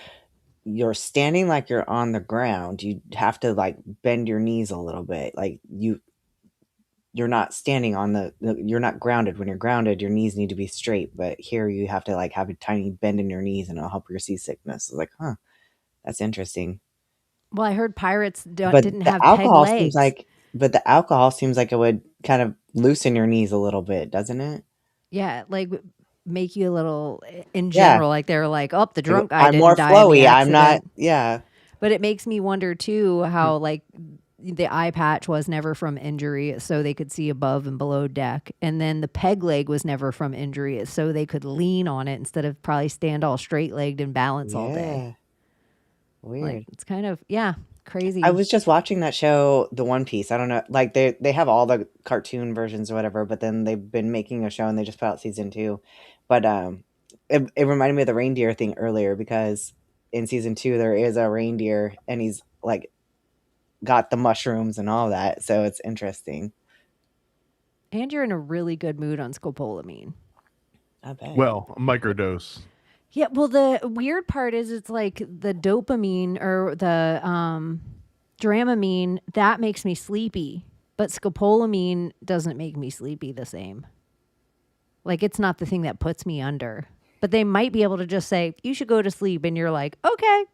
you're standing like you're on the ground. You have to like bend your knees a little bit. Like you're not standing on you're not grounded. When you're grounded, your knees need to be straight. But here you have to like have a tiny bend in your knees, and it'll help your seasickness. I was like, huh, that's interesting. Well, I heard pirates But didn't the have peg alcohol seems legs. like it would kind of loosen your knees a little bit, doesn't it? Yeah, like make you a little in Yeah. general, like they're like, oh, the drunk guy I'm more didn't die in the flowy. I'm not. accident. Yeah. But it makes me wonder too how like the eye patch was never from injury, so they could see above and below deck, and then the peg leg was never from injury, so they could lean on it instead of probably stand all straight legged and balance all day. Yeah. Like Weird. it's kind of crazy. I was just watching that show, The One Piece. I don't know, like they have all the cartoon versions or whatever, but then they've been making a show and they just put out season 2. But it reminded me of the reindeer thing earlier, because in season 2 there is a reindeer and he's like got the mushrooms and all that, so it's interesting. And you're in a really good mood on scopolamine. I bet. Well, a microdose. Yeah, well, the weird part is it's like the dopamine or the Dramamine, that makes me sleepy, but scopolamine doesn't make me sleepy the same. Like it's not the thing that puts me under. But they might be able to just say, you should go to sleep, and you're like, okay.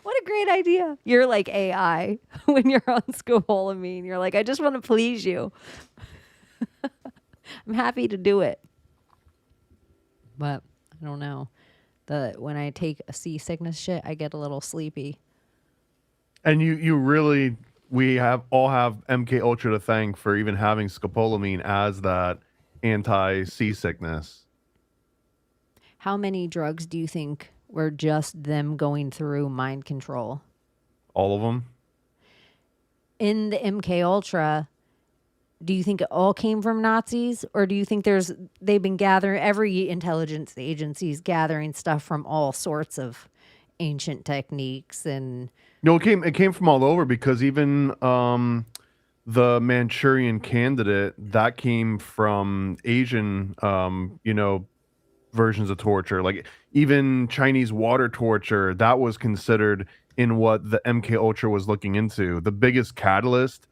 What a great idea. You're like AI when you're on scopolamine. You're like, I just want to please you. I'm happy to do it. But I don't know. When I take a seasickness shit, I get a little sleepy. And we all have MK Ultra to thank for even having scopolamine as that anti seasickness. How many drugs do you think were just them going through mind control? All of them. In the MK Ultra, do you think it all came from Nazis, or do you think they've been gathering, every intelligence agency is gathering stuff from all sorts of ancient techniques? And No, it came from all over, because even the Manchurian Candidate, that came from Asian versions of torture. Like even Chinese water torture, that was considered in what the MK Ultra was looking into. The biggest catalyst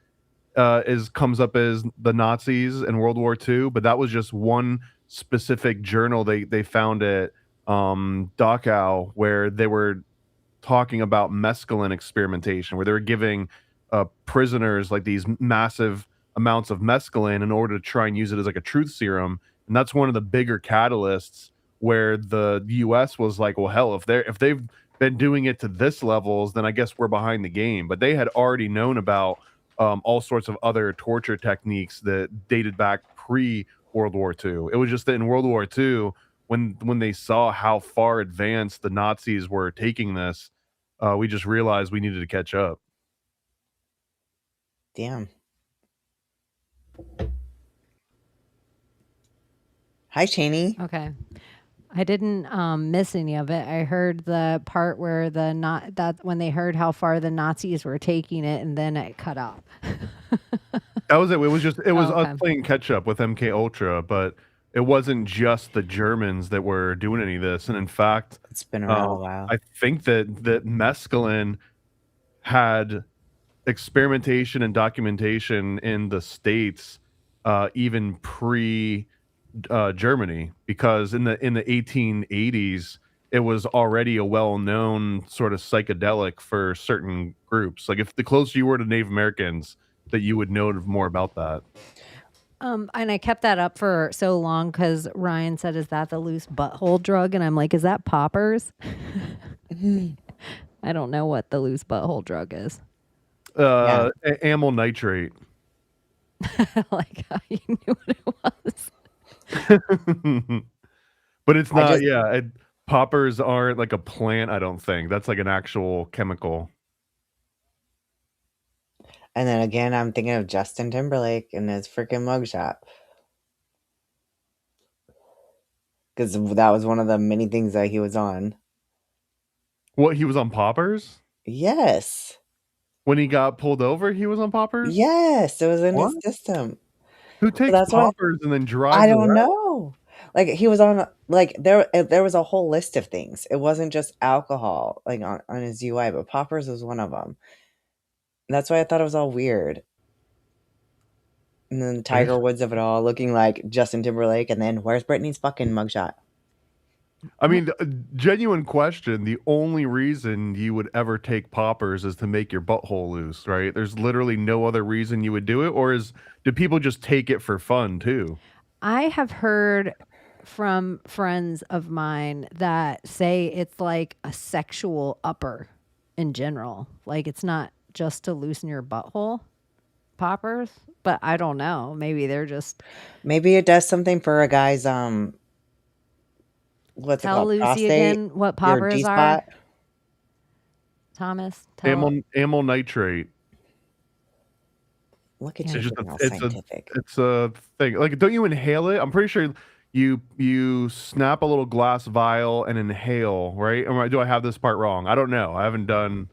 comes up as the Nazis in World War II, but that was just one specific journal they found at Dachau, where they were talking about mescaline experimentation, where they were giving prisoners like these massive amounts of mescaline in order to try and use it as like a truth serum. And that's one of the bigger catalysts where the US was like, well, hell, if they've been doing it to this levels, then I guess we're behind the game. But they had already known about all sorts of other torture techniques that dated back pre World War II. It was just that in World War II, when they saw how far advanced the Nazis were taking this, we just realized we needed to catch up. Damn. Hi, Chaney. okay, I didn't miss any of it. I heard the part where when they heard how far the Nazis were taking it, and then it cut off. That was it. It was okay. us playing catch up with MK Ultra, but it wasn't just the Germans that were doing any of this. And in fact, It's been around a while. I think that mescaline had experimentation and documentation in the States even pre Germany, because in the 1880s it was already a well-known sort of psychedelic for certain groups. Like if the closer you were to Native Americans, that you would know more about that. And I kept that up for so long because Ryan said, "Is that the loose butthole drug?" And I'm like, "Is that poppers?" I don't know what the loose butthole drug is. Amyl nitrate. Like how you knew what it was. But it's not. Poppers aren't like a plant. I don't think that's like an actual chemical. And then again, I'm thinking of Justin Timberlake and his freaking mugshot, because that was one of the many things that he was on. What, he was on poppers? Yes. When he got pulled over, he was on poppers? Yes, it was in What? his system. Who So takes that's why poppers and then I drives don't around? know. Like he was on like there was a whole list of things. It wasn't just alcohol like on his UI, but poppers was one of them. That's why I thought it was all weird. And then the Tiger Woods of it all, looking like Justin Timberlake, and then where's Britney's fucking mugshot? I mean, a genuine question. The only reason you would ever take poppers is to make your butthole loose, right? There's literally no other reason you would do it, or do people just take it for fun too? I have heard from friends of mine that say it's like a sexual upper in general. Like it's not just to loosen your butthole, poppers, but I don't know. Maybe they're just Maybe it does something for a guy's what's it tell called? Lucy Prostate? again what Your poppers G are. spot? Thomas, tell. Amyl nitrate. Look at Yeah. you It's just getting all it's a scientific. it's a thing. Like, don't you inhale it? I'm pretty sure you snap a little glass vial and inhale, right? Or do I have this part wrong? I don't know. I haven't done.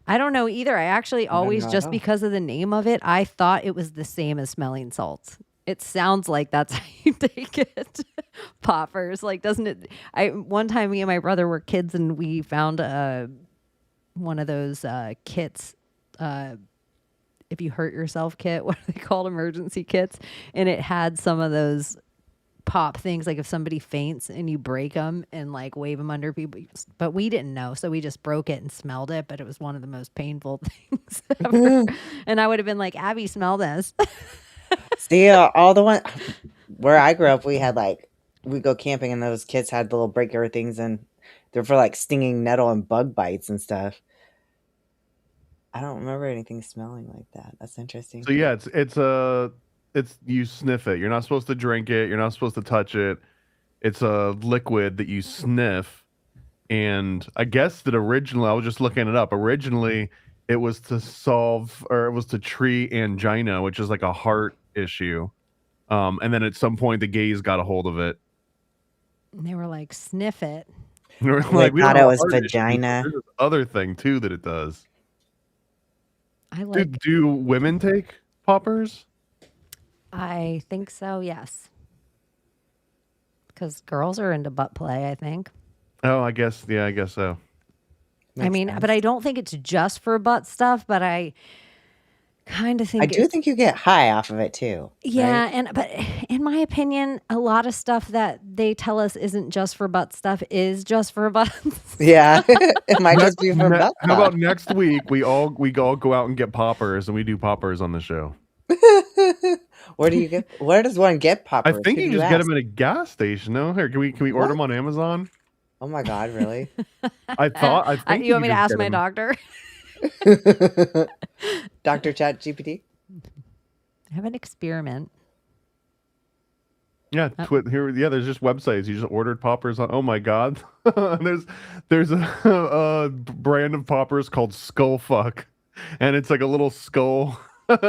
I don't know either. I actually don't always, know at just all. because of the name of it, I thought it was the same as smelling salts. It sounds like that's how you take it. Poppers. Like, doesn't it? One time me and my brother were kids and we found one of those kits. If you hurt yourself kit, what are they called? Emergency kits. And it had some of those pop things, like if somebody faints and you break them and like wave them under people, but we didn't know, so we just broke it and smelled it, but it was one of the most painful things ever. And I would have been like, Abbie, smell this. See, all the one where I grew up, we had like we go camping and those kids had the little breaker things and they're for like stinging nettle and bug bites and stuff. I don't remember anything smelling like that. That's interesting. So yeah, it's you sniff it. You're not supposed to drink it. You're not supposed to touch it. It's a liquid that you sniff. And I guess that originally, I was just looking it up. Originally, it was to treat angina, which is like a heart issue. And then at some point, the gays got a hold of it. And they were like, sniff it. And they were They like, we thought don't it have a was heart issue, but vagina. there's this other thing too that it does. I like. Do women take poppers? I think so. Yes. Because girls are into butt play, I think. Oh, I guess so. I mean, but I don't think it's just for butt stuff, but I kind of think I do think you get high off of it too. yeah, right? but in my opinion, a lot of stuff that they tell us isn't just for butt stuff is just for butts. Yeah, it might just be for butt. How about next week we all go out and get poppers and we do poppers on the show? Where does one get poppers? I think Who you do just get ask? them at a gas station. No, here can we order them on Amazon? Oh my god, really? I think you want me to just ask get my 'em. doctor? Dr. Chat GPT? Have an experiment. Yeah, there's just websites. You just ordered poppers on. Oh my god, there's a brand of poppers called Skull Fuck, and it's like a little skull. This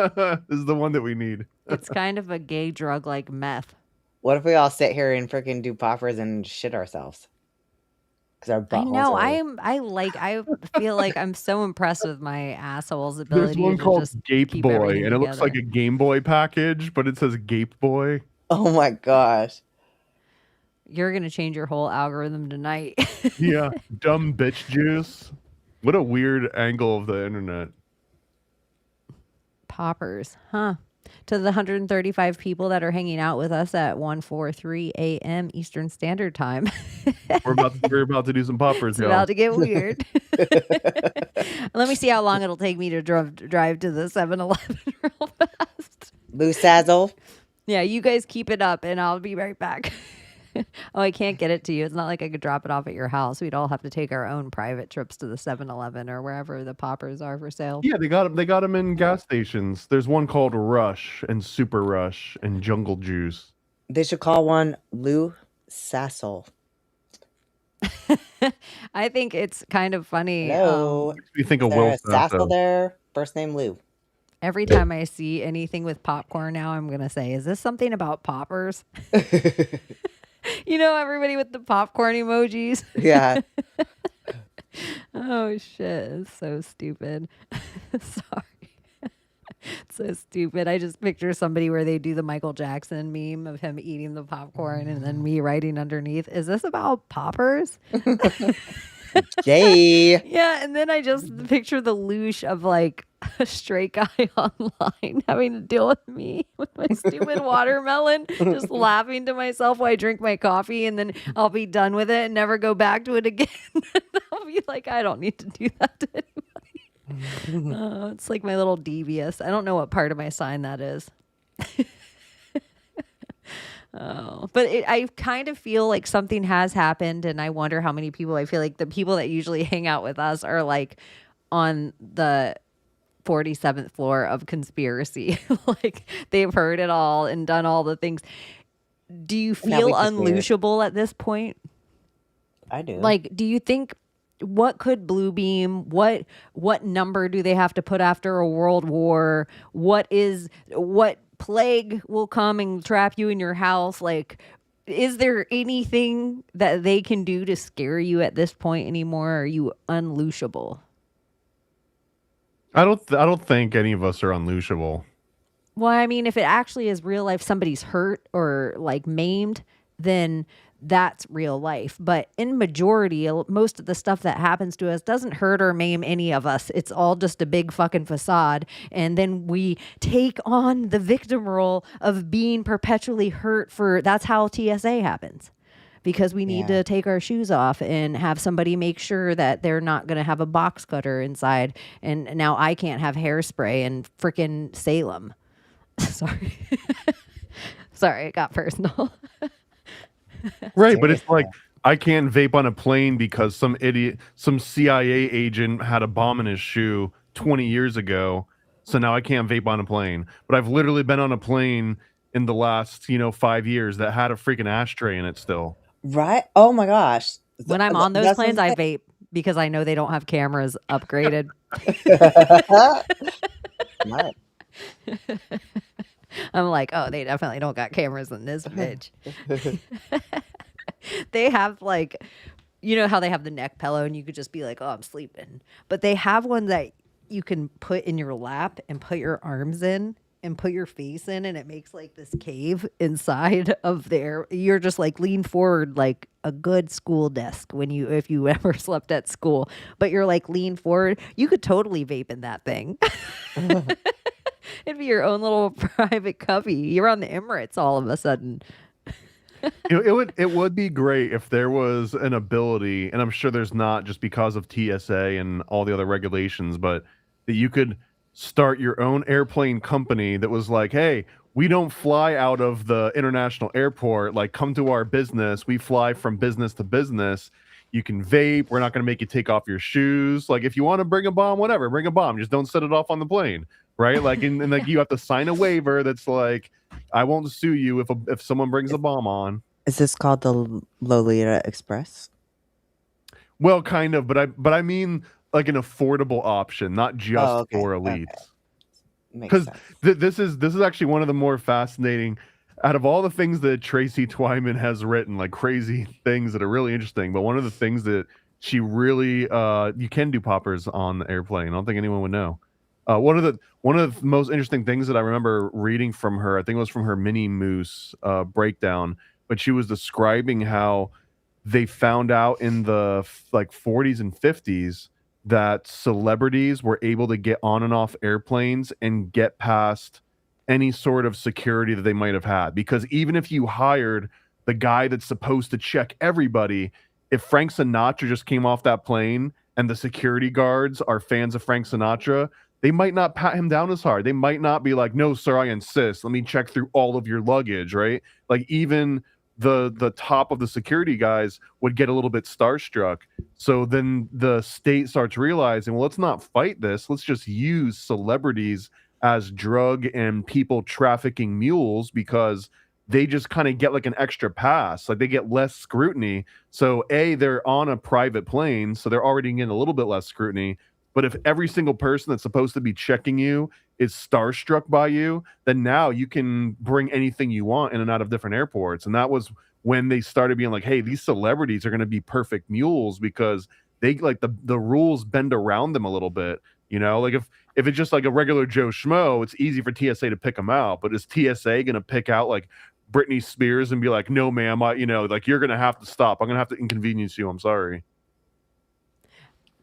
is the one that we need. It's kind of a gay drug like meth. What if we all sit here and freaking do poppers and shit ourselves? Because our I buttholes know. are... I feel like I'm so impressed with my asshole's There's ability one to called just Gape keep Boy, everything and it looks like together. a Game Boy package, but it says Gape Boy. Oh my gosh. You're gonna change your whole algorithm tonight. Yeah, dumb bitch juice. What a weird angle of the internet. Poppers, huh? To the 135 people that are hanging out with us at 1:43 a.m. Eastern Standard Time. We're about to do some poppers, It's y'all. about to get weird. Let me see how long it'll take me to drive to the 7-Eleven real fast. Lou Sazzle. Yeah, you guys keep it up and I'll be right back. Oh, I can't get it to you. It's not like I could drop it off at your house. We'd all have to take our own private trips to the 7-Eleven or wherever the poppers are for sale. Yeah, they got them in gas stations. There's one called Rush and Super Rush and Jungle Juice. They should call one Lou Sassel. I think it's kind of funny. Hello. You think Is of there Will a Sassel Sasso. there? First name Lou. Every time I see anything with popcorn now, I'm going to say, is this something about poppers? You know, everybody with the popcorn emojis. Yeah. Oh shit, it's so stupid. Sorry. It's so stupid. I just picture somebody where they do the Michael Jackson meme of him eating the popcorn and then me writing underneath, is this about poppers? Yay! Yeah, and then I just picture the loosh of like a straight guy online having to deal with me with my stupid watermelon, just laughing to myself while I drink my coffee, and then I'll be done with it and never go back to it again. I'll be like, I don't need to do that to anybody. It's like my little devious. I don't know what part of my sign that is. Oh, but I kind of feel like something has happened, and I wonder how many people. I feel like the people that usually hang out with us are like on the 47th floor of conspiracy. Like they've heard it all and done all the things. Do you Now we feel just hear it. unleashable at this point? I do. Like, do you think what could Blue Beam? What number do they have to put after a world war? What plague will come and trap you in your house? Like, is there anything that they can do to scare you at this point anymore? Are you unleashable? I don't think any of us are unleashable. Well, I mean, if it actually is real life, somebody's hurt or like maimed, then that's real life. But in majority, most of the stuff that happens to us doesn't hurt or maim any of us. It's all just a big fucking facade. And then we take on the victim role of being perpetually hurt that's how TSA happens. Because we need Yeah. to take our shoes off and have somebody make sure that they're not going to have a box cutter inside. And now I can't have hairspray in frickin' Salem. Sorry. Sorry, it got personal. Right, but it's Seriously. like I can't vape on a plane because some idiot, some CIA agent had a bomb in his shoe 20 years ago. So now I can't vape on a plane. But I've literally been on a plane in the last, 5 years that had a freaking ashtray in it still. Right? Oh my gosh. When I'm on those That's planes, what I vape because I know they don't have cameras upgraded. Smart. I'm like, oh, they definitely don't got cameras in this bitch. They have like, you know how they have the neck pillow and you could just be like, oh, I'm sleeping. But they have one that you can put in your lap and put your arms in and put your face in, and it makes like this cave inside of there. You're just like lean forward like a good school desk if you ever slept at school, but you're like lean forward. You could totally vape in that thing. It'd be your own little private cubby. You're on the Emirates all of a sudden. It would be great if there was an ability, and I'm sure there's not just because of TSA and all the other regulations, but that you could start your own airplane company that was like, hey, we don't fly out of the international airport. Like, come to our business. We fly from business to business. You can vape. We're not going to make you take off your shoes. Like, if you want to bring a bomb, whatever, bring a bomb. Just don't set it off on the plane, right? Like, and like you have to sign a waiver that's like, I won't sue you if someone brings a bomb on. Is this called the Lolita Express? Well, kind of, but I mean like an affordable option, not just okay. for Okay. elites. Makes Because sense. this is actually one of the more fascinating out of all the things that Tracy Twyman has written, like crazy things that are really interesting. But one of the things that she really you can do poppers on the airplane. I don't think anyone would know. One of the most interesting things that I remember reading from her, I think it was from her Mini Moose breakdown, but she was describing how they found out in the like 40s and 50s that celebrities were able to get on and off airplanes and get past any sort of security that they might have had. Because even if you hired the guy that's supposed to check everybody, if Frank Sinatra just came off that plane and the security guards are fans of Frank Sinatra, they might not pat him down as hard. They might not be like, no, sir, I insist. Let me check through all of your luggage, right? Like even the top of the security guys would get a little bit starstruck. So then the state starts realizing, well, let's not fight this. Let's just use celebrities as drug and people trafficking mules because they just kind of get like an extra pass. Like they get less scrutiny. So they're on a private plane, so they're already getting a little bit less scrutiny. But if every single person that's supposed to be checking you is starstruck by you, then now you can bring anything you want in and out of different airports. And that was when they started being like, hey, these celebrities are going to be perfect mules because they like the rules bend around them a little bit. You know, like if it's just like a regular Joe Schmo, it's easy for TSA to pick them out. But is TSA going to pick out like Britney Spears and be like, no, ma'am, like you're going to have to stop. I'm going to have to inconvenience you. I'm sorry.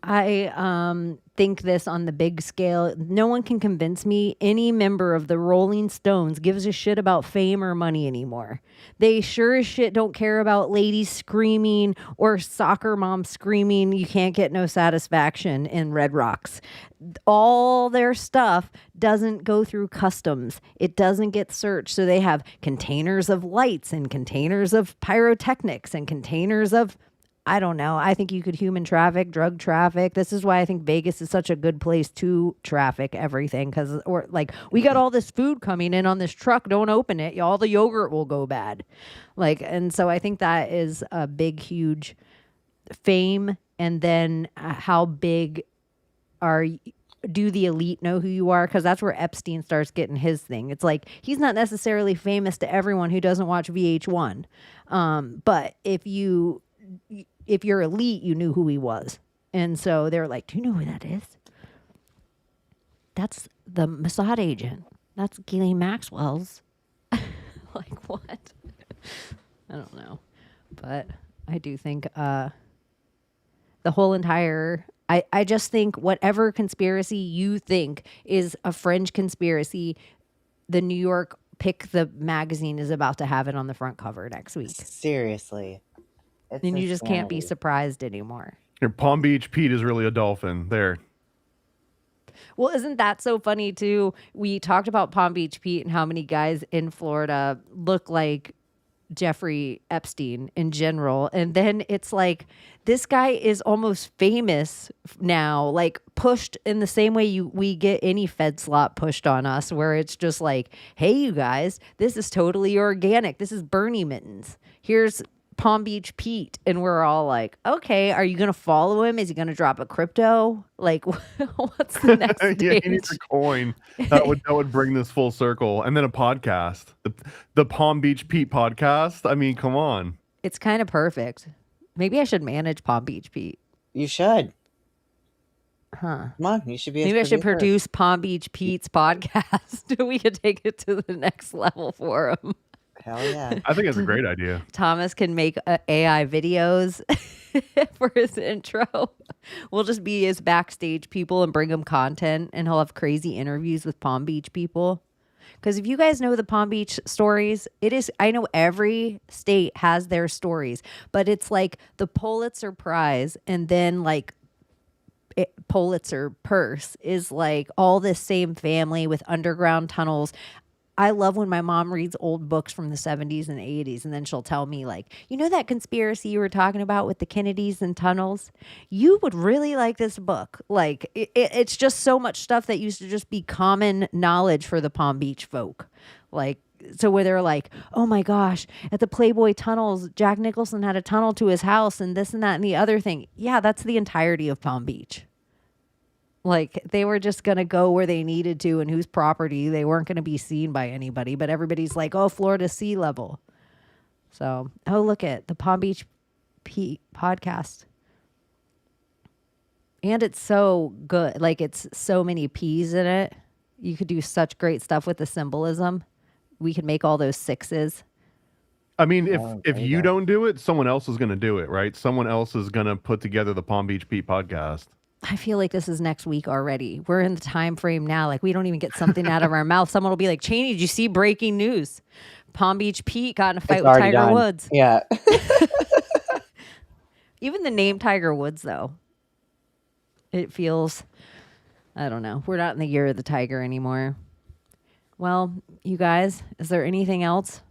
I think this on the big scale. No one can convince me any member of the Rolling Stones gives a shit about fame or money anymore. They sure as shit don't care about ladies screaming or soccer moms screaming, you can't get no satisfaction in Red Rocks. All their stuff doesn't go through customs. It doesn't get searched. So they have containers of lights and containers of pyrotechnics and containers of, I don't know. I think you could human traffic, drug traffic. This is why I think Vegas is such a good place to traffic everything. Because, or like, we got all this food coming in on this truck. Don't open it. All the yogurt will go bad. Like, and so I think that is a big, huge fame. And then how big do the elite know who you are? Because that's where Epstein starts getting his thing. It's like, he's not necessarily famous to everyone who doesn't watch VH1. But if you're elite, you knew who he was. And so they're like, do you know who that is? That's the Mossad agent. That's Ghislaine Maxwell's. Like, what? I don't know. But I do think the whole entire... I just think whatever conspiracy you think is a fringe conspiracy, the New York Pick the magazine is about to have it on the front cover next week. Seriously. And you just can't be surprised anymore. Your Palm Beach Pete is really a dolphin there. Well, isn't that so funny too? We talked about Palm Beach Pete and how many guys in Florida look like Jeffrey Epstein in general. And then it's like, this guy is almost famous now, like pushed in the same way we get any Fed slot pushed on us, where it's just like, hey, you guys, this is totally organic. This is Bernie mittens. Here's Palm Beach Pete. And we're all like, okay, are you going to follow him? Is he going to drop a crypto? Like, what's the next stage? Yeah, he needs a coin. That would bring this full circle. And then a podcast. The Palm Beach Pete podcast. I mean, come on. It's kind of perfect. Maybe I should manage Palm Beach Pete. You should. Huh. Come on, you should be. Maybe I should produce Palm Beach Pete's podcast. We could take it to the next level for him. Hell yeah. I think it's a great idea. Thomas can make AI videos for his intro. We'll just be his backstage people and bring him content, and he'll have crazy interviews with Palm Beach people. Because if you guys know the Palm Beach stories, I know every state has their stories, but it's like the Pulitzer Prize and then like Pulitzer purse is like all this same family with underground tunnels. I love when my mom reads old books from the 70s and 80s, and then she'll tell me, like, you know that conspiracy you were talking about with the Kennedys and tunnels? You would really like this book. Like, it's just so much stuff that used to just be common knowledge for the Palm Beach folk. Like, so where they're like, oh my gosh, at the Playboy tunnels, Jack Nicholson had a tunnel to his house and this and that and the other thing. Yeah, that's the entirety of Palm Beach. Like, they were just going to go where they needed to and whose property. They weren't going to be seen by anybody. But everybody's like, oh, Florida sea level. So, oh, look at the Palm Beach podcast. And it's so good. Like, it's so many P's in it. You could do such great stuff with the symbolism. We could make all those sixes. I mean, if you don't do it, someone else is going to do it, right? Someone else is going to put together the Palm Beach Pete podcast. I feel like this is next week already. We're in the time frame now. Like, we don't even get something out of our mouth. Someone will be like, Chaney, did you see breaking news? Palm Beach Pete got in a fight with Tiger Woods. Yeah. Even the name Tiger Woods, though, it feels, I don't know. We're not in the year of the tiger anymore. Well, you guys, is there anything else?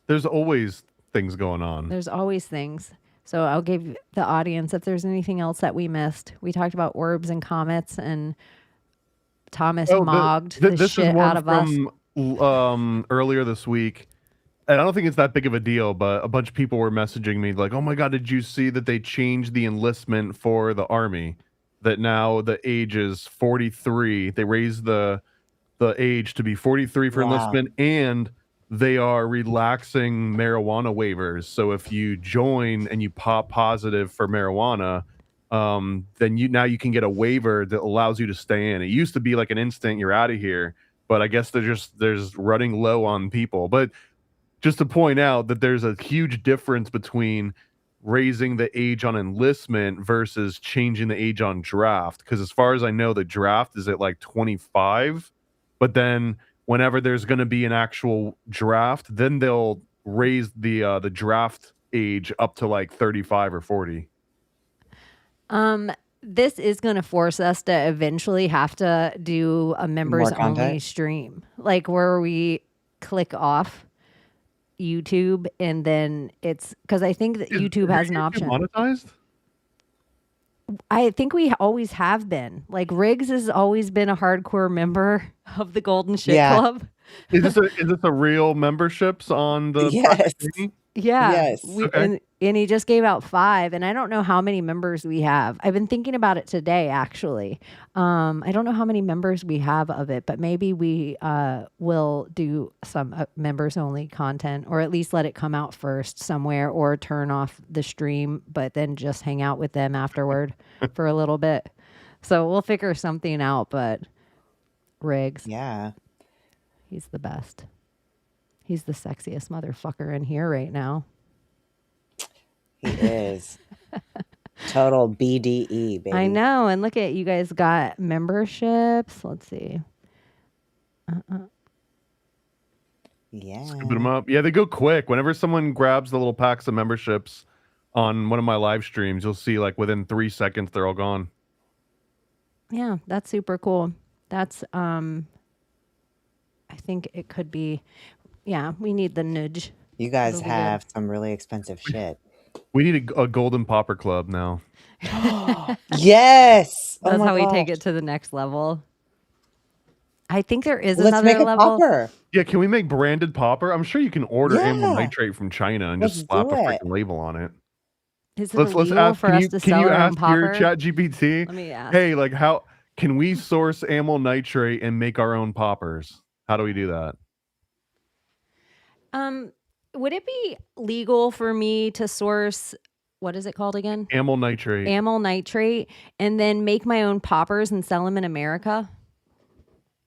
There's always things going on. There's always things. So I'll give the audience, if there's anything else that we missed. We talked about orbs and comets, and Thomas mogged the shit out of us. Earlier this week, and I don't think it's that big of a deal, but a bunch of people were messaging me like, oh my God, did you see that they changed the enlistment for the Army? That now the age is 43. They raised the age to be 43 for enlistment, and they are relaxing marijuana waivers. So if you join and you pop positive for marijuana, then now you can get a waiver that allows you to stay in. It used to be like an instant you're out of here, but I guess there's running low on people. But just to point out that there's a huge difference between raising the age on enlistment versus changing the age on draft. Because as far as I know, the draft is at like 25, but then whenever there's going to be an actual draft, then they'll raise the draft age up to like 35 or 40. This is going to force us to eventually have to do a members More content? only stream, like where we click off YouTube and then it's because I think that YouTube has an option. Monetized? I think we always have been. Like Riggs has always been a hardcore member of the Golden Shit Yeah. Club. Is this a real memberships on the Yes. Private Chaney? Yeah. Yes. Okay. And he just gave out 5, and I don't know how many members we have. I've been thinking about it today, actually. I don't know how many members we have of it, but maybe we will do some members only content, or at least let it come out first somewhere, or turn off the stream, but then just hang out with them afterward for a little bit. So we'll figure something out, but Riggs, Yeah. he's the best. He's the sexiest motherfucker in here right now. He is. Total BDE, baby. I know. And look at you guys got memberships. Let's see. Yeah. Scooping them up. Yeah, they go quick. Whenever someone grabs the little packs of memberships on one of my live streams, you'll see like within 3 seconds they're all gone. Yeah, that's super cool. That's I think it could be, yeah, we need the nudge. You guys It'll be have some really expensive shit. We need a golden popper club now. Yes. Oh That's my how we take gosh. it to the next level. I think there is Let's another make a level. popper. Yeah, can we make branded popper? I'm sure you can order amyl Yeah. nitrate from China and Let's just slap a do it. freaking label on it. Is it Let's illegal ask. for Can us you to can sell you our own ask your popper? Chat GPT? Let me ask. Hey, like how can we source amyl nitrate and make our own poppers? How do we do that? Would it be legal for me to source, what is it called again? Amyl nitrate. Amyl nitrate, and then make my own poppers and sell them in America?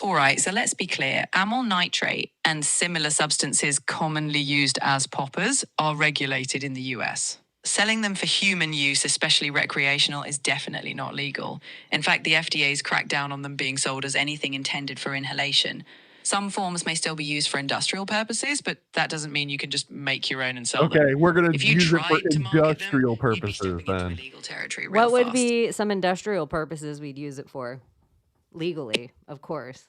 All right, so let's be clear. Amyl nitrate and similar substances commonly used as poppers are regulated in the US. Selling them for human use, especially recreational, is definitely not legal. In fact, the FDA's cracked down on them being sold as anything intended for inhalation. Some forms may still be used for industrial purposes, but that doesn't mean you can just make your own and sell them. Okay, we're gonna If you use it for tried to market them, industrial you'd be purposes stepping into then. illegal territory real What would fast. be some industrial purposes we'd use it for? Legally, of course.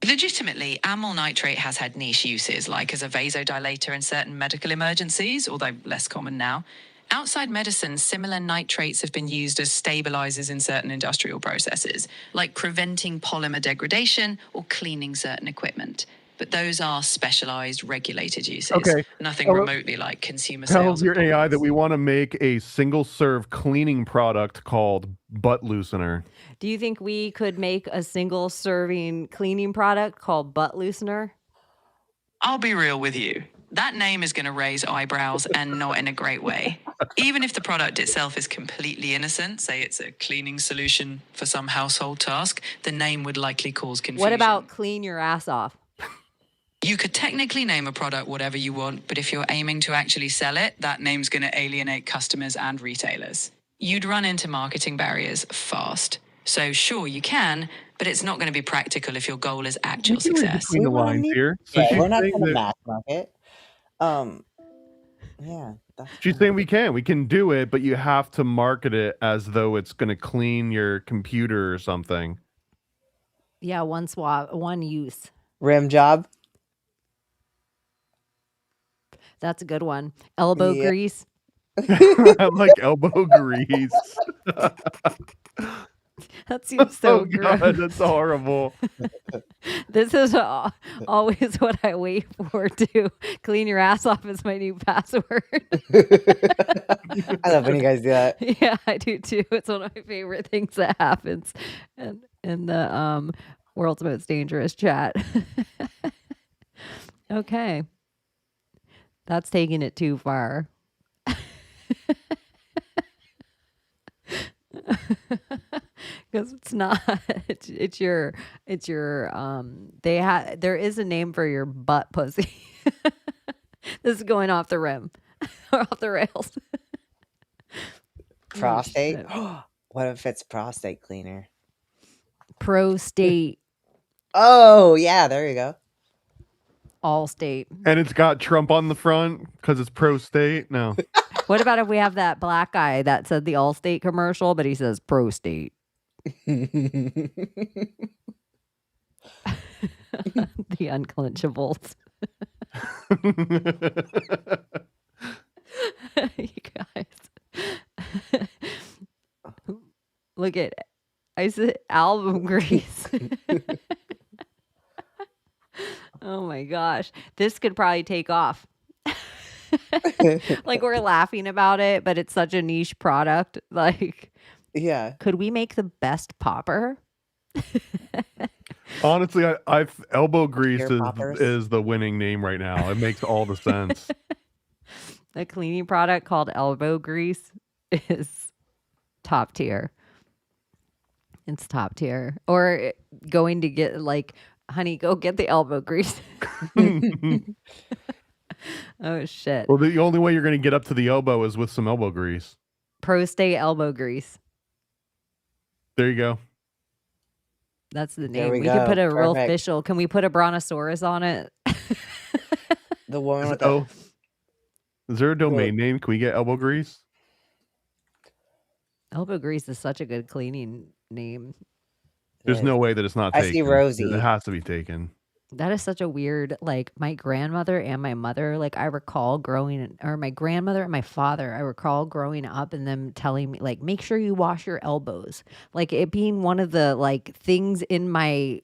Legitimately, amyl nitrate has had niche uses, like as a vasodilator in certain medical emergencies, although less common now. Outside medicine, similar nitrates have been used as stabilizers in certain industrial processes, like preventing polymer degradation or cleaning certain equipment. But those are specialized, regulated uses. Okay. Nothing Tell- remotely like consumer Tell sales. of your AI that poppers. we want to make a single serve cleaning product called butt loosener. Do you think we could make a single serving cleaning product called butt loosener? I'll be real with you. That name is going to raise eyebrows and not in a great way. Even if the product itself is completely innocent, say it's a cleaning solution for some household task, the name would likely cause confusion. What about clean your ass off? You could technically name a product whatever you want, but if you're aiming to actually sell it, that name's going to alienate customers and retailers. You'd run into marketing barriers fast. So sure, you can, but it's not going to be practical if your goal is actual You can read success. between the We wanna lines need- here. So Yeah, she's we're not saying going to that- mass market. Yeah. That's She's fine. saying we can do it, but you have to market it as though it's going to clean your computer or something. Yeah, one swab, one use. Rim job. That's a good one. Elbow Yeah. grease. I'm like elbow grease. That seems so Oh gross. god, that's horrible. This is always what I wait for to clean your ass off as my new password. I love when you guys do that. Yeah, I do too. It's one of my favorite things that happens in the world's most dangerous chat. Okay. That's taking it too far. Because it's not. It's your. There is a name for your butt pussy. This is going off the rim, or off the rails. Prostate. shit. What if it's prostate cleaner? Pro-state, Oh yeah, there you go. all state. And it's got Trump on the front because it's pro-state. No. What about if we have that black guy that said the Allstate commercial, but he says pro-state? The unclenchables. You guys. Look at I said album grease. Oh my gosh. This could probably take off. Like we're laughing about it, but it's such a niche product. Like, Yeah. could we make the best popper? Honestly, I've elbow grease Ear poppers. is the winning name right now. It makes all the sense. A cleaning product called elbow grease is top tier. It's top tier. Or going to get like, honey, go get the elbow grease. Oh shit. Well, the only way you're going to get up to the elbow is with some elbow grease. Pro-state elbow grease. There you go. That's the There name. we We could go. put a real Perfect. official. Can we put a brontosaurus on it? The woman with the Oh, is there a domain name? Can we get elbow grease? Elbow grease is such a good cleaning name. There's no way that it's not I taken. see Rosie. It has to be taken. That is such a weird, like my grandmother and my mother, like I recall or my grandmother and my father, I recall growing up and them telling me like, make sure you wash your elbows. Like it being one of the like things in my,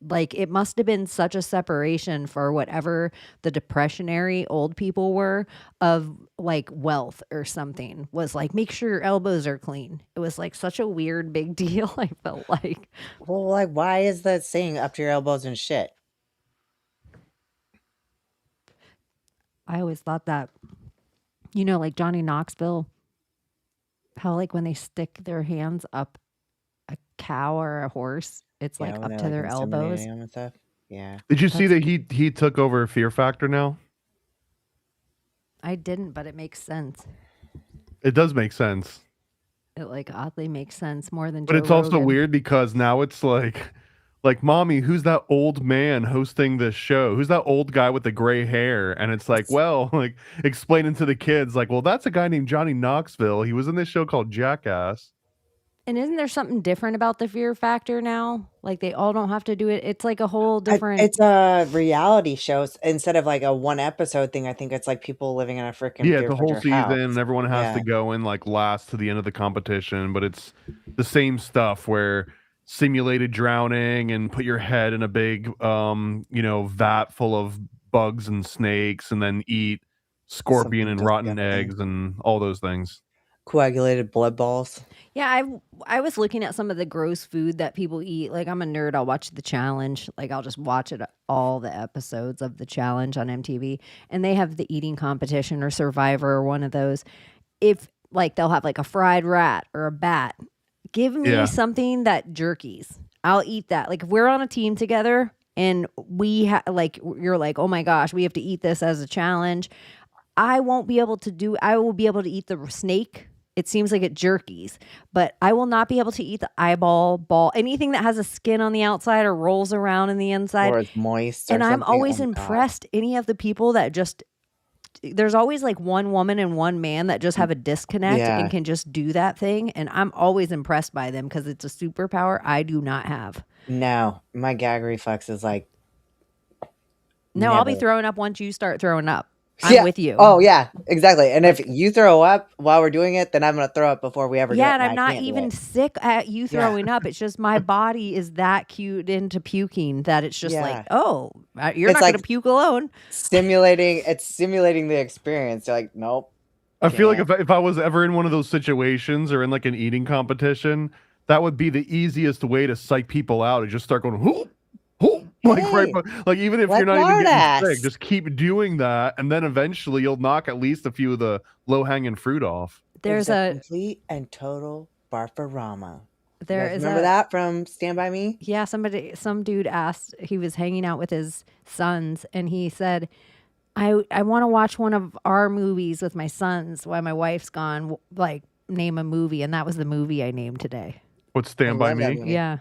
like it must have been such a separation for whatever the depressionary old people were of like wealth or something was like, make sure your elbows are clean. It was like such a weird big deal. I felt like. Well, like, why is that saying up to your elbows and shit? I always thought that, like Johnny Knoxville, how like when they stick their hands up a cow or a horse, it's like when up they're, to their elbows. inseminating 'em and stuff. Yeah. Did you see that he took over Fear Factor now? I didn't, but it makes sense. It does make sense. It like oddly makes sense more than. But Joe it's also Rogan. weird because now it's like, mommy, who's that old man hosting this show? Who's that old guy with the gray hair? And it's like, well, like explaining to the kids, like, well, that's a guy named Johnny Knoxville. He was in this show called Jackass. And isn't there something different about the Fear Factor now? Like they all don't have to do it. It's like a whole different. It's a reality show instead of like a one episode thing. I think it's like people living in a freaking Yeah, Fear the whole Factor season, house. and everyone has to go in like last to the end of the competition. But it's the same stuff where simulated drowning and put your head in a big vat full of bugs and snakes and then eat scorpion Something and rotten disgusting. eggs and all those things. Coagulated blood balls. Yeah, I was looking at some of the gross food that people eat. Like I'm a nerd. I'll watch the challenge. Like I'll just watch it all the episodes of the challenge on MTV, and they have the eating competition or Survivor or one of those. If like they'll have like a fried rat or a bat. Give me something that jerkies. I'll eat that. Like if we're on a team together and we like you're like, oh my gosh, we have to eat this as a challenge. I will be able to eat the snake. It seems like it jerkies, but I will not be able to eat the eyeball, ball, anything that has a skin on the outside or rolls around in the inside. Or it's moist. And I'm always Oh, God. impressed. Any of the people that there's always like one woman and one man that just have a disconnect and can just do that thing. And I'm always impressed by them because it's a superpower I do not have. No, my gag reflex is like. No, I'll be never. throwing up once you start throwing up. I'm with you. Oh yeah, exactly. And if you throw up while we're doing it, then I'm gonna throw up before we ever do it. Yeah, and I'm I not can't do even it. sick at you throwing up. It's just my body is that cute into puking that it's just like, oh, you're It's not going like to puke alone. It's simulating the experience. You're like, nope. I feel like if I was ever in one of those situations or in like an eating competition, that would be the easiest way to psych people out. Is just start going, whoo, whoo, Like Hey, like even if like you're not even lard getting ass. sick, just keep doing that, and then eventually you'll knock at least a few of the low hanging fruit off. It was There's a a complete and total barfarama. You there guys is remember a that from Stand By Me? yeah, some dude asked, he was hanging out with his sons and he said, I want to watch one of our movies with my sons while my wife's gone, like name a movie, and that was the movie I named today. What's I Stand By love that Me? movie. Yeah.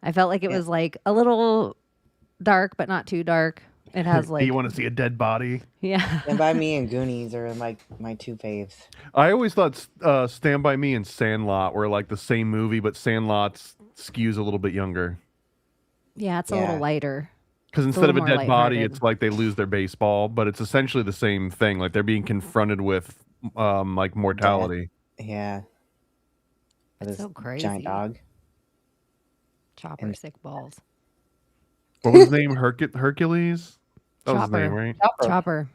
I felt like it Yeah. was like a little dark but not too dark. It has like You want to see a dead body? yeah. Stand By Me and Goonies are like my two faves. I always thought Stand By Me and Sandlot were like the same movie, but Sandlot's skews a little bit younger. Yeah, it's a little Yeah. lighter. Because a instead of a little more dead body, lighthearted. it's like they lose their baseball, but it's essentially the same thing. Like they're being confronted with like mortality. Yeah. It's This so crazy. giant dog. Chopper And- sick balls. What was his name? Hercules? That was his name, Chopper. right?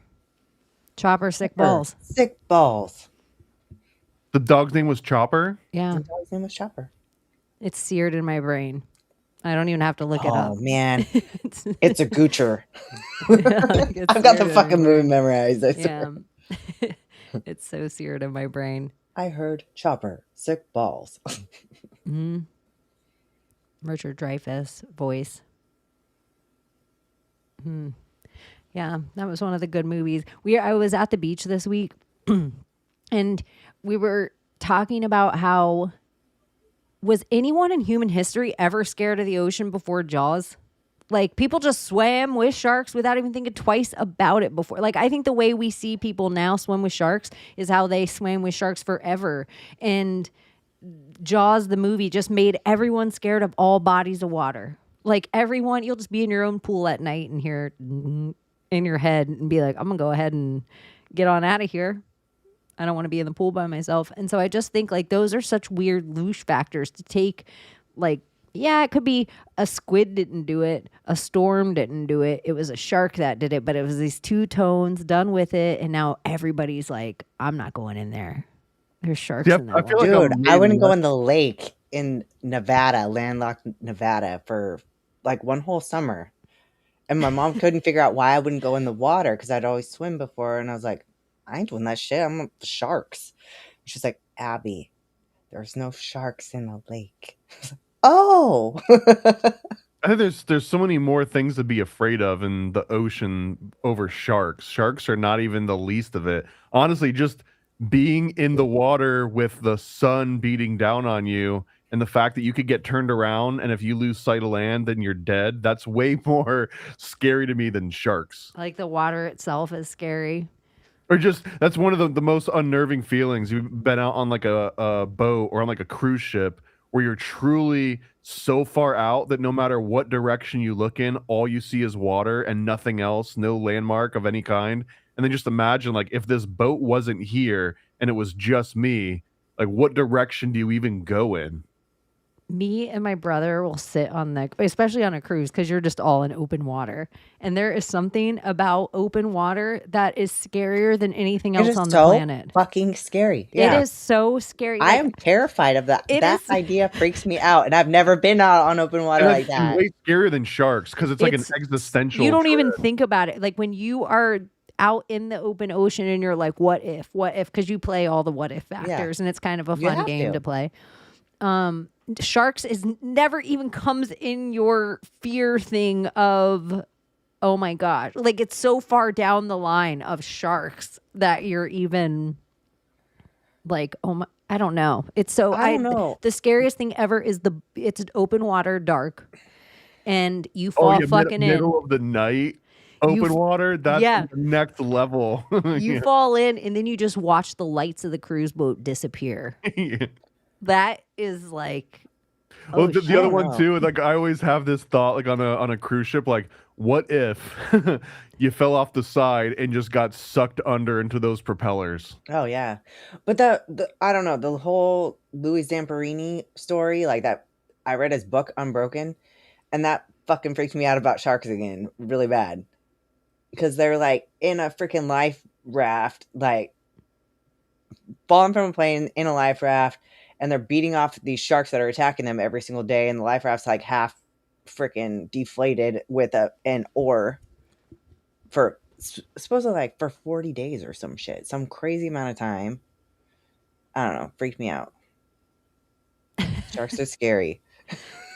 Chopper sick balls. Sick balls. The dog's name was Chopper? Yeah. The dog's name was Chopper. It's seared in my brain. I don't even have to look it Oh up. man, It's, it's a goocher. it's I've got seared the in my fucking movie brain. memorized. I swear. Yeah. It's so seared in my brain. I heard Chopper, sick balls. Mm-hmm. Richard Dreyfuss voice. Yeah, that was one of the good movies. I was at the beach this week and we were talking about how, was anyone in human history ever scared of the ocean before Jaws? Like, people just swam with sharks without even thinking twice about it before. Like, I think the way we see people now swim with sharks is how they swam with sharks forever. And Jaws, the movie, just made everyone scared of all bodies of water. Like, everyone, you'll just be in your own pool at night and hear in your head and be like, I'm going to go ahead and get on out of here. I don't want to be in the pool by myself. And so I just think like those are such weird loosh factors to take. Like, yeah, it could be a squid didn't do it, a storm didn't do it, it was a shark that did it, but it was these two tones done with it, and now everybody's like, I'm not going in there. There's sharks Yep, in there. I feel like Dude, I'm I way wouldn't go less- in the lake in Nevada, landlocked Nevada, for like one whole summer. And my mom couldn't figure out why I wouldn't go in the water because I'd always swim before. And I was like, I ain't doing that shit. I'm with the sharks. She's like, Abbie, there's no sharks in the lake. Oh. I think there's so many more things to be afraid of in the ocean over sharks. Sharks are not even the least of it. Honestly, just being in the water with the sun beating down on you and the fact that you could get turned around and if you lose sight of land, then you're dead. That's way more scary to me than sharks. Like the water itself is scary. Or just that's one of the most unnerving feelings. You've been out on like a boat or on like a cruise ship where you're truly so far out that no matter what direction you look in, all you see is water and nothing else, no landmark of any kind. And then just imagine like if this boat wasn't here and it was just me, like what direction do you even go in? Me and my brother will sit on the, especially on a cruise, because you're just all in open water. And there is something about open water that is scarier than anything It else is on the so planet. fucking scary. Yeah. It is so scary. I am terrified of that. It That is- idea freaks me out. And I've never been out on open water And like that's that. way scarier than sharks because it's like an It's- existential. You don't even dread. think about it. Like when you are out in the open ocean and you're like, what if, because you play all the what if factors and it's kind of a You fun have game to. to play. Sharks is never even comes in your fear thing of, oh my gosh, like it's so far down the line of sharks that you're even like, oh my, I don't know. It's so I don't know. The scariest thing ever is it's open water, dark, and you Oh fall yeah, fucking in. middle of the night, open water. That's yeah. the next level. You fall in and then you just watch the lights of the cruise boat disappear. Yeah. That is like, Well, oh, the shit. other don't one know. too, like I always have this thought, like on a cruise ship, like what if you fell off the side and just got sucked under into those propellers? Oh yeah, but the I don't know, the whole Louis Zamperini story, like that. I read his book Unbroken, and that fucking freaked me out about sharks again, really bad, because they're like in a freaking life raft, like falling from a plane in a life raft, and they're beating off these sharks that are attacking them every single day, and the life raft's like half freaking deflated with an oar for supposedly like for 40 days or some shit, some crazy amount of time. I don't know, freaked me out. Sharks are scary.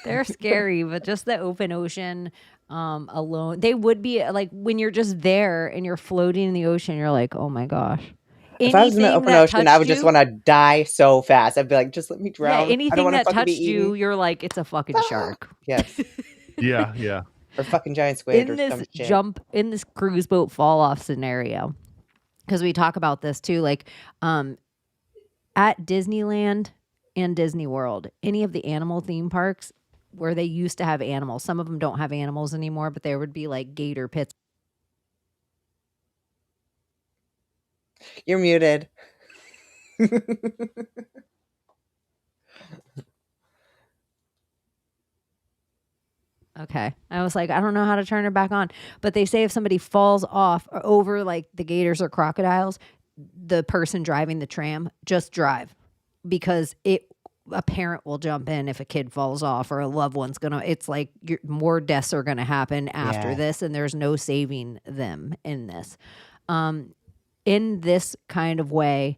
They're scary, but just the open ocean alone, they would be like when you're just there and you're floating in the ocean, you're like, oh my gosh. If I was in the open ocean, I would just want to die so fast. I'd be like, just let me drown. I don't anything want to that fucking be touched you, eaten. you're like, it's a fucking shark. Yes. Yeah. Or fucking giant squid In or this some shit. jump, in this cruise boat fall off scenario, because we talk about this too, like at Disneyland and Disney World, any of the animal theme parks where they used to have animals, some of them don't have animals anymore, but there would be like gator pits. You're muted. Okay. I was like, I don't know how to turn it back on. But they say if somebody falls off or over like the gators or crocodiles, the person driving the tram, just drive, because a parent will jump in if a kid falls off or a loved one's it's like more deaths are gonna happen after this, and there's no saving them in this. In this kind of way,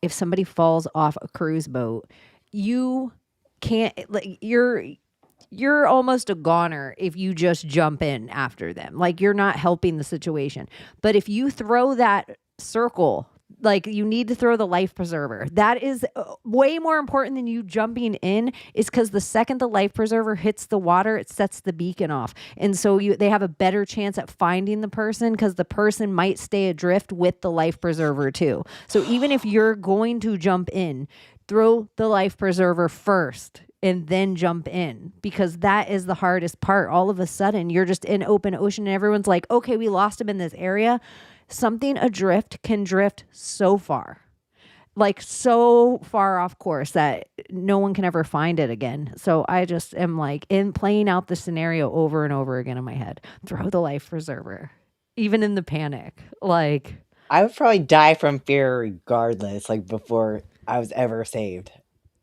if somebody falls off a cruise boat, you can't, like, you're almost a goner if you just jump in after them. Like, you're not helping the situation. But if you throw that circle, like, you need to throw the life preserver. That is way more important than you jumping in, is because the second the life preserver hits the water, it sets the beacon off. And so they have a better chance at finding the person, because the person might stay adrift with the life preserver too. So even if you're going to jump in, throw the life preserver first and then jump in, because that is the hardest part. All of a sudden, you're just in open ocean and everyone's like, okay, we lost him in this area. Something adrift can drift so far, like so far off course that no one can ever find it again. So I just am like playing out the scenario over and over again in my head. Throw the life preserver, even in the panic. Like, I would probably die from fear regardless, like before I was ever saved.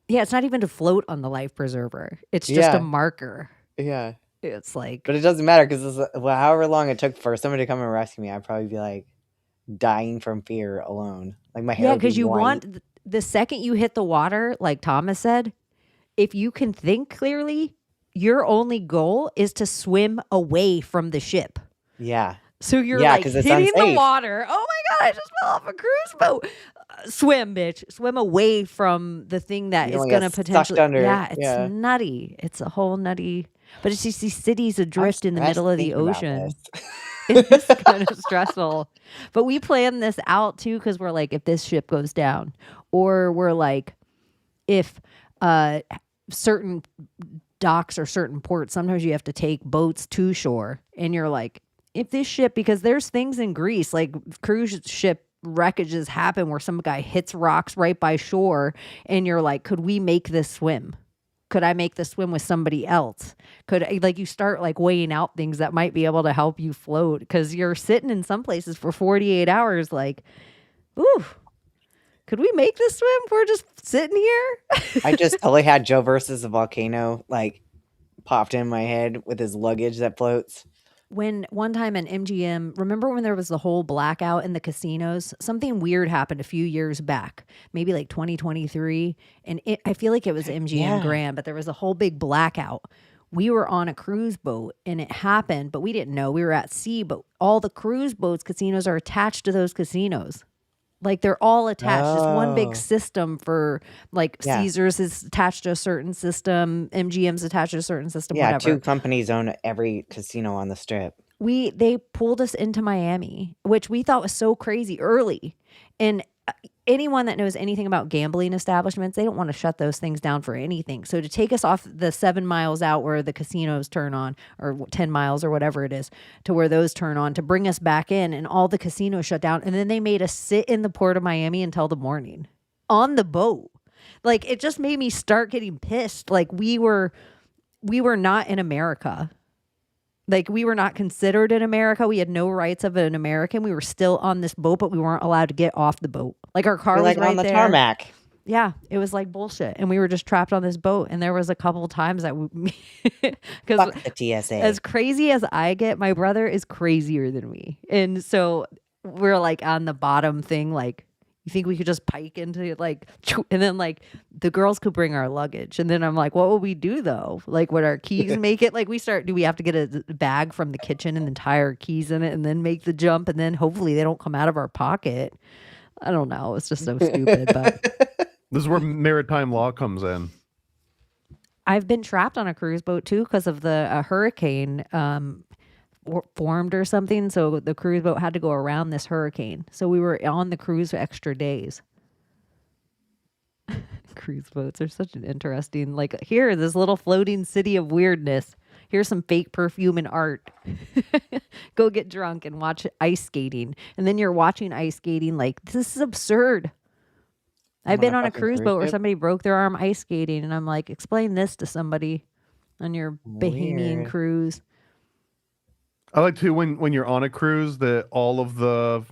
yeah, it's not even to float on the life preserver. It's just a marker. Yeah. It's like, But it doesn't matter, because however long it took for somebody to come and rescue me, I'd probably be like dying from fear alone. Like my hair. yeah, would be because you white. want the second you hit the water, like Thomas said, if you can think clearly, your only goal is to swim away from the ship. Yeah. So you're Yeah, like 'cause it's hitting the unsafe. water. Oh my God, I just fell off a cruise boat. Swim, bitch. Swim away from the thing that You is don't going get to sucked potentially. under. Yeah, it's Yeah. nutty. It's a whole nutty. But it's just these cities I'm adrift in the stressed middle of the thinking about ocean. this. It's kind of stressful. But we plan this out too, because we're like, if this ship goes down, or we're like, if certain docks or certain ports, sometimes you have to take boats to shore, and you're like, if this ship, because there's things in Greece, like cruise ship wreckages happen where some guy hits rocks right by shore, and you're like, could we make this swim? Could I make this swim with somebody else? Could, like, you start like weighing out things that might be able to help you float, because you're sitting in some places for 48 hours like, ooh, could we make this swim if we're just sitting here? I just totally had Joe versus the volcano like popped in my head with his luggage that floats. When one time in MGM, remember when there was the whole blackout in the casinos? Something weird happened a few years back, maybe like 2023. And I feel like it was MGM Grand, but there was a whole big blackout. We were on a cruise boat and it happened, but we didn't know. We were at sea, but all the cruise boats, casinos are attached to those casinos. Like, they're all attached. It's one big system for, like, Caesars is attached to a certain system. MGM's attached to a certain system, Yeah, whatever. 2 companies own every casino on the strip. They pulled us into Miami, which we thought was so crazy early. And anyone that knows anything about gambling establishments, they don't want to shut those things down for anything. So to take us off the 7 miles out where the casinos turn on, or 10 miles or whatever it is, to where those turn on, to bring us back in, and all the casinos shut down. And then they made us sit in the port of Miami until the morning on the boat. Like, it just made me start getting pissed. Like, we were not in America. Like, we were not considered in America. We had no rights of an American. We were still on this boat, but we weren't allowed to get off the boat. Like, our car We're was like right on the there. tarmac. Yeah, it was like bullshit. And we were just trapped on this boat. And there was a couple times that because Fuck the TSA. as crazy as I get, my brother is crazier than me. And so we're like on the bottom thing, like, you think we could just pike into it, like, and then like the girls could bring our luggage. And then I'm like, what would we do though? Like, would our keys make it? Like, do we have to get a bag from the kitchen and then tie our keys in it and then make the jump? And then hopefully they don't come out of our pocket. I don't know. It's just so stupid. But This is where maritime law comes in. I've been trapped on a cruise boat too because of the hurricane formed or something. So the cruise boat had to go around this hurricane. So we were on the cruise for extra days. Cruise boats are such an interesting, like, here, this little floating city of weirdness. Here's some fake perfume and art. Go get drunk and watch ice skating. And then you're watching ice skating like, this is absurd. I've been on a cruise boat where somebody broke their arm ice skating, and I'm like, explain this to somebody on your Bahamian Weird. cruise. I like too when you're on a cruise that all of the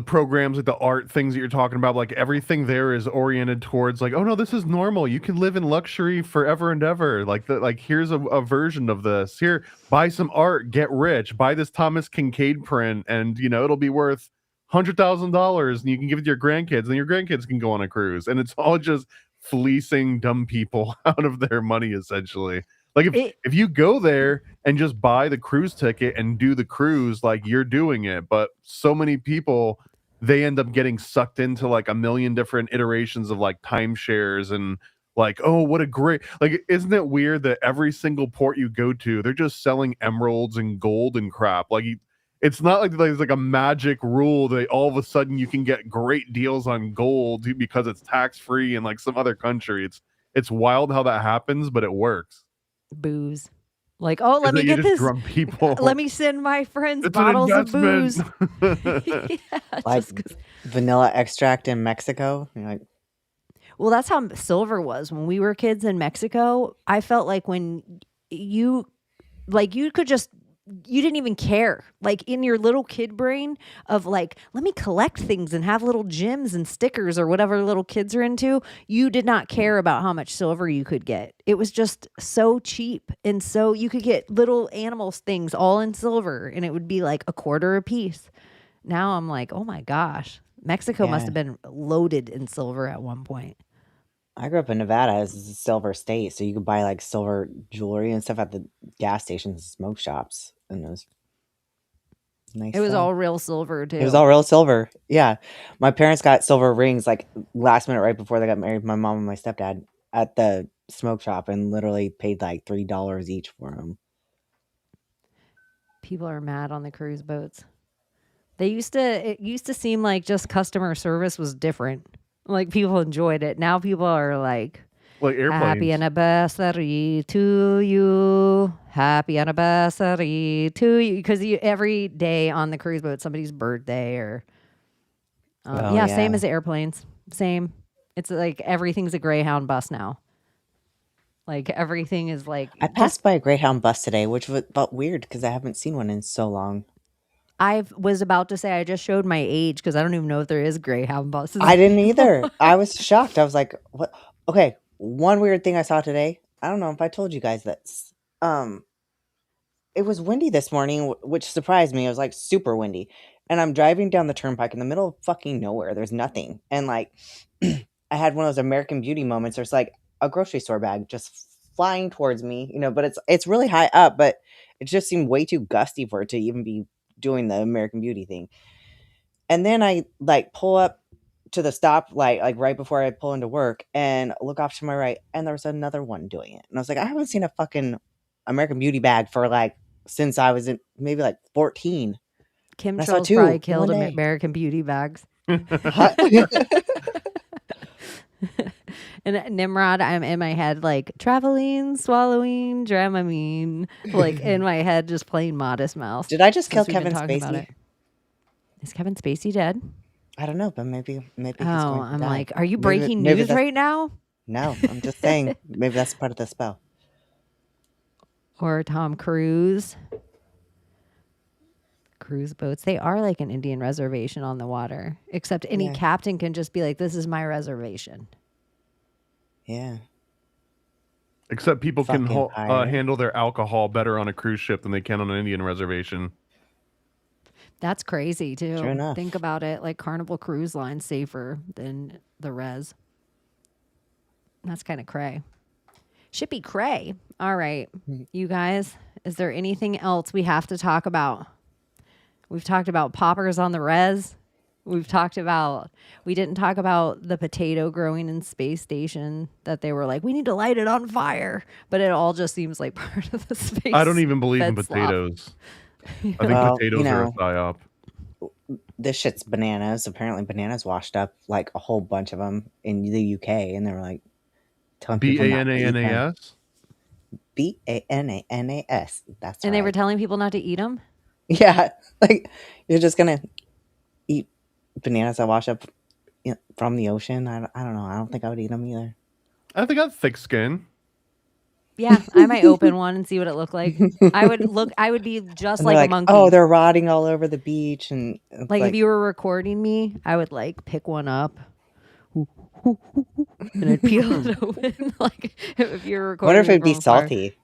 programs, like the art things that you're talking about, like everything there is oriented towards like, oh no, this is normal. You can live in luxury forever and ever. Like here's a version of this. Here, buy some art, get rich, buy this Thomas Kincaid print, and it'll be worth $100,000, and you can give it to your grandkids, and your grandkids can go on a cruise, and it's all just fleecing dumb people out of their money essentially. Like if you go there and just buy the cruise ticket and do the cruise, like you're doing it. But so many people, they end up getting sucked into like a million different iterations of like timeshares and like, oh, what a great, like, isn't it weird that every single port you go to, they're just selling emeralds and gold and crap. Like it's not like there's like a magic rule that all of a sudden you can get great deals on gold because it's tax free in like some other country. It's wild how that happens, but it works. Booze. Like, oh, let me get this. Drunk people. Let me send my friends It's bottles an of booze. investment. Yeah, Like vanilla extract in Mexico. You're like, well, that's how silver was when we were kids in Mexico. I felt like when you could just, you didn't even care. Like in your little kid brain of like, let me collect things and have little gems and stickers or whatever little kids are into. You did not care about how much silver you could get. It was just so cheap. And so you could get little animals things all in silver and it would be like $0.25 a piece. Now I'm like, oh my gosh, Mexico must have been loaded in silver at one point. I grew up in Nevada. It's a silver state, so you could buy like silver jewelry and stuff at the gas stations and smoke shops, and it was nice. It was all real silver too. It was all real silver. Yeah, my parents got silver rings like last minute right before they got married. My mom and my stepdad at the smoke shop, and literally paid like $3 each for them. People are mad on the cruise boats. It used to seem like just customer service was different. Like people enjoyed it. Now people are like airplanes. Happy anniversary to you. Happy anniversary to you. Because every day on the cruise boat, somebody's birthday or same as the airplanes. Same. It's like everything's a Greyhound bus now. Like everything is like. I passed by a Greyhound bus today, which felt weird because I haven't seen one in so long. I was about to say I just showed my age because I don't even know if there is Greyhound buses. I didn't either. I was shocked. I was like, "What?" Okay, one weird thing I saw today. I don't know if I told you guys this. It was windy this morning, which surprised me. It was like super windy, and I'm driving down the turnpike in the middle of fucking nowhere. There's nothing, and like, I had one of those American Beauty moments. There's like a grocery store bag just flying towards me, but it's really high up, but it just seemed way too gusty for it to even be doing the American Beauty thing. And then I like pull up to the stoplight like right before I pull into work and look off to my right, and there was another one doing it. And I was like, I haven't seen a fucking American Beauty bag for like since I was in maybe like 14. Chemtrails probably killed American Beauty bags. And Nimrod, I'm in my head like traveling, swallowing, Dramamine, like in my head just playing Modest Mouse. Did I just kill Kevin Spacey? Is Kevin Spacey dead? I don't know, but maybe. He's Oh, going to I'm die. like, are you breaking news right now? No, I'm just saying maybe that's part of the spell. Or Tom Cruise. cruise boats. They are like an Indian reservation on the water, except any Yeah. captain can just be like, this is my reservation. Yeah. Except people can Fucking pirate. handle their alcohol better on a cruise ship than they can on an Indian reservation. That's crazy too. True enough. Think about it. Like Carnival Cruise Line safer than the res. That's kind of cray. Shippy cray. All right. You guys, is there anything else we have to talk about? We've talked about poppers on the res. We didn't talk about the potato growing in space station that they were like, we need to light it on fire. But it all just seems like part of the space. I don't even believe in fed slop. potatoes. I think Well, potatoes are a psyop. This shit's bananas. Apparently, bananas washed up like a whole bunch of them in the UK, and they were like telling people not to eat them. BANANAS? BANANAS. That's And they were right. telling people not to eat them? Yeah, like you're just gonna eat bananas that wash up from the ocean. I don't know. I don't think I would eat them either. I think I got thick skin. Yeah, I might open one and see what it looked like. I would be just And like they're a monkey. oh, they're rotting all over the beach, and it's like if you were recording me, I would like pick one up and I'd peel it open. Like if you were I recording. wonder if me it'd be from afar. salty.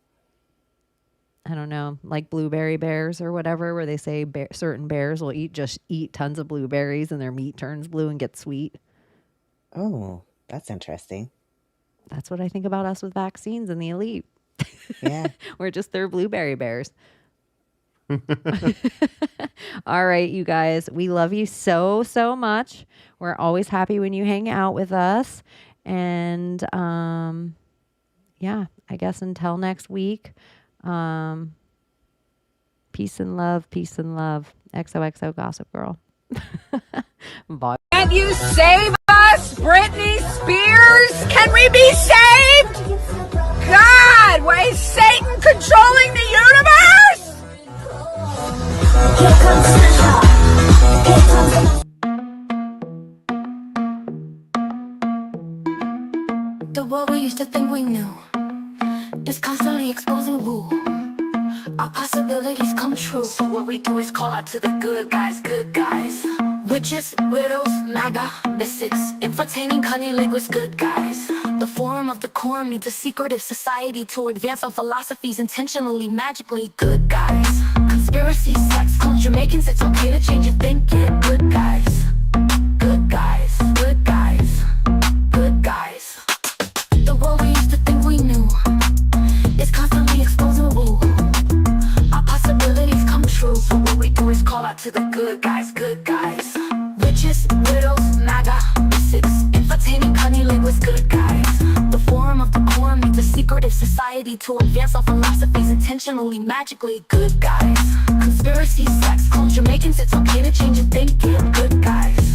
I don't know, like blueberry bears or whatever, where they say certain bears will eat tons of blueberries and their meat turns blue and gets sweet. Oh, that's interesting. That's what I think about us with vaccines and the elite. Yeah. they're blueberry bears. All right, you guys, we love you so, so much. We're always happy when you hang out with us. And yeah, I guess until next week, peace and love, peace and love. XOXO Gossip Girl. Bye. Can you save us, Britney Spears? Can we be saved? God, why is Satan controlling the universe? Here comes Santa. Here comes the world we used to think we knew is constantly exposing woo. Our possibilities come true. So what we do is call out to the good guys, good guys. Witches, widows, MAGA, misfits, entertaining cunnilinguist good guys. The forum of the quorum needs a secretive society to advance our philosophies intentionally, magically good guys. Conspiracies, sex, culture, Jamaicans, it's okay to change your thinking. Good guys, good guys, good guys, good guys. The world we used to think we knew is constantly exposing woo. Our possibilities come true. So what we do is call out to the good guys, good guys. Witches, widows, MAGA, misfits, entertaining cunnilinguist good guys. The forum of the quorum needs a secretive society to advance our philosophies intentionally, magically good guys. Conspiracy, sex, culture, Jamaicans, it's okay to change your thinking. Good guys.